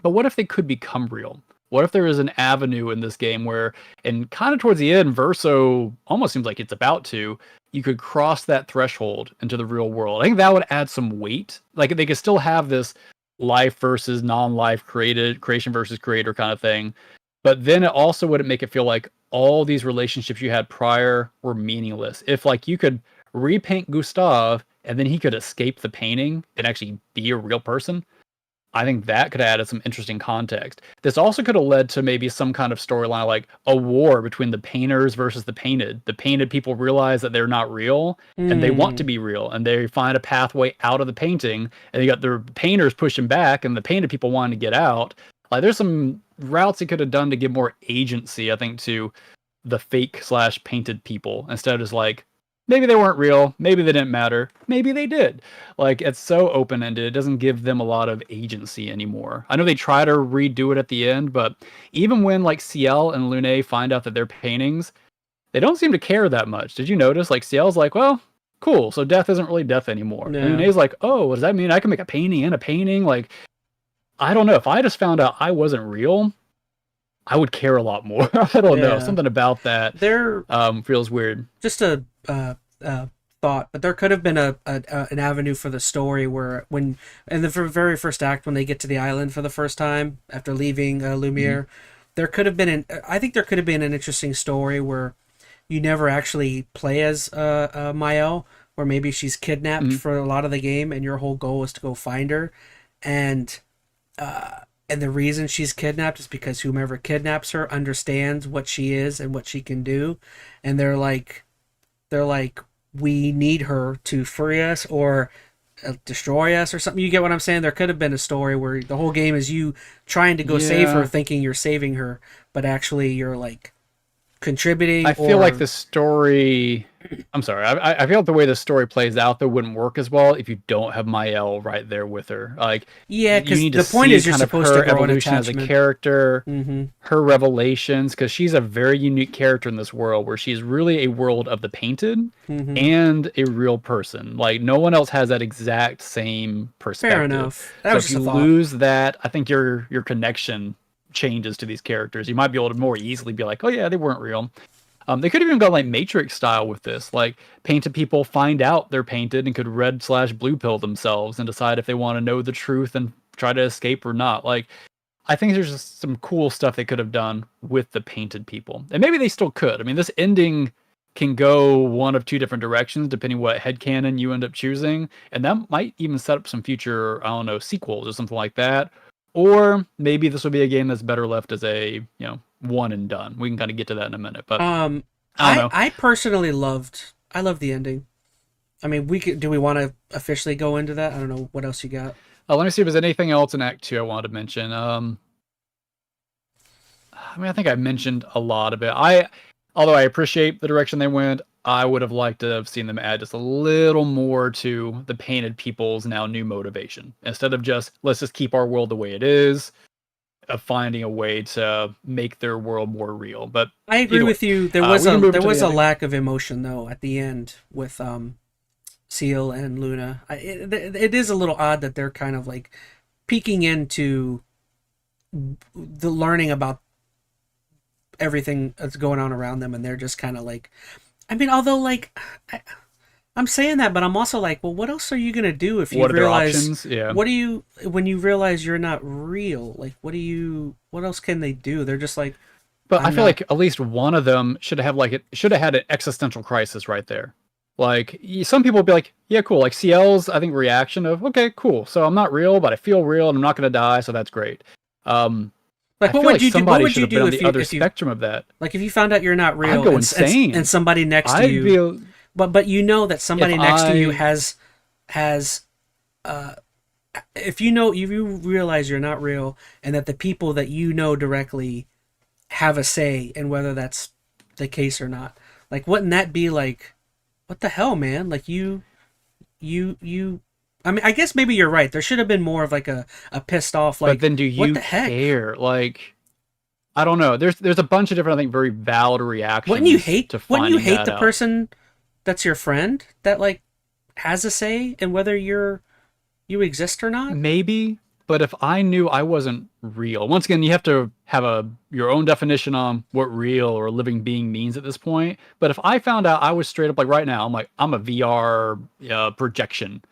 but what if they could become real? What if there is an avenue in this game where, and kind of towards the end, Verso almost seems like it's about to, you could cross that threshold into the real world. I think that would add some weight. Like they could still have this life versus non-life creation versus creator kind of thing. But then it also wouldn't make it feel like all these relationships you had prior were meaningless. If like you could repaint Gustav and then he could escape the painting and actually be a real person, I think that could have added some interesting context. This also could have led to maybe some kind of storyline like a war between the painters versus the painted. The painted people realize that they're not real and they want to Mm. be real and they find a pathway out of the painting, and you got the painters pushing back and the painted people wanting to get out. Like there's some routes he could have done to give more agency, I think, to the fake slash painted people instead of just like maybe they weren't real, maybe they didn't matter, maybe they did. Like it's so open ended, it doesn't give them a lot of agency anymore. I know they try to redo it at the end, but even when like Ciel and Lune find out that they're paintings, they don't seem to care that much. Did you notice? Like Ciel's like, well, cool, so death isn't really death anymore. And Yeah. Lune's like, oh, what does that mean? I can make a painting and a painting? Like, I don't know. If I just found out I wasn't real, I would care a lot more. I don't know. Yeah. Something about that There feels weird. just a thought, but there could have been an avenue for the story where when in the very first act when they get to the island for the first time after leaving Mhm. Lumiere, there could have been I think there could have been an interesting story where you never actually play as Mael, where maybe she's kidnapped Mhm. for a lot of the game, and your whole goal is to go find her, and and the reason she's kidnapped is because whomever kidnaps her understands what she is and what she can do, and they're like we need her to free us or destroy us or something. You get what I'm saying? There could have been a story where the whole game is you trying to go save her, Yeah. thinking you're saving her, but actually you're like contributing I feel like or the story. I'm sorry. I feel like the way the story plays out though wouldn't work as well if you don't have Mael right there with her. Like yeah, you because need to the point see is you're kind of supposed to her grow an evolution as a attachment. character, Mm-hmm. her revelations, because she's a very unique character in this world where she's really a world of the painted Mm-hmm. and a real person. Like no one else has that exact same Fair perspective. enough. That So was if just you a thought. lose that, I think your connection changes to these characters. You might be able to more easily be like, oh yeah, they weren't real. They could have even gone like Matrix style with this. Like painted people find out they're painted and could red slash blue pill themselves and decide if they want to know the truth and try to escape or not. Like I think there's just some cool stuff they could have done with the painted people. And maybe they still could. I mean, this ending can go one of two different directions depending what headcanon you end up choosing. And that might even set up some future, I don't know, sequels or something like that. Or maybe this will be a game that's better left as a, one and done. We can kind of get to that in a minute. But I don't I know. I personally loved the ending. I mean, do we want to officially go into that? I don't know what else you got. Let me see if there's anything else in Act 2 I wanted to mention. I mean, I think I mentioned a lot of it. Although I appreciate the direction they went, I would have liked to have seen them add just a little more to the painted people's now new motivation. Instead of just, let's just keep our world the way it is, of finding a way to make their world more real. But I agree either way, with you. There we can move there into the was a ending. lack of emotion though at the end with Seal and Luna. It is a little odd that they're kind of like peeking into the learning about everything that's going on around them, and they're just kind of like, I mean, although like I'm saying that, but I'm also like, well, what else are you gonna do if you What are their realize? options? Yeah. What do you when you realize you're not real? Like, what else can they do? They're just like, But I I'm feel not. like at least one of them should have had an existential crisis right there. Like some people would be like, yeah, cool. Like CL's, I think reaction of, okay, cool. So I'm not real, but I feel real, and I'm not gonna die, so that's great. Like, I what feel would like you do? What somebody would should you have been do on if the you other spectrum of that. like if you found out you're not I'd real go and insane. somebody next to I'd you, be but you know that if somebody next to you I has if you realize you're not real and that the people that you know directly have a say in whether that's the case or not. Like, wouldn't that be like, what the hell, man? Like, you. I mean, I guess maybe you're right. There should have been more of like a pissed off, but like, then do what you the heck? care? Like I don't know. There's a bunch of different, I think, very valid reactions to Wouldn't you finding hate that the out. person that's your friend that like has a say in whether you exist or not? Maybe, but if I knew I wasn't real, once again, you have to have your own definition on what real or living being means at this point. But if I found out I was straight up like right now, I'm like I'm a VR projection.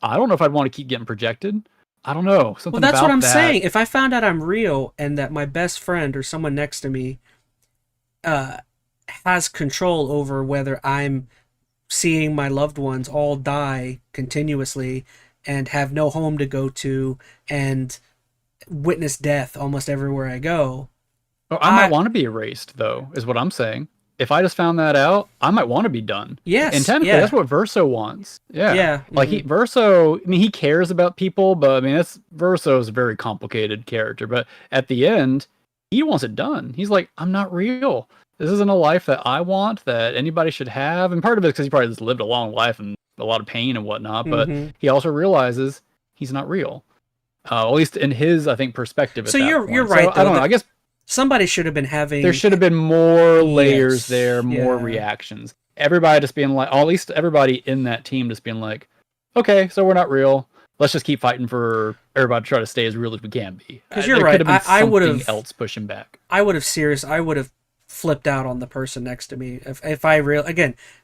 I don't know if I'd want to keep getting projected. I don't know. Well, Something that's what about I'm that. saying. If I found out I'm real and that my best friend or someone next to me uh, has control over whether I'm seeing my loved ones all die continuously and have no home to go to and witness death almost everywhere I go. Oh, I might I want to be erased, though, is what I'm saying. If I just found that out, I might want to be done. And yes, technically, that's yeah, what Verso wants. Yeah. yeah, Like, hmm Verso, I mean, he cares about people, but I mean, Verso's a very complicated character. But at the end, he wants it done. He's like, I'm not real. This isn't a life that I want, that anybody should have. And part of it is because he probably just lived a long life and a lot of pain and whatnot. But hmm he also realizes he's not real. At least in his, I think, perspective at So that you're point. So right I though don't know. I that guess somebody should have been there having should have been more layers yes, there, more yeah, reactions. Everybody just being like, or at least everybody in that team just being like, okay, so we're not real. Let's just keep fighting for everybody to try to stay as real as we can be. because you're There could right. have been I would something have else pushing back. I would have flipped out on the person next to me if I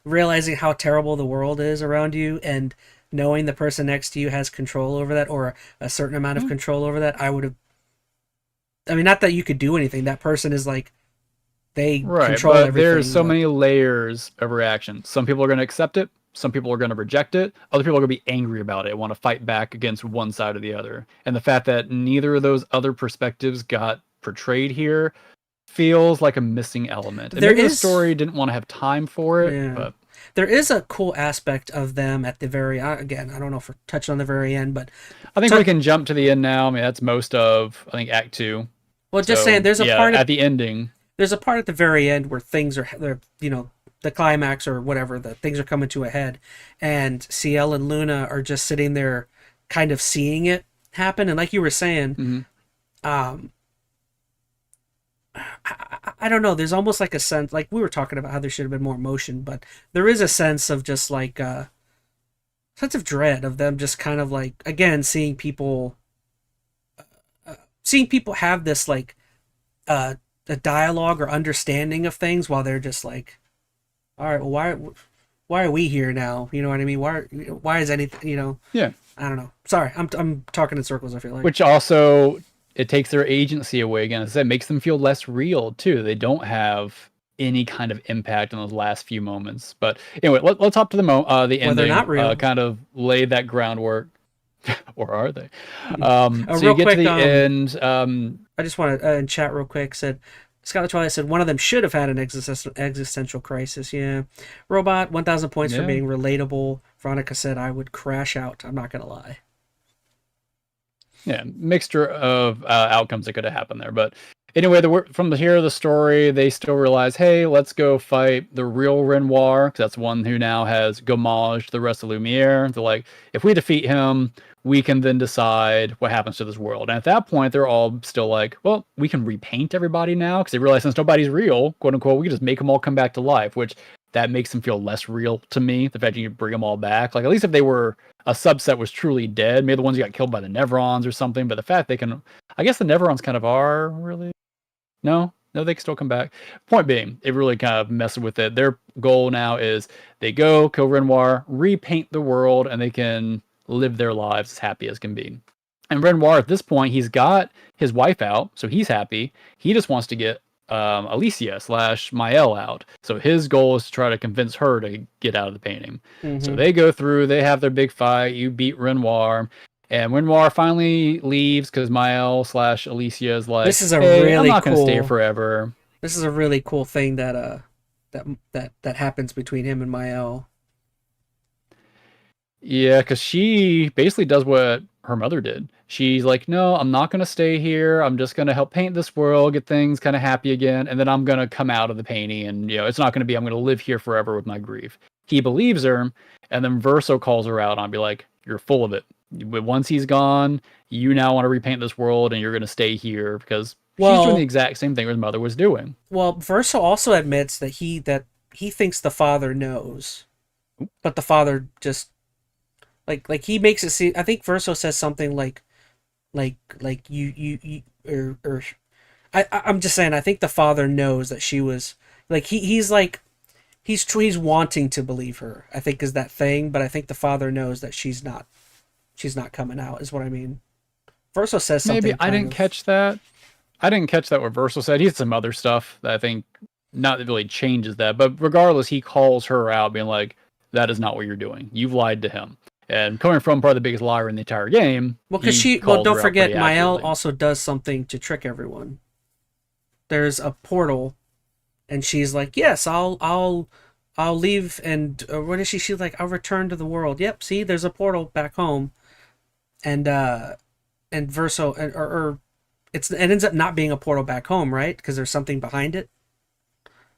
realizing how terrible the world is around you and knowing the person next to you has control over that or a certain amount of Yeah. control over that. I would have. I mean, not that you could do anything. That person is like they Right, control but there's everything. so But many layers of reaction. Some people are going to accept it. Some people are going to reject it. Other people are going to be angry about it, want to fight back against one side or the other. And the fact that neither of those other perspectives got portrayed here feels like a missing element. And there maybe the is, story didn't want to have time for it, yeah, but there is a cool aspect of them at the very again. I don't know if we're touching on the very end, but I think we touch, can jump to the end now. I mean, that's most of, I think, Act 2. well, just saying, So, yeah, at the ending, there's a part at the very end where things are they're the climax or whatever, the things are coming to a head, and CL and Luna are just sitting there, kind of seeing it happen. And like you were saying, mhm. um, I don't know. There's almost like a sense, like we were talking about how there should have been more emotion, but there is a sense of just like sense of dread of them just kind of like again seeing people have this like a dialogue or understanding of things while they're just like, all right, well, why are we here now? You know what I mean? Why is anything? Yeah. I don't know. Sorry, I'm talking in circles. I feel like. Which also, it takes their agency away again. As I said, makes them feel less real, too. They don't have any kind of impact in those last few moments. But anyway, let's hop to the Well, they're ending, not real. kind of lay that groundwork. Or are they? So you Real get to quick, the end. I just want to in chat real quick said Scarlet Twilight said one of them should have had an existential crisis. Yeah, Robot 1,000 points for Yeah. being relatable. Veronica said I would crash out. I'm not gonna lie. Yeah, mixture of outcomes that could have happened there. But anyway, from the here of the story, they still realize, hey, let's go fight the real Renoir, because that's one who now has gommaged the rest of Lumiere. They're like, if we defeat him, we can then decide what happens to this world. And at that point, they're all still like, well, we can repaint everybody now, because they realize since nobody's real, quote unquote, we can just make them all come back to life, which that makes them feel less real to me. The fact that you bring them all back, like at least if they were a subset was truly dead, maybe the ones who got killed by the Nevrons or something. But the fact they can, I guess the Nevrons kind of are really, no, no, they can still come back. Point being, it really kind of messes with it. Their goal now is they go kill Renoir, repaint the world, and they can live their lives as happy as can be. And Renoir, at this point, he's got his wife out, so he's happy. He just wants to get Alicia/Mael out. So his goal is to try to convince her to get out of the painting. So they go through, they have their big fight. You beat Renoir. And Renoir finally leaves because Mael/Alicia is like, this is a hey, really I'm not cool, going to stay here forever. This is a really cool thing that that happens between him and Mael. Yeah, because she basically does what her mother did. She's like, no, I'm not going to stay here. I'm just going to help paint this world, get things kind of happy again. And then I'm going to come out of the painting. And, it's not going to be, I'm going to live here forever with my grief. He believes her. And then Verso calls her out. And I'll be like, you're full of it. But once he's gone, you now want to repaint this world and you're going to stay here because she's doing the exact same thing his mother was doing. Well, Verso also admits that he thinks the father knows, but the father just like he makes it seem. I think Verso says something like you or I'm just saying. I think the father knows that she was like he's wanting to believe her. I think is that thing, but I think the father knows that she's not coming out. Is what I mean. Verso says something. Maybe I didn't catch that. I didn't catch that what Verso said. He had some other stuff that I think not really changes that, but regardless, he calls her out, being like, "That is not what you're doing. You've lied to him." And coming from probably the biggest liar in the entire game. Well, because don't forget, Mael also does something to trick everyone. There's a portal, and she's like, "Yes, I'll leave." And what is she? She's like, "I'll return to the world." Yep. See, there's a portal back home, and Verso or it ends up not being a portal back home, right? Because there's something behind it.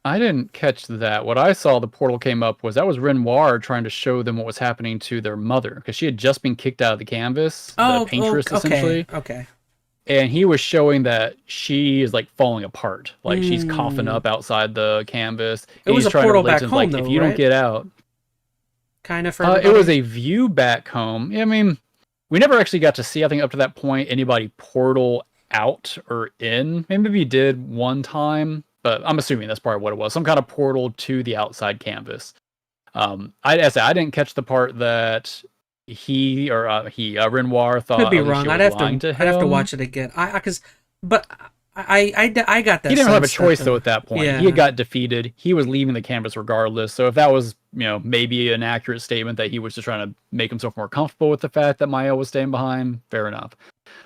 I didn't catch that. What I saw, the portal came up that was Renoir trying to show them what was happening to their mother because she had just been kicked out of the canvas, the paintress essentially. Okay. And he was showing that she is like falling apart, like she's coughing up outside the canvas. It was a portal back home, like, though, if you don't get out, kind of. It was a view back home. I mean, we never actually got to see. I think up to that point, anybody portal out or in. Maybe we did one time. But I'm assuming that's probably what it was. Some kind of portal to the outside canvas. I didn't catch the part that Renoir thought could be wrong. I'd have to watch it again. I got that. He didn't have a choice though at that point. Yeah. He had got defeated. He was leaving the canvas regardless. So if that was maybe an accurate statement that he was just trying to make himself more comfortable with the fact that Mael was staying behind, fair enough.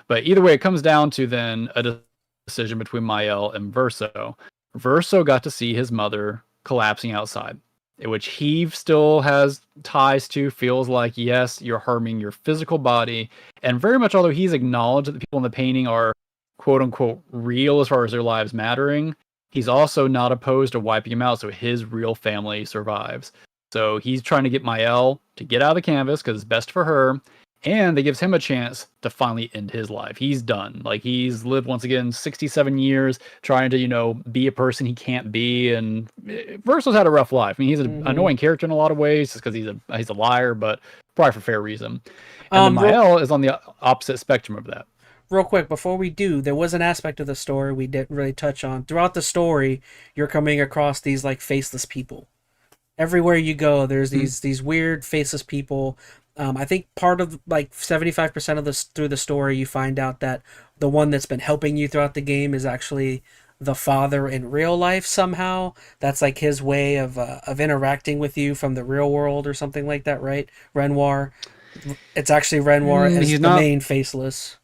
But either way, it comes down to then a decision between Mael and Verso. Verso got to see his mother collapsing outside, which he still has ties to, feels like, yes, you're harming your physical body. And very much, although he's acknowledged that the people in the painting are quote unquote real as far as their lives mattering, he's also not opposed to wiping him out so his real family survives. So he's trying to get Mael to get out of the canvas because it's best for her. And it gives him a chance to finally end his life. He's done. Like, he's lived, once again, 67 years trying to, be a person he can't be. And Verso's had a rough life. I mean, he's an annoying character in a lot of ways just because he's a liar, but probably for fair reason. And then Mael is on the opposite spectrum of that. Real quick, before we do, there was an aspect of the story we didn't really touch on. Throughout the story, you're coming across these, faceless people. Everywhere you go, there's these weird, faceless people. I think part of 75% of through the story, you find out that the one that's been helping you throughout the game is actually the father in real life somehow. That's his way of interacting with you from the real world or something like that, right? Renoir. It's actually Renoir as the main faceless.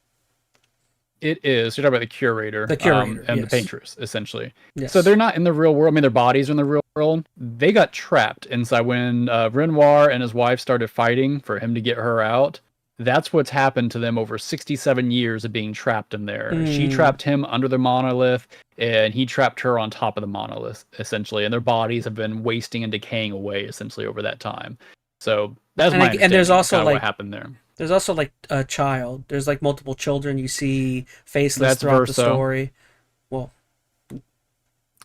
It is. You're talking about the curator. The curator, and yes. the paintress, essentially. Yes. So they're not in the real world. I mean, their bodies are in the real world. They got trapped inside when Renoir and his wife started fighting for him to get her out. That's what's happened to them over 67 years of being trapped in there. She trapped him under the monolith, and he trapped her on top of the monolith, essentially. And their bodies have been wasting and decaying away, essentially, over that time. So that's my understanding. And there's also what happened there. There's also a child. There's multiple children you see faceless throughout the story. Well,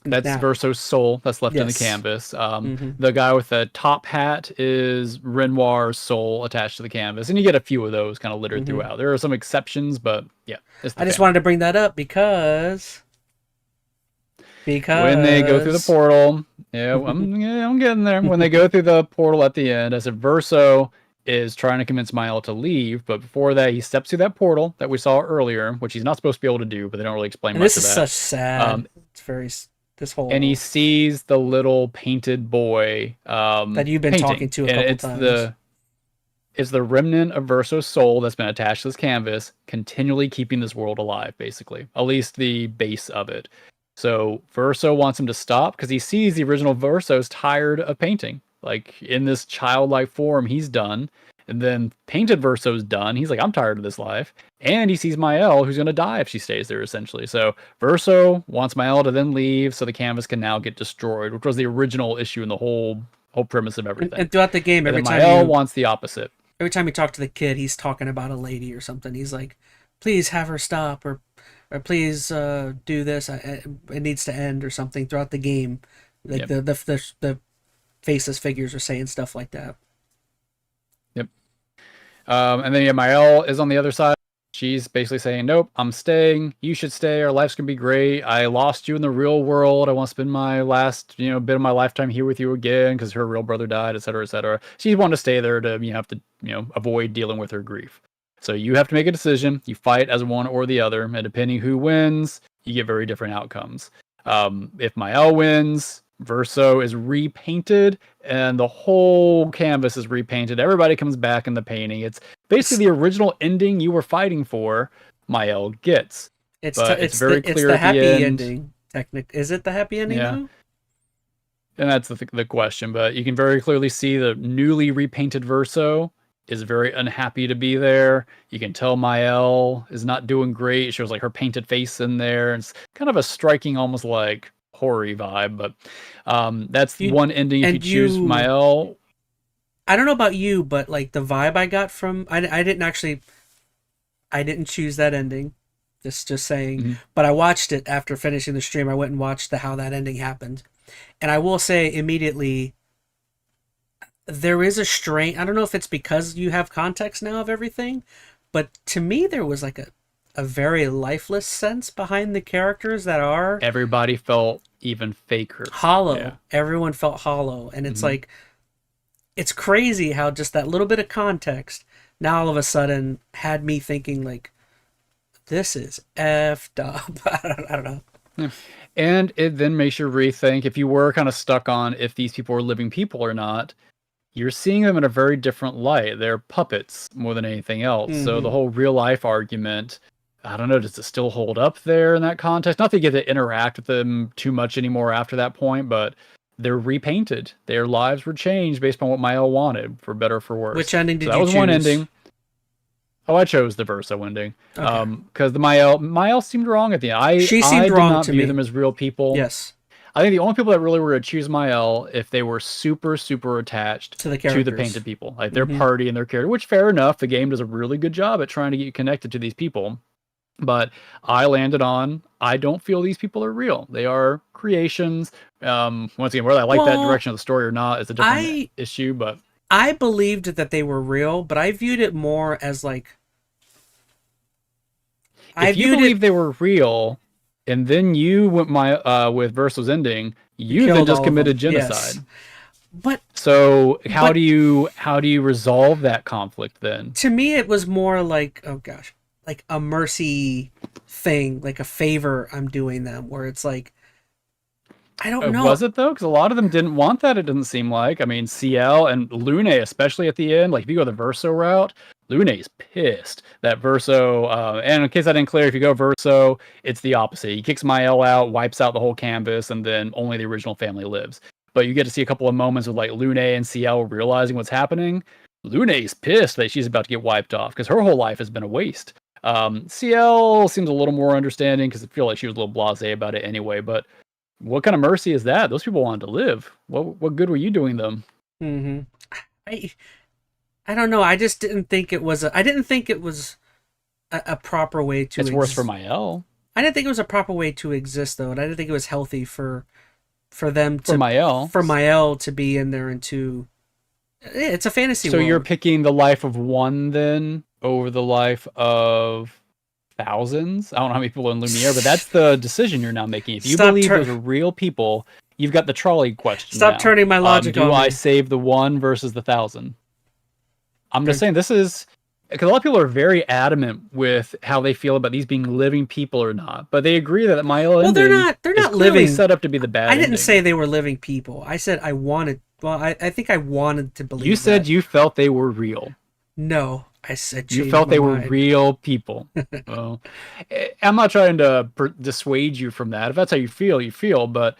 that's Verso's soul that's left in the canvas. The guy with the top hat is Renoir's soul attached to the canvas, and you get a few of those kind of littered throughout. There are some exceptions, but yeah. I just wanted to bring that up because when they go through the Because portal, I'm getting there. When they go through the portal at the end, I said Verso is trying to convince Mael to leave, but before that, he steps through that portal that we saw earlier, which he's not supposed to be able to do, but they don't really explain and much this of is that. such sad. It's very this And he whole sees the little painted boy that you've been talking painting, to a and couple times. it's the remnant of Verso's soul that's been attached to this canvas, continually keeping this world alive, basically. At least the base of it. So Verso wants him to stop because he sees the original Verso's tired of painting. Like in this childlike form, he's done. And then painted Verso's done. He's like, I'm tired of this life. And he sees Mael, who's going to die if she stays there, essentially. So Verso wants Mael to then leave so the canvas can now get destroyed, which was the original issue in the whole premise of everything. And throughout the game, And then Mael wants the opposite. Every time you talk to the kid, he's talking about a lady or something. He's like, please have her stop, or please do this. It needs to end or something throughout the game. Like the faceless figures are saying stuff like that. Yep. And then Mael is on the other side. She's basically saying, nope, I'm staying. You should stay. Our life's going to be great. I lost you in the real world. I want to spend my last, bit of my lifetime here with you again because her real brother died, et cetera, et cetera. She wanted to stay there to, have to, avoid dealing with her grief. So you have to make a decision. You fight as one or the other. And depending who wins, you get very different outcomes. If Mael wins, Verso is repainted and the whole canvas is repainted. Everybody comes back in the painting. It's basically the original ending you were fighting for. Mael gets. It's very clear. It's the happy ending. Is it the happy ending? Yeah. Though? And that's the question. But you can very clearly see the newly repainted Verso is very unhappy to be there. You can tell Mael is not doing great. It shows like her painted face in there. It's kind of a striking, almost like horror vibe, but that's one ending if you choose Mael. I don't know about you, but like the vibe I got from I didn't choose that ending. Just saying. But I watched it after finishing the stream. I went and watched how that ending happened. And I will say immediately there is a strain. I don't know if it's because you have context now of everything, but to me there was like a very lifeless sense behind the characters that are... Everybody felt even faker. Hollow. Yeah. Everyone felt hollow. And it's like... It's crazy how just that little bit of context now all of a sudden had me thinking like, this is effed up. I don't know. Yeah. And it then makes you rethink if you were kind of stuck on if these people are living people or not. You're seeing them in a very different light. They're puppets more than anything else. So the whole real life argument... I don't know, does it still hold up there in that context? Not that you get to interact with them too much anymore after that point, but they're repainted. Their lives were changed based on what Mael wanted, for better or for worse. Which ending did you choose? That was one ending. Oh, I chose the Verso ending. Okay. Because the Mael seemed wrong at the end. She seemed wrong to me. I did not view them as real people. Yes. I think the only people that really were going to choose Mael if they were super, super attached to the painted people. Like their party and their character, which fair enough. The game does a really good job at trying to get you connected to these people. But I landed on, I don't feel these people are real. They are creations. Once again, whether I like that direction of the story or not is a different issue. But I believed that they were real, but I viewed it more as like... If you believe they were real, and then you went with Verso's ending, you then just committed genocide. Yes. But so how do you resolve that conflict then? To me, it was more like, oh gosh, like a mercy thing, like a favor I'm doing them, where it's like, I don't know. Was it though? Because a lot of them didn't want that. It didn't seem like. I mean, CL and Lune, especially at the end. Like if you go the Verso route, Lune's pissed that Verso. And in case I didn't clear, if you go Verso, it's the opposite. He kicks Mael out, wipes out the whole canvas, and then only the original family lives. But you get to see a couple of moments with like Lune and CL realizing what's happening. Lune's pissed that she's about to get wiped off because her whole life has been a waste. CL seems a little more understanding because I feel like she was a little blasé about it anyway. But what kind of mercy is that? Those people wanted to live. What good were you doing them? I don't know. I just didn't think it was. I didn't think it was a proper way to. It's worse for Mael. I didn't think it was a proper way to exist, though, and I didn't think it was healthy for them to for Mael to be in there and to. It's a fantasy. So world. You're picking the life of one then over the life of thousands. I don't know how many people are in Lumiere, but that's the decision you're now making. If you Stop believe those are real people, you've got the trolley question Stop now. turning my logic Do on I me. save the 1 versus the 1,000? I'm just saying this is because a lot of people are very adamant with how they feel about these being living people or not, but they agree that my ending they're is not clearly living. set up to be the bad I didn't ending. say they were living people. I said I wanted. Well, I think I wanted to believe. You said that. you felt they were real. No, I said You felt they were mind. real people. Well, I'm not trying to dissuade you from that. If that's how you feel, you feel. But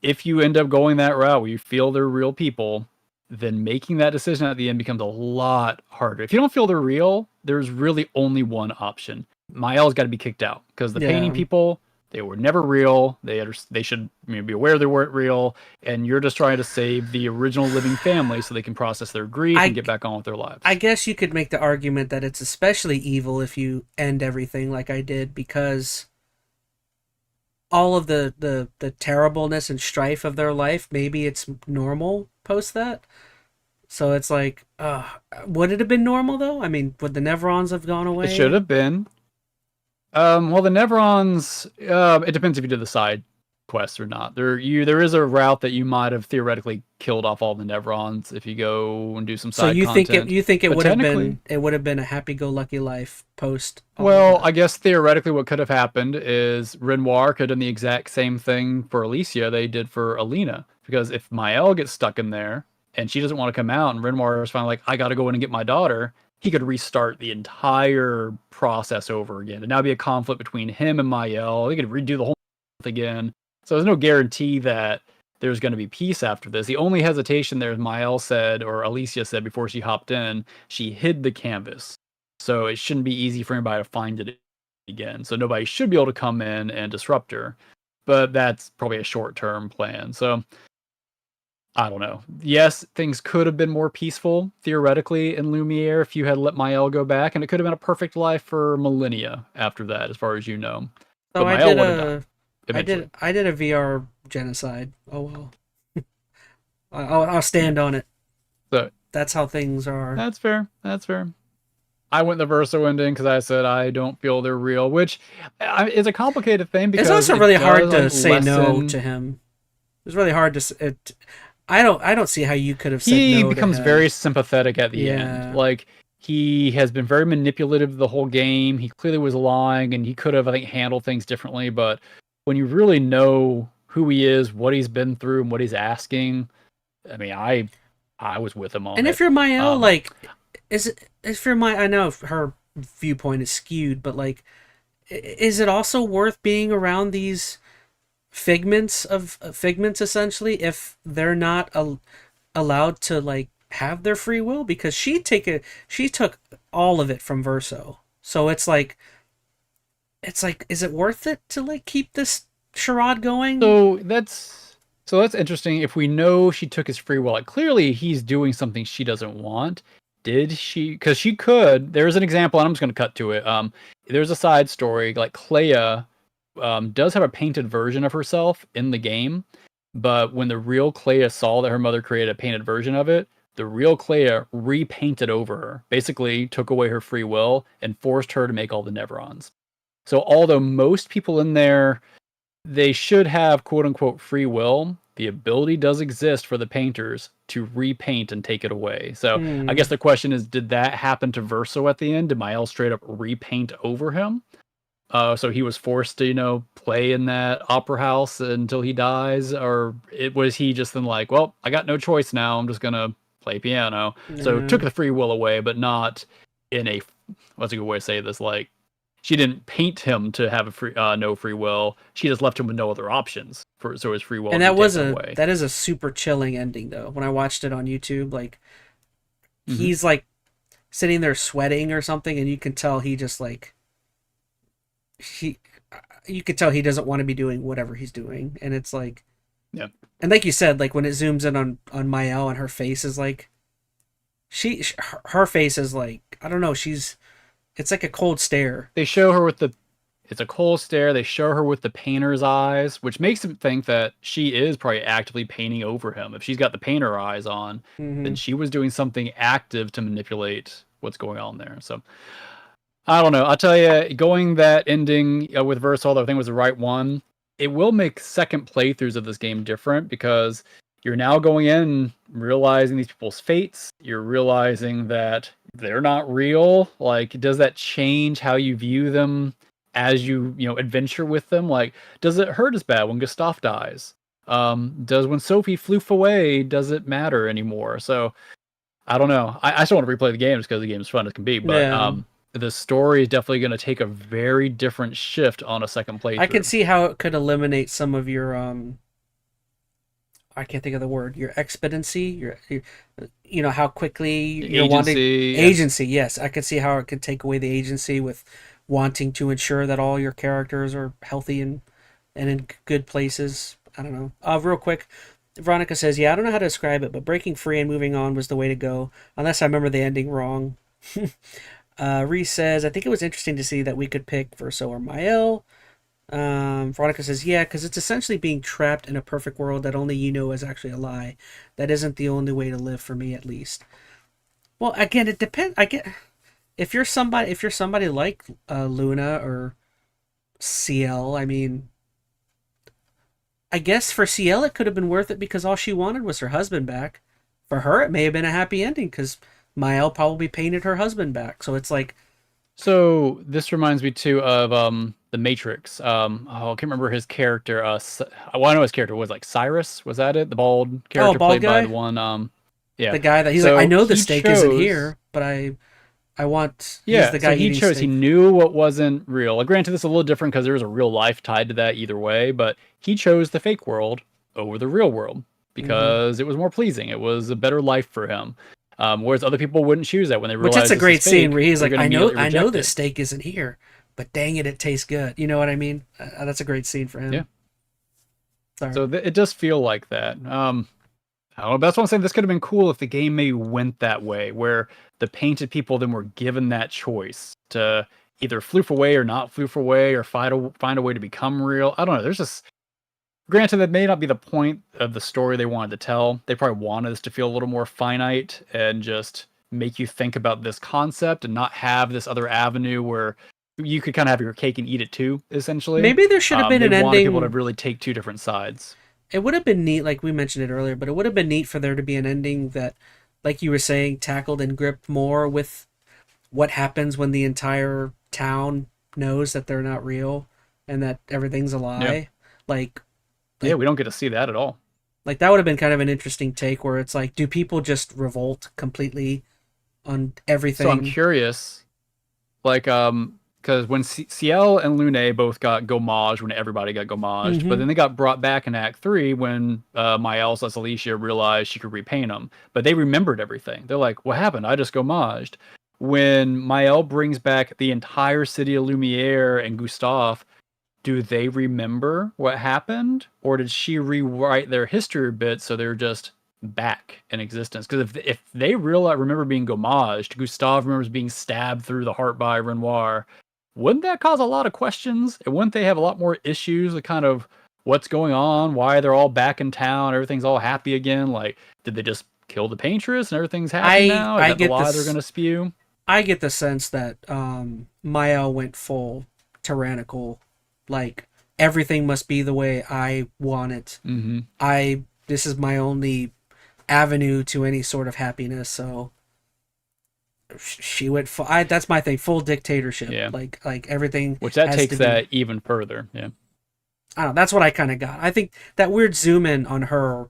if you end up going that route where you feel they're real people, then making that decision at the end becomes a lot harder. If you don't feel they're real, there's really only one option. Mael's got to be kicked out because the painting people, they were never real. They should be aware they weren't real, and you're just trying to save the original living family so they can process their grief and get back on with their lives. I guess you could make the argument that it's especially evil if you end everything like I did, because all of the terribleness and strife of their life, maybe it's normal post that. So it's like, would it have been normal though? I mean, would the Nevrons have gone away? It should have been. Well, the Nevrons, it depends if you did the side quests or not. There is a route that you might have theoretically killed off all the Nevrons if you go and do some side content. So you think it would have been a happy-go-lucky life post? Well, I guess theoretically what could have happened is Renoir could have done the exact same thing for Alicia they did for Alina, because if Mael gets stuck in there and she doesn't want to come out, and Renoir is finally like, I got to go in and get my daughter, he could restart the entire process over again. And now be a conflict between him and Mael. He could redo the whole thing again. So there's no guarantee that there's going to be peace after this. The only hesitation there, as Mael said, or Alicia said before she hopped in, she hid the canvas. So it shouldn't be easy for anybody to find it again. So nobody should be able to come in and disrupt her. But that's probably a short-term plan. So I don't know. Yes, things could have been more peaceful, theoretically, in Lumiere if you had let Mael go back, and it could have been a perfect life for millennia after that, as far as you know. So but Mael would have died. I did a VR genocide. Oh well. I'll stand on it. So that's how things are. That's fair. That's fair. I went the Verso ending because I said I don't feel they're real, which is a complicated thing because it's also really hard to say no to him. It's really hard to. I don't see how you could have said no to him. He becomes very sympathetic at the end. Like, he has been very manipulative the whole game. He clearly was lying, and he could have, I think, handled things differently. But when you really know who he is, what he's been through, and what he's asking, I mean, I was with him on it. And if you're Mael, if you're I know her viewpoint is skewed, but like, is it also worth being around these figments essentially if they're not allowed to like have their free will? Because she took all of it from Verso, so it's like is it worth it to like keep this charade going? So that's interesting. If we know she took his free will, like, clearly he's doing something she doesn't want. Did she? Because she could. There's an example, and I'm just going to cut to it. There's a side story, like Clair does have a painted version of herself in the game, but when the real Clair saw that her mother created a painted version of it, the real Clair repainted over her, basically took away her free will and forced her to make all the Nevrons. So although most people in there, they should have quote-unquote free will, the ability does exist for the painters to repaint and take it away. So I guess the question is, did that happen to Verso at the end? Did Mael straight up repaint over him? So he was forced to, play in that opera house until he dies? Or was he just then like, well, I got no choice now, I'm just going to play piano? So took the free will away, but not in a, what's a good way to say this, like, she didn't paint him to have no free will. She just left him with no other options so his free will. And that is a super chilling ending though. When I watched it on YouTube, like he's like sitting there sweating or something, and you can tell he just like you could tell he doesn't want to be doing whatever he's doing, and it's like, yeah. And like you said, like when it zooms in on Mael and her face is like, her face is like, I don't know, it's like a cold stare. They show her it's a cold stare. They show her with the painter's eyes, which makes him think that she is probably actively painting over him. If she's got the painter eyes on, then she was doing something active to manipulate what's going on there. So I don't know. I'll tell you, going that ending with Versal, I think was the right one. It will make second playthroughs of this game different because you're now going in realizing these people's fates. You're realizing that they're not real. Like, does that change how you view them as you adventure with them? Like, does it hurt as bad when Gustav dies? Does when Sophie floof away, does it matter anymore? So I don't know. I still want to replay the games because the game is fun as can be, but Yeah. the story is definitely going to take a very different shift on a second playthrough. I can see how it could eliminate some of your I can't think of the word. Your expediency, your how quickly you're wanting agency. Yes, I could see how it could take away the agency with wanting to ensure that all your characters are healthy and in good places. I don't know. Real quick, Veronica says, "Yeah, I don't know how to describe it, but breaking free and moving on was the way to go, unless I remember the ending wrong." Reese says, "I think it was interesting to see that we could pick Verso or Mael." Veronica says, yeah, because it's essentially being trapped in a perfect world that only you know is actually a lie. That isn't the only way to live for me, at least. Well, again, it depends. I get if you're somebody like Luna or CL. I mean, I guess for CL it could have been worth it because all she wanted was her husband back. For her, it may have been a happy ending because Mael probably painted her husband back. So it's like. So this reminds me too of the Matrix. I can't remember his character. Well, I know his character was like Cyrus. Was that it? The bald character Bald played guy? by the one. Yeah, the guy that he's so like, I know the he steak chose, isn't here, but I want. Yeah, he's the guy so he chose. steak. He knew what wasn't real. Granted, this is a little different because there was a real life tied to that either way. But he chose the fake world over the real world because it was more pleasing. It was a better life for him. Whereas other people wouldn't choose that when they realize. Which that's a great scene where he's like, I know it. this steak isn't here, but dang it, it tastes good. You know what I mean? That's a great scene for him. Yeah. Sorry. So it does feel like that. I don't know. That's what I'm saying. This could have been cool if the game maybe went that way, where the painted people then were given that choice to either floof away or not floof away, or find a way to become real. I don't know. There's just. Granted, that may not be the point of the story they wanted to tell. They probably wanted us to feel a little more finite and just make you think about this concept and not have this other avenue where you could kind of have your cake and eat it too, essentially. Maybe there should have been an ending. They wanted people to really take two different sides. It would have been neat, like we mentioned it earlier, but it would have been neat for there to be an ending that, like you were saying, tackled and gripped more with what happens when the entire town knows that they're not real and that everything's a lie. Yeah. Like, yeah, we don't get to see that at all. Like, that would have been kind of an interesting take where it's like, do people just revolt completely on everything? So I'm curious, like, because when Ciel and Lune both got gommage, when everybody got gommaged, but then they got brought back in Act 3 when Mael / Alicia realized she could repaint them, but they remembered everything. They're like, what happened? I just gommaged. When Mael brings back the entire city of Lumiere and Gustav, do they remember what happened, or did she rewrite their history a bit so they're just back in existence? Because if they remember being gommaged, Gustav remembers being stabbed through the heart by Renoir, wouldn't that cause a lot of questions? And wouldn't they have a lot more issues with kind of what's going on, why they're all back in town, everything's all happy again? Like, did they just kill the paintress and everything's happy now? Is that the lie they're going to spew? I get the sense that Mael went full tyrannical. Like, everything must be the way I want it. This is my only avenue to any sort of happiness. So she went full. That's my thing. Full dictatorship. Yeah. Like everything. Which that takes that even further. Yeah. I don't know. That's what I kind of got. I think that weird zoom in on her,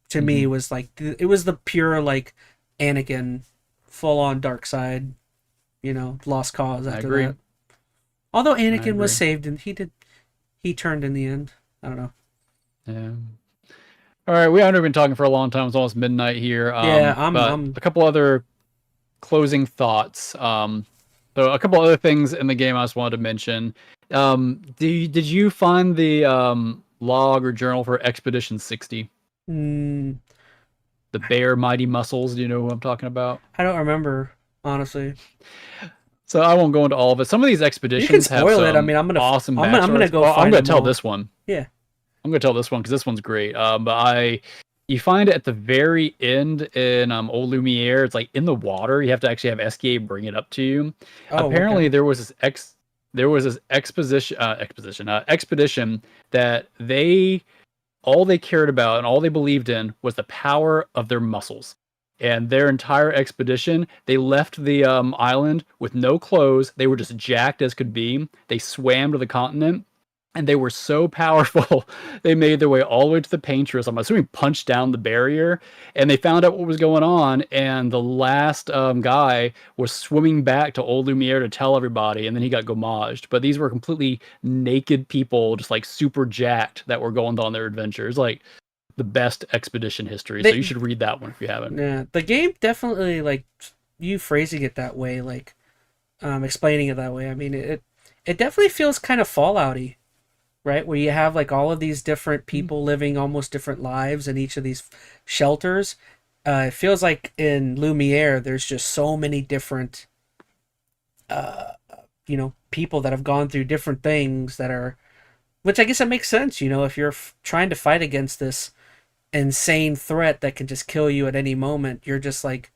to me, was like, it was the pure, like, Anakin, full on dark side, lost cause after that. Although Anakin was saved and he turned in the end. I don't know. Yeah. All right, we haven't been talking for a long time. It's almost midnight here. I'm a couple other closing thoughts. So a couple other things in the game I just wanted to mention. Did you find the log or journal for Expedition 60? The Bear Mighty Muscles. Do you know who I'm talking about? I don't remember, honestly. So I won't go into all of it. Some of these expeditions have some awesome backstories. I'm gonna go. I'm gonna tell this one. Yeah, I'm gonna tell this one because this one's great. But You find it at the very end in Old Lumiere. It's like in the water. You have to actually have SKA bring it up to you. Oh, Apparently, okay. there was this expedition that all they cared about and all they believed in was the power of their muscles. And their entire expedition, they left the island with no clothes. They were just jacked as could be. They swam to the continent, and they were so powerful. They made their way all the way to the Paintress. I'm assuming punched down the barrier, and they found out what was going on. And the last guy was swimming back to Old Lumiere to tell everybody, and then he got gommaged. But these were completely naked people, just like super jacked, that were going on their adventures. Like the best expedition history. So you should read that one if you haven't. Yeah, the game definitely, like, you phrasing it that way, like, explaining it that way. I mean, it definitely feels kind of Fallouty, right? Where you have like all of these different people living almost different lives in each of these shelters. It feels like in Lumiere, there's just so many different, people that have gone through different things that are, which I guess it makes sense. If you're trying to fight against this insane threat that can just kill you at any moment, you're just like,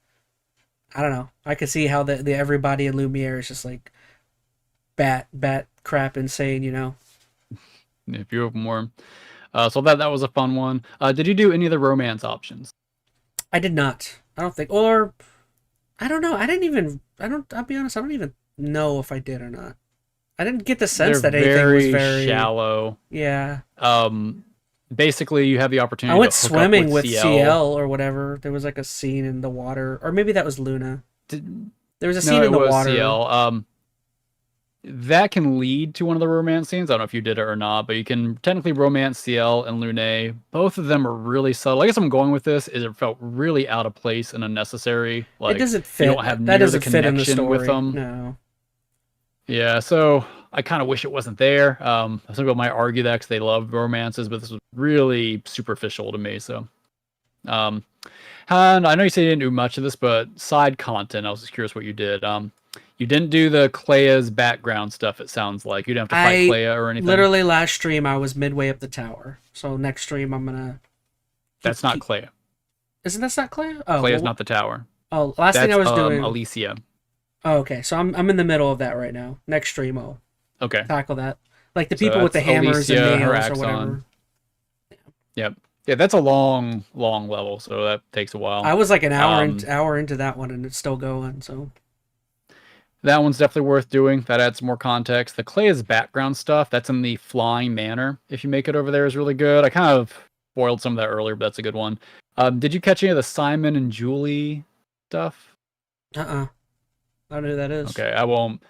I don't know. I could see how the everybody in Lumiere is just like bat crap insane. If you have more. So that was a fun one. Did you do any of the romance options? I did not. I don't think, or I don't know. I didn't even. I don't. I'll be honest. I don't even know if I did or not. I didn't get the sense They're that anything was very very shallow. Yeah. Basically, you have the opportunity I went to hook swimming up with with CL or whatever. There was like a scene in the water, or maybe that was Luna. There was a scene No, in it the was water. CL. That can lead to one of the romance scenes. I don't know if you did it or not, but you can technically romance CL and Lune. Both of them are really subtle. I guess I'm going with this is it felt really out of place and unnecessary. It Like doesn't you fit. don't have That near the doesn't fit in the connection with story. them. No. Yeah, so I kind of wish it wasn't there. Some people might argue that because they love romances, but this was really superficial to me. So, and I know you said you didn't do much of this, but side content, I was just curious what you did. You didn't do the Clea's background stuff, it sounds like. You didn't have to fight Clea or anything. Literally last stream, I was midway up the tower. So next stream, I'm going to... That's not Clea. Isn't that not Clea? Oh, Clea's not the tower. Oh, last thing I was doing... Alicia. Oh, okay. So I'm in the middle of that right now. Next stream, I'll tackle that. Like the people with the hammers Alicia, and nails or whatever. Yep. Yeah, that's a long level, so that takes a while. I was like an hour into that one, and it's still going, so... That one's definitely worth doing. That adds more context. The Clea's background stuff, that's in the Flying Manor. If you make it over there, is really good. I kind of spoiled some of that earlier, but that's a good one. Did you catch any of the Simon and Julie stuff? I don't know who that is. Okay, I won't.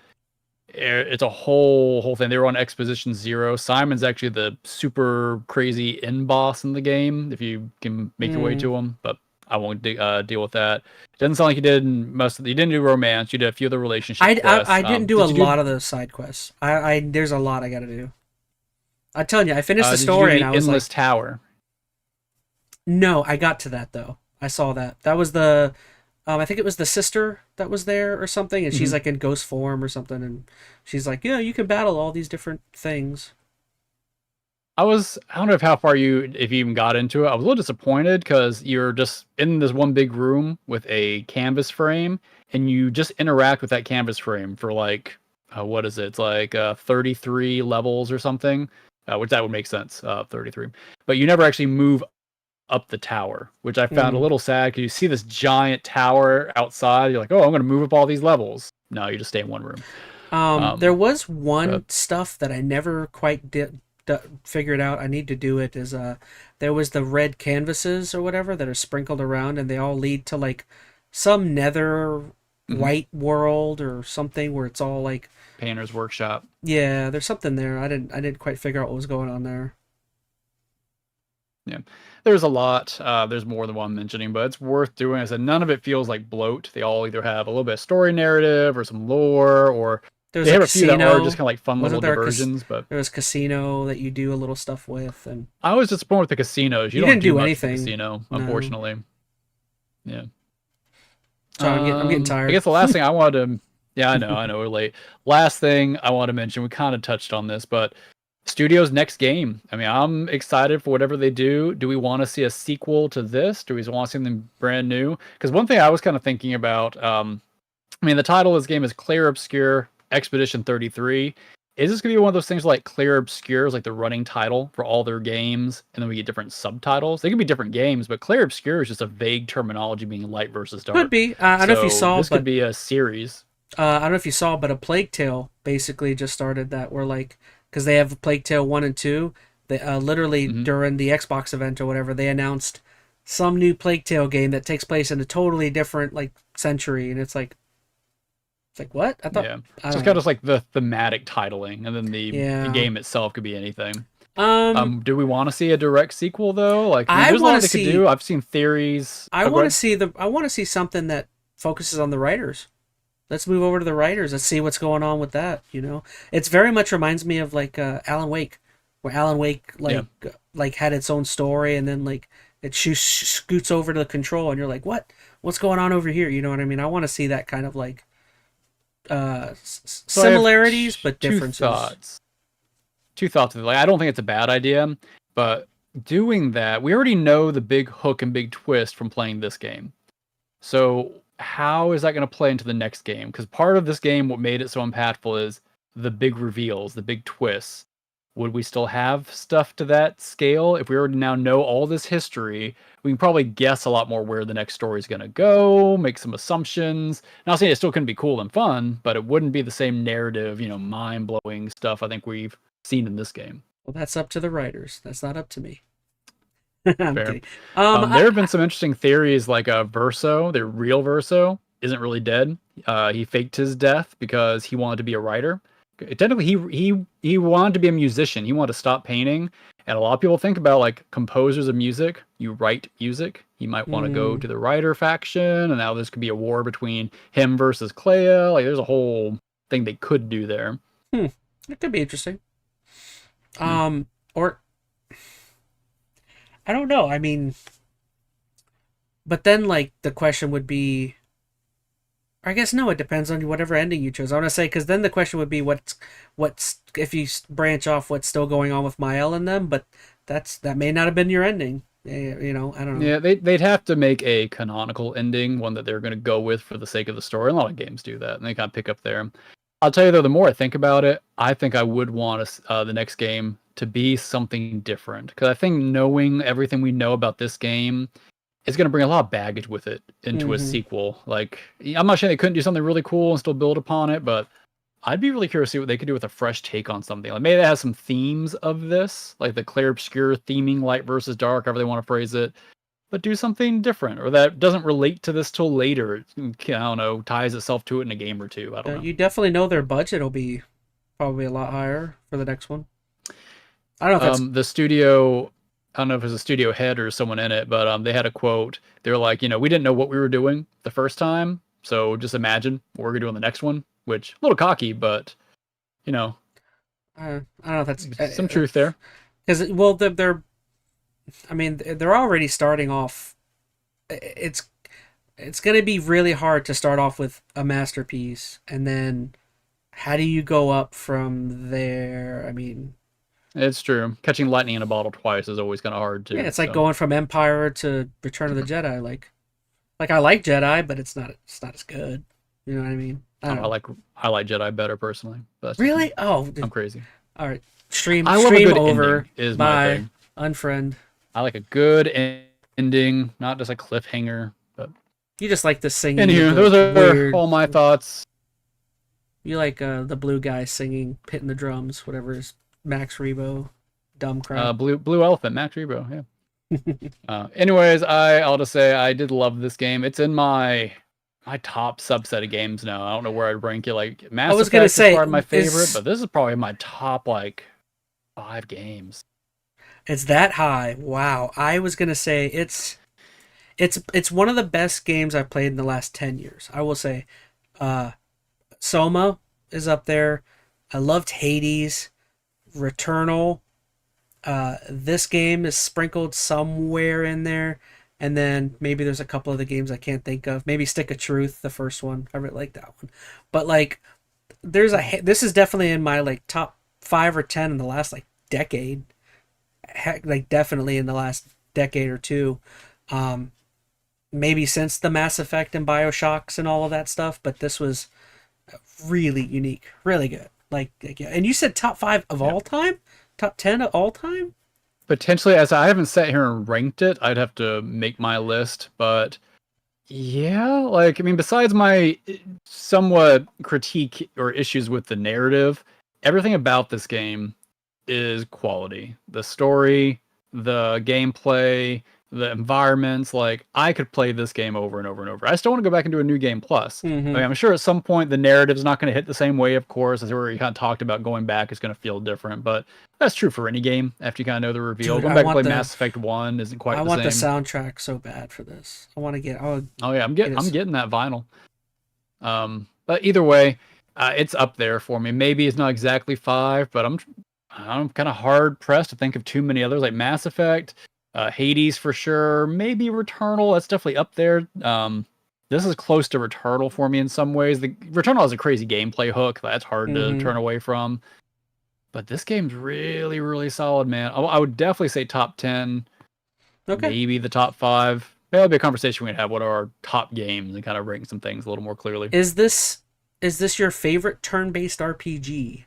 It's a whole thing. They were on Exposition 0. Simon's actually the super crazy end boss in the game, if you can make your way to him, but I won't deal with that. It doesn't sound like you did you didn't do romance. You did a few of the relationship quests. I didn't do a lot of those side quests. There's a lot I got to do. I'm telling you, I finished the story and I was Endless like, Tower. No, I got to that though. I saw that. That was the, I think it was the sister that was there or something, and she's like in ghost form or something, and she's like, yeah, you can battle all these different things. I don't know how far if you even got into it. I was a little disappointed because you're just in this one big room with a canvas frame, and you just interact with that canvas frame for like, what is it? It's like 33 levels or something, which that would make sense, 33. But you never actually move up the tower, which I found a little sad because you see this giant tower outside. You're like, oh, I'm going to move up all these levels. No, you just stay in one room. There was one stuff that I never quite figured out. I need to do it. Is there was the red canvases or whatever that are sprinkled around, and they all lead to like some nether white world or something where it's all like Painter's Workshop. Yeah, there's something there. I didn't quite figure out what was going on there. Yeah, there's a lot. There's more than one I'm mentioning, but it's worth doing. I said none of it feels like bloat. They all either have a little bit of story narrative or some lore, or they have a few that are just kind of like fun little diversions. But there was casino that you do a little stuff with, and I was disappointed with the casinos. You don't didn't do much anything. With the casino, unfortunately. Yeah. So I'm getting tired. I guess the last thing I wanted to, I know we're late. Last thing I want to mention, we kind of touched on this, but studio's next game. I mean, I'm excited for whatever they do. Do we want to see a sequel to this? Do we want something brand new? Because one thing I was kind of thinking about, I mean, the title of this game is Clair Obscur Expedition 33. Is this going to be one of those things like Clair Obscur is like the running title for all their games, and then we get different subtitles? They could be different games, but Clair Obscur is just a vague terminology meaning light versus Could dark. be. I don't know if you saw, this but could be a series. I don't know if you saw, but a Plague Tale basically just started that. Where like, because they have Plague Tale 1 and 2, they literally Mhm. during the Xbox event or whatever, they announced some new Plague Tale game that takes place in a totally different like century, and it's like what? I thought Yeah. I So it's don't kind know. of like the thematic titling, and then the Yeah. game itself could be anything. Um, Do we want to see a direct sequel though? Like, I mean, I there's a lot want to they could see. do. I've seen theories. I Oh, go want to ahead. see the. I want to see something that focuses on the writers. Let's move over to the writers. Let's see what's going on with that. You know, it's very much reminds me of like Alan Wake, where Alan Wake Yeah. like had its own story, and then like it scoots over to the control, and you're like, what? What's going on over here? You know what I mean? I want to see that kind of like So I have similarities but two differences. thoughts. Two thoughts. Like, I don't think it's a bad idea, but doing that, we already know the big hook and big twist from playing this game. So how is that going to play into the next game? Because part of this game, what made it so impactful is the big reveals, the big twists. Would we still have stuff to that scale? If we already now know all this history, we can probably guess a lot more where the next story is going to go, make some assumptions. Not saying it still couldn't be cool and fun, but it wouldn't be the same narrative, mind-blowing stuff I think we've seen in this game. Well, that's up to the writers. That's not up to me. I'm Fair. kidding. There have been some interesting theories, like Verso, the real Verso, isn't really dead. He faked his death because he wanted to be a writer. Technically, he wanted to be a musician. He wanted to stop painting. And a lot of people think about like composers of music. You write music. He might want to go Mm, to the writer faction, and now this could be a war between him versus Clea. Like, there's a whole thing they could do there. hmm. It could be interesting. Hmm. Or I don't know. I mean, but then like the question would be, I guess no. It depends on whatever ending you chose. I want to say because then the question would be what's if you branch off what's still going on with Mael and them, but that may not have been your ending. You know, I don't know. Yeah, they'd have to make a canonical ending, one that they're going to go with for the sake of the story. A lot of games do that, and they kind of pick up there. I'll tell you though, the more I think about it, I think I would want the next game to be something different, because I think knowing everything we know about this game is going to bring a lot of baggage with it into a Mm-hmm. sequel. Like, I'm not saying they couldn't do something really cool and still build upon it, but I'd be really curious to see what they could do with a fresh take on something. Like, maybe that has some themes of this, like the Clair Obscur theming, light versus dark, however they want to phrase it, but do something different, or that doesn't relate to this till later. I don't know, ties itself to it in a game or two. I don't know. You definitely know their budget will be probably a lot higher for the next one. I don't know if that's. The studio, I don't know if it was a studio head or someone in it, but they had a quote. They were like, we didn't know what we were doing the first time, so just imagine what we're gonna do on the next one. Which, a little cocky, but you know, I don't know if that's some truth there. because well they're. I mean they're already starting off. It's going to be really hard to start off with a masterpiece, and then how do you go up from there? I mean, It's true. Catching lightning in a bottle twice is always kind of hard yeah, too. it's like So going from Empire to Return of the Jedi. Like I like Jedi, but it's not as good. You know what I mean? I I don't don't know, know. I like Jedi better personally, but that's just me. Really? Oh, I'm crazy. all right. Stream I love a stream good over. ending. Is my Bye. thing. Unfriend. I like a good ending, not just a cliffhanger. But You just like the singing of anywho, the those are weird. all my thoughts. You like the blue guy singing, hitting the drums, whatever is Max Rebo, dumb crap. Blue Elephant, Max Rebo. Yeah. Anyways, I'll just say I did love this game. It's in my top subset of games now. I don't know where I'd rank it. Like, I Mass was gonna Effect is say, probably my favorite, is but this is probably my top like 5 games. it's that high? Wow. I was gonna say it's one of the best games I've played in the last 10 years. I will say, uh, Soma is up there. I loved Hades, Returnal. This game is sprinkled somewhere in there, and then maybe there's a couple of the games I can't think of. Maybe Stick of Truth, the first one. I really like that one. But like, this is definitely in my like top 5 or 10 in the last like decade. Heck, like definitely in the last decade or two. Maybe since the Mass Effect and Bioshocks and all of that stuff, but this was really unique, really good. Yeah. And you said top 5 of all time, top 10 of all time. Potentially, as I haven't sat here and ranked it, I'd have to make my list. But yeah, like I mean, besides my somewhat critique or issues with the narrative, everything about this game is quality. The story, the gameplay, the environments. Like I could play this game over and over and over. I still want to go back and do a new game plus. Mm-hmm. I mean, I'm sure at some point the narrative's not going to hit the same way, of course, as we already kind of talked about. Going back is going to feel different, but that's true for any game after you kind of know the reveal. Dude, Going back and play Mass Effect 1 isn't quite the same. I want the soundtrack so bad for this. I want to get. Oh yeah, I'm getting that vinyl. But either way, it's up there for me. Maybe it's not exactly 5, but I'm kind of hard pressed to think of too many others like Mass Effect, Hades for sure, maybe Returnal. That's definitely up there. This is close to Returnal for me in some ways. The Returnal has a crazy gameplay hook that's hard to turn away from. But this game's really, really solid, man. I would definitely say top 10. Okay. Maybe the top 5. That'll be a conversation we'd have. What are our top games and kind of rank some things a little more clearly. Is this your favorite turn-based RPG?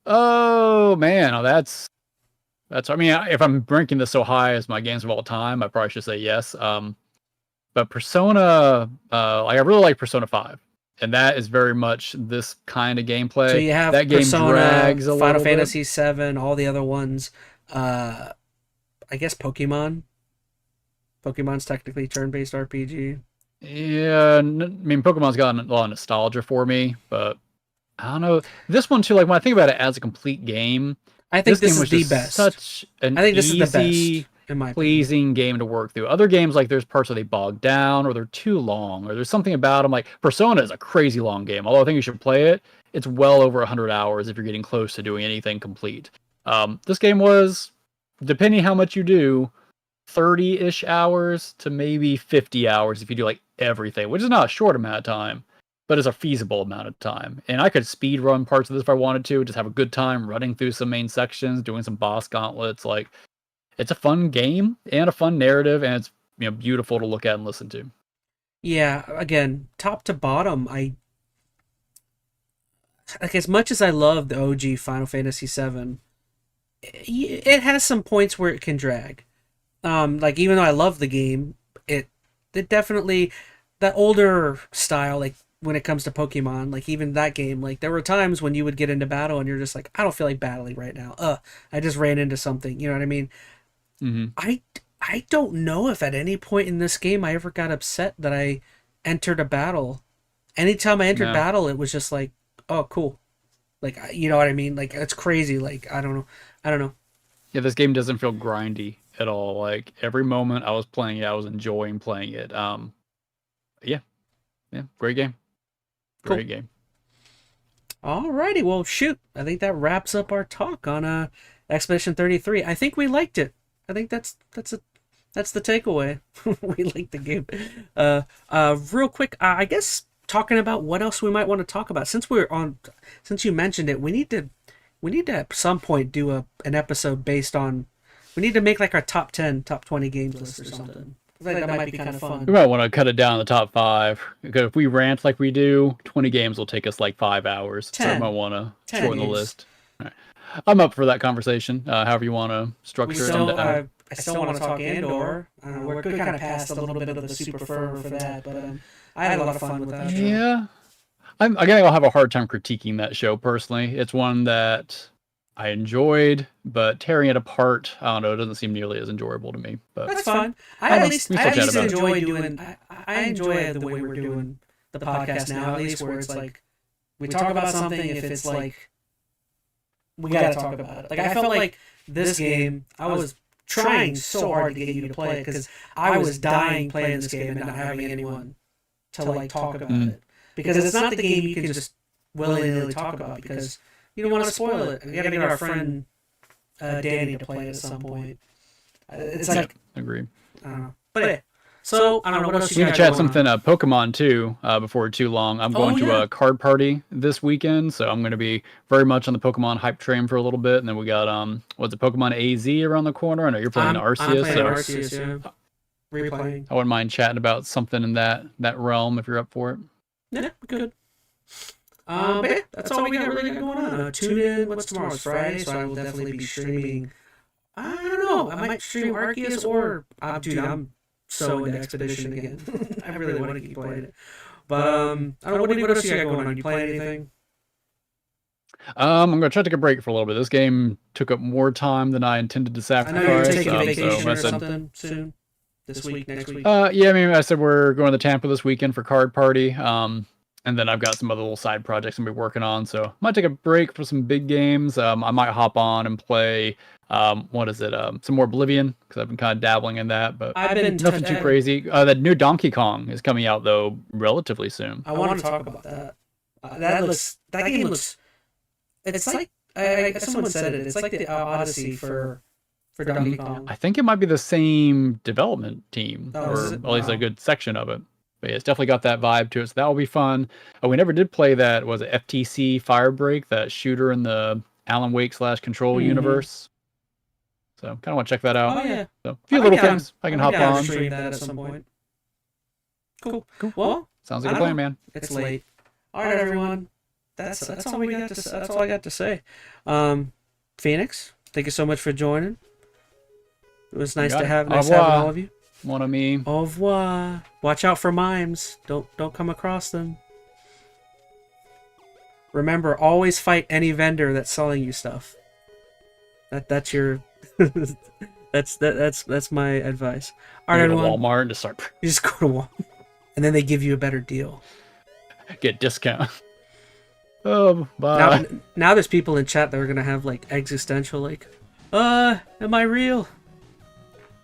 Oh man, that's. I mean, if I'm ranking this so high as my games of all time, I probably should say yes. But Persona, I really like Persona 5, and that is very much this kind of gameplay. So you have that Persona, game drags a Final little Fantasy VII, all the other ones. I guess Pokemon. Pokemon's technically turn-based RPG. Yeah, I mean, Pokemon's got a lot of nostalgia for me, but I don't know. This one too, like when I think about it as a complete game, I think this is the best. Such an I think this easy, is the best, in my pleasing game to work through. Other games, like there's parts where they bog down, or they're too long, or there's something about them. Like Persona is a crazy long game. Although I think you should play it. It's well over 100 hours if you're getting close to doing anything complete. This game was, depending how much you do, 30-ish hours to maybe 50 hours if you do like everything, which is not a short amount of time, but it's a feasible amount of time. And I could speed run parts of this if I wanted to, just have a good time running through some main sections, doing some boss gauntlets. Like, it's a fun game and a fun narrative, and it's beautiful to look at and listen to. Yeah, again, top to bottom, like as much as I love the OG Final Fantasy VII, it has some points where it can drag. Like even though I love the game, it definitely, that older style, like when it comes to Pokemon, like even that game, like there were times when you would get into battle and you're just like, I don't feel like battling right now. I just ran into something. You know what I mean? Mm-hmm. I don't know if at any point in this game I ever got upset that I entered a battle. Anytime I entered battle, it was just like, oh, cool. Like, you know what I mean? Like, it's crazy. Like, I don't know. Yeah, this game doesn't feel grindy at all. Like, every moment I was playing it, I was enjoying playing it. Yeah, great game. Great game. Alrighty, well, shoot. I think that wraps up our talk on Expedition 33. I think we liked it. I think that's the takeaway. We liked the game. Real quick, I guess talking about what else we might want to talk about. Since you mentioned it, we need to at some point do an episode based on. We need to make like our top 10, top 20 games list or something. I feel like that might be kind of fun. We might want to cut it down to the top 5, because if we rant like we do, 20 games will take us like 5 hours. 10. So we might want to join the list. All right. I'm up for that conversation. However you want to structure it. I still want to talk EnteR. We're kind of past a little bit of the super fervor for that, but I had a lot of fun with that. Yeah. I'll have a hard time critiquing that show personally. It's one that I enjoyed, but tearing it apart, I don't know, it doesn't seem nearly as enjoyable to me. But that's fine. I at least enjoy doing. I enjoy the way we're doing the podcast now, at least where it's like we talk about something if it's like we gotta talk about it. Like I felt like this game, I was trying so hard to get you to play it because I was dying playing this game and not having anyone to like talk about it, because it's not the game you can just willy-nilly talk about because you don't want to spoil it. We gotta get our friend Danny to play it at some point. It's like agreed. I don't know, but So, I don't know, what else We you can got chat going something on? Pokemon too before too long. I'm going to yeah. a card party this weekend, so I'm going to be very much on the Pokemon hype train for a little bit. And then we got what's it, Pokemon AZ around the corner. I know you're playing I'm Arceus, playing so Arceus, yeah. Replaying. I wouldn't mind chatting about something in that realm if you're up for it. Yeah, good. But yeah, that's all we got really got going on. Tune in. What's tomorrow's Friday, so I will definitely be streaming. I don't know. I might stream Arceus or dude, I'm so into Expedition again. I really want to keep playing it. But I don't know. What else you got going on? You playing anything? I'm gonna try to take a break for a little bit. This game took up more time than I intended to I know you're sacrifice. taking vacation So or I said, something soon. This week, next week. yeah, I mean, I said we're going to Tampa this weekend for card party. And then I've got some other little side projects I'm gonna be working on. So I might take a break for some big games. I might hop on and play what is it? Some more Oblivion, because I've been kind of dabbling in that, but I've been nothing too crazy. That new Donkey Kong is coming out though relatively soon. I want to talk about that. That game looks. It's like someone said it. It's like the Odyssey for Donkey Kong. I think it might be the same development team, or at least a good section of it. But yeah, it's definitely got that vibe to it, so that will be fun. We never did play that, was it FTC Firebreak, that shooter in the Alan Wake / Control universe. So kind of want to check that out. Oh yeah. So a few little things I can hop on. Stream that at some point. Cool. Well, sounds like a plan, man. It's late. All right, everyone. That's all we got to. That's all I got to say. Phoenix, thank you so much for joining. It was nice to have having all of you. Mon ami. Au revoir. Watch out for mimes. Don't come across them. Remember, always fight any vendor that's selling you stuff. That's your that's my advice. All right, everyone. Go to Walmart and just start. You just go to Walmart, and then they give you a better deal. Get discount. Oh, bye. Now there's people in chat that are gonna have like existential, like, am I real?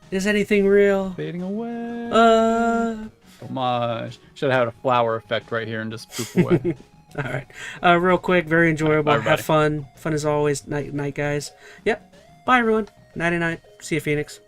Is anything real? Fading away. Come on. Should have had a flower effect right here and just poof away. All right. Real quick, very enjoyable. Bye, have fun. Fun as always. Night, guys. Yep. Bye, everyone. Nighty night. See you, Phoenix.